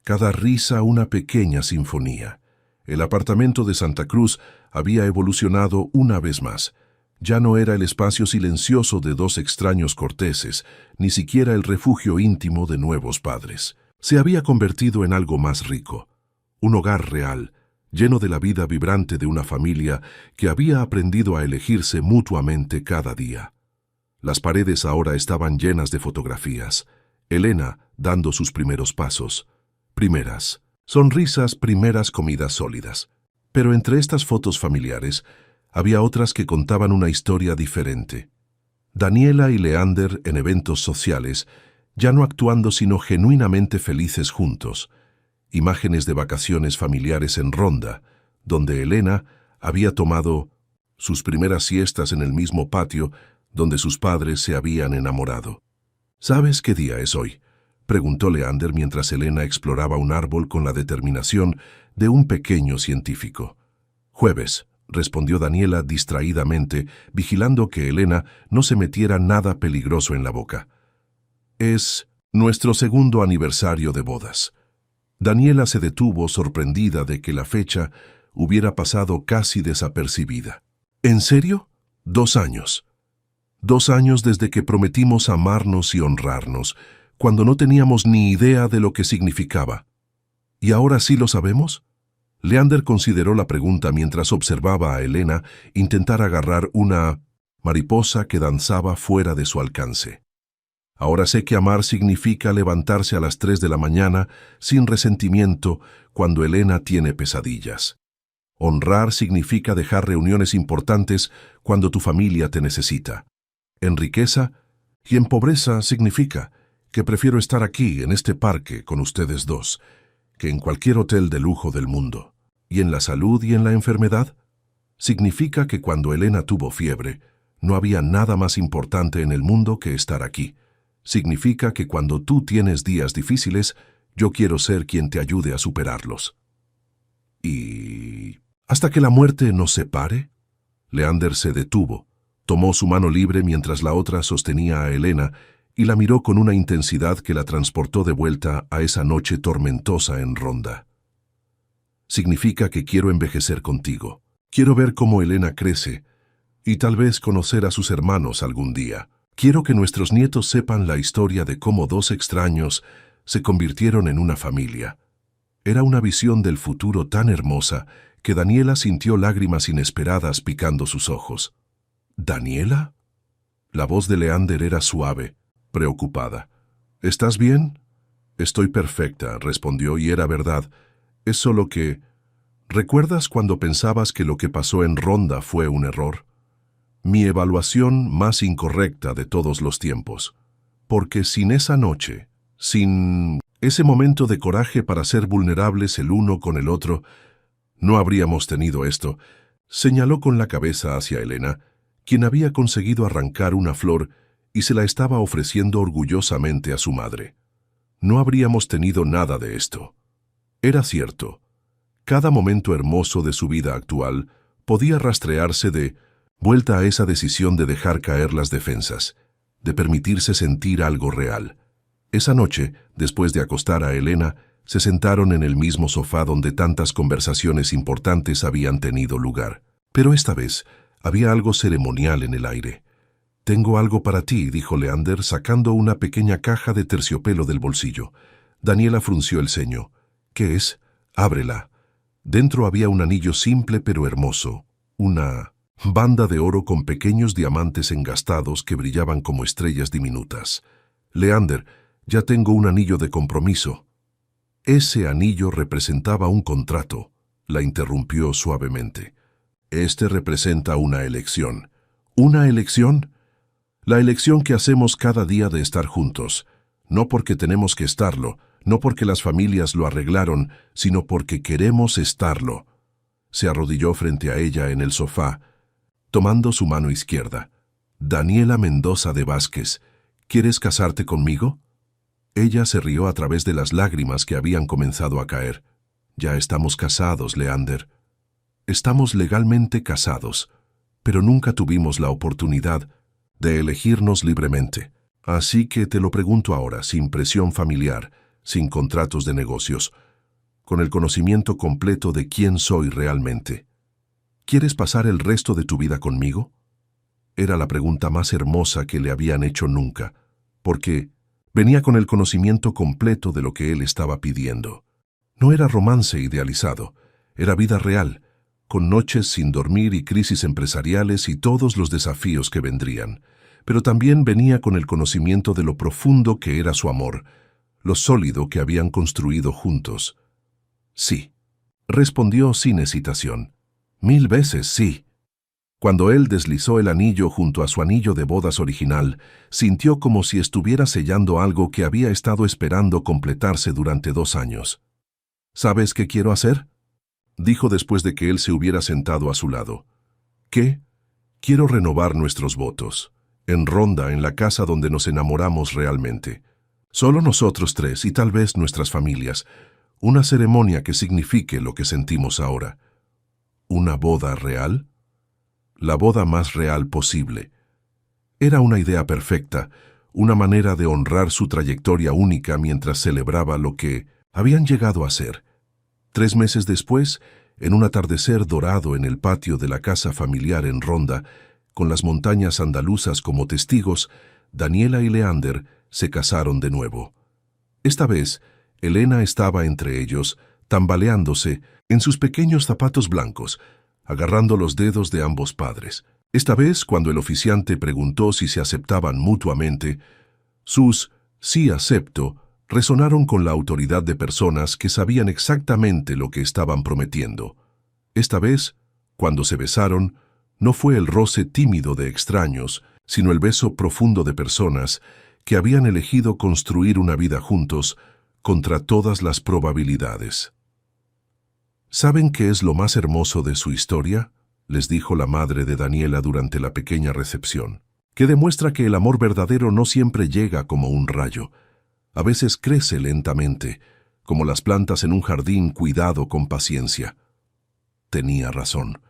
cada risa una pequeña sinfonía. El apartamento de Santa Cruz había evolucionado una vez más. Ya no era el espacio silencioso de 2 extraños corteses, ni siquiera el refugio íntimo de nuevos padres. Se había convertido en algo más rico, un hogar real, lleno de la vida vibrante de una familia que había aprendido a elegirse mutuamente cada día. Las paredes ahora estaban llenas de fotografías. Elena dando sus primeros pasos. Primeras sonrisas, primeras comidas sólidas. Pero entre estas fotos familiares había otras que contaban una historia diferente. Daniela y Leander en eventos sociales, ya no actuando sino genuinamente felices juntos. Imágenes de vacaciones familiares en Ronda, donde Elena había tomado sus primeras siestas en el mismo patio donde sus padres se habían enamorado. ¿Sabes qué día es hoy?, preguntó Leander mientras Elena exploraba un árbol con la determinación de un pequeño científico. Jueves, respondió Daniela distraídamente, vigilando que Elena no se metiera nada peligroso en la boca. Es nuestro segundo aniversario de bodas. Daniela se detuvo sorprendida de que la fecha hubiera pasado casi desapercibida. ¿En serio? 2 años. 2 años desde que prometimos amarnos y honrarnos, cuando no teníamos ni idea de lo que significaba. ¿Y ahora sí lo sabemos? Leander consideró la pregunta mientras observaba a Elena intentar agarrar una mariposa que danzaba fuera de su alcance. Ahora sé que amar significa levantarse a las 3 de la mañana sin resentimiento cuando Elena tiene pesadillas. Honrar significa dejar reuniones importantes cuando tu familia te necesita. En riqueza y en pobreza significa que prefiero estar aquí, en este parque, con ustedes dos, que en cualquier hotel de lujo del mundo. ¿Y en la salud y en la enfermedad? Significa que cuando Elena tuvo fiebre, no había nada más importante en el mundo que estar aquí. Significa que cuando tú tienes días difíciles, yo quiero ser quien te ayude a superarlos. ¿Y hasta que la muerte nos separe? Leander se detuvo, tomó su mano libre mientras la otra sostenía a Elena y la miró con una intensidad que la transportó de vuelta a esa noche tormentosa en Ronda. Significa que quiero envejecer contigo. Quiero ver cómo Elena crece y tal vez conocer a sus hermanos algún día. Quiero que nuestros nietos sepan la historia de cómo 2 extraños se convirtieron en una familia. Era una visión del futuro tan hermosa que Daniela sintió lágrimas inesperadas picando sus ojos. ¿Daniela? La voz de Leander era suave, preocupada. ¿Estás bien? Estoy perfecta, respondió, y era verdad. Es solo que... ¿Recuerdas cuando pensabas que lo que pasó en Ronda fue un error? Mi evaluación más incorrecta de todos los tiempos. Porque sin esa noche, sin ese momento de coraje para ser vulnerables el uno con el otro, no habríamos tenido esto. Señaló con la cabeza hacia Elena, quien había conseguido arrancar una flor y se la estaba ofreciendo orgullosamente a su madre. No habríamos tenido nada de esto. Era cierto. Cada momento hermoso de su vida actual podía rastrearse de vuelta a esa decisión de dejar caer las defensas, de permitirse sentir algo real. Esa noche, después de acostar a Elena, se sentaron en el mismo sofá donde tantas conversaciones importantes habían tenido lugar. Pero esta vez había algo ceremonial en el aire. «Tengo algo para ti», dijo Leander, sacando una pequeña caja de terciopelo del bolsillo. Daniela frunció el ceño. «¿Qué es? Ábrela». Dentro había un anillo simple pero hermoso, una banda de oro con pequeños diamantes engastados que brillaban como estrellas diminutas. «Leander, ya tengo un anillo de compromiso». «Ese anillo representaba un contrato», la interrumpió suavemente. «Este representa una elección». «¿Una elección?» «La elección que hacemos cada día de estar juntos, no porque tenemos que estarlo, no porque las familias lo arreglaron, sino porque queremos estarlo». Se arrodilló frente a ella en el sofá, tomando su mano izquierda. «Daniela Mendoza de Vázquez, ¿quieres casarte conmigo?» Ella se rió a través de las lágrimas que habían comenzado a caer. «Ya estamos casados, Leander. Estamos legalmente casados, pero nunca tuvimos la oportunidad de elegirnos libremente. Así que te lo pregunto ahora, sin presión familiar, sin contratos de negocios, con el conocimiento completo de quién soy realmente. ¿Quieres pasar el resto de tu vida conmigo?» Era la pregunta más hermosa que le habían hecho nunca, porque venía con el conocimiento completo de lo que él estaba pidiendo. No era romance idealizado, era vida real, con noches sin dormir y crisis empresariales y todos los desafíos que vendrían. pero también venía con el conocimiento de lo profundo que era su amor, lo sólido que habían construido juntos. Sí, respondió sin hesitación. 1000 veces sí. Cuando él deslizó el anillo junto a su anillo de bodas original, sintió como si estuviera sellando algo que había estado esperando completarse durante 2 años. ¿Sabes qué quiero hacer?, dijo después de que él se hubiera sentado a su lado. ¿Qué? Quiero renovar nuestros votos. En Ronda, en la casa donde nos enamoramos realmente. Solo nosotros 3 y tal vez nuestras familias. Una ceremonia que signifique lo que sentimos ahora. ¿Una boda real? La boda más real posible. Era una idea perfecta, una manera de honrar su trayectoria única mientras celebraba lo que habían llegado a ser. 3 meses después, en un atardecer dorado en el patio de la casa familiar en Ronda, con las montañas andaluzas como testigos, Daniela y Leander se casaron de nuevo. Esta vez, Elena estaba entre ellos, tambaleándose en sus pequeños zapatos blancos, agarrando los dedos de ambos padres. Esta vez, cuando el oficiante preguntó si se aceptaban mutuamente, sus «sí acepto» resonaron con la autoridad de personas que sabían exactamente lo que estaban prometiendo. Esta vez, cuando se besaron, no fue el roce tímido de extraños, sino el beso profundo de personas que habían elegido construir una vida juntos contra todas las probabilidades. ¿Saben qué es lo más hermoso de su historia?, les dijo la madre de Daniela durante la pequeña recepción, que demuestra que el amor verdadero no siempre llega como un rayo. A veces crece lentamente, como las plantas en un jardín cuidado con paciencia. Tenía razón.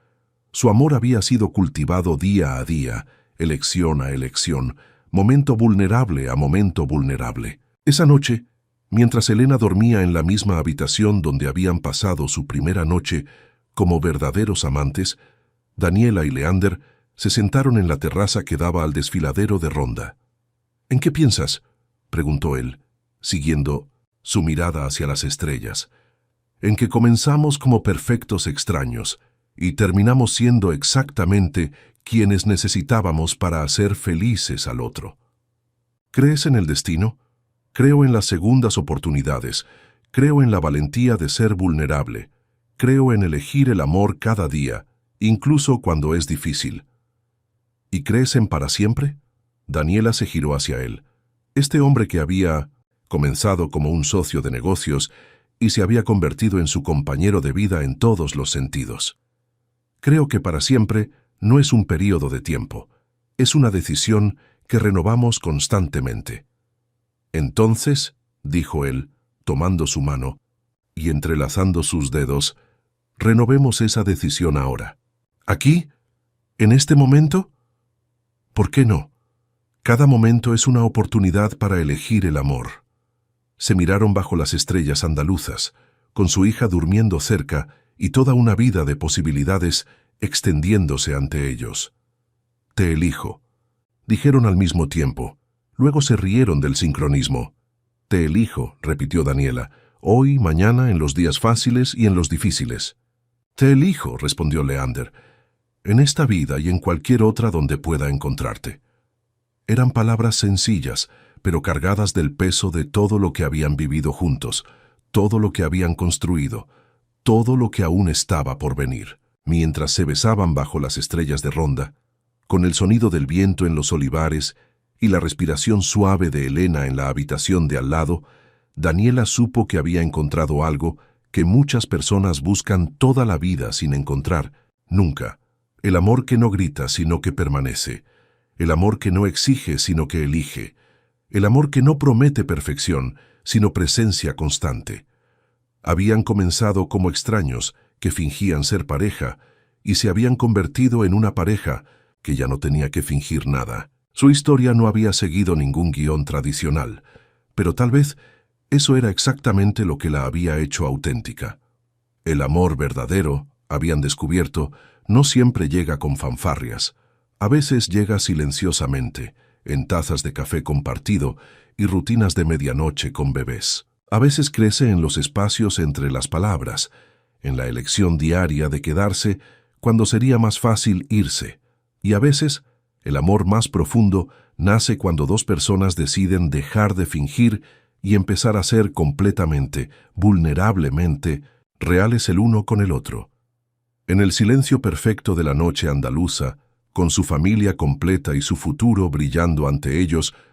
Su amor había sido cultivado día a día, elección a elección, momento vulnerable a momento vulnerable. Esa noche, mientras Elena dormía en la misma habitación donde habían pasado su primera noche como verdaderos amantes, Daniela y Leander se sentaron en la terraza que daba al desfiladero de Ronda. «¿En qué piensas?», preguntó él, siguiendo su mirada hacia las estrellas. «En que comenzamos como perfectos extraños y terminamos siendo exactamente quienes necesitábamos para hacer felices al otro. ¿Crees en el destino? Creo en las segundas oportunidades, creo en la valentía de ser vulnerable, creo en elegir el amor cada día, incluso cuando es difícil». «¿Y crees en para siempre?». Daniela se giró hacia él. Este hombre que había comenzado como un socio de negocios y se había convertido en su compañero de vida en todos los sentidos. «Creo que para siempre no es un período de tiempo, es una decisión que renovamos constantemente». «Entonces», dijo él, tomando su mano y entrelazando sus dedos, «renovemos esa decisión ahora». «¿Aquí? ¿En este momento?». «¿Por qué no? Cada momento es una oportunidad para elegir el amor». Se miraron bajo las estrellas andaluzas, con su hija durmiendo cerca y toda una vida de posibilidades extendiéndose ante ellos. «Te elijo», dijeron al mismo tiempo. Luego se rieron del sincronismo. «Te elijo», repitió Daniela, «hoy, mañana, en los días fáciles y en los difíciles». «Te elijo», respondió Leander, «en esta vida y en cualquier otra donde pueda encontrarte». Eran palabras sencillas, pero cargadas del peso de todo lo que habían vivido juntos, todo lo que habían construido, todo lo que aún estaba por venir. Mientras se besaban bajo las estrellas de Ronda, con el sonido del viento en los olivares y la respiración suave de Elena en la habitación de al lado, Daniela supo que había encontrado algo que muchas personas buscan toda la vida sin encontrar, nunca. El amor que no grita, sino que permanece. El amor que no exige, sino que elige. El amor que no promete perfección, sino presencia constante. Habían comenzado como extraños que fingían ser pareja y se habían convertido en una pareja que ya no tenía que fingir nada. Su historia no había seguido ningún guión tradicional, pero tal vez eso era exactamente lo que la había hecho auténtica. El amor verdadero, habían descubierto, no siempre llega con fanfarrias. A veces llega silenciosamente, en tazas de café compartido y rutinas de medianoche con bebés. A veces crece en los espacios entre las palabras, en la elección diaria de quedarse cuando sería más fácil irse, y a veces El amor más profundo nace cuando dos personas deciden dejar de fingir y empezar a ser completamente, vulnerablemente, reales el uno con el otro. En el silencio perfecto de la noche andaluza, con su familia completa y su futuro brillando ante ellos,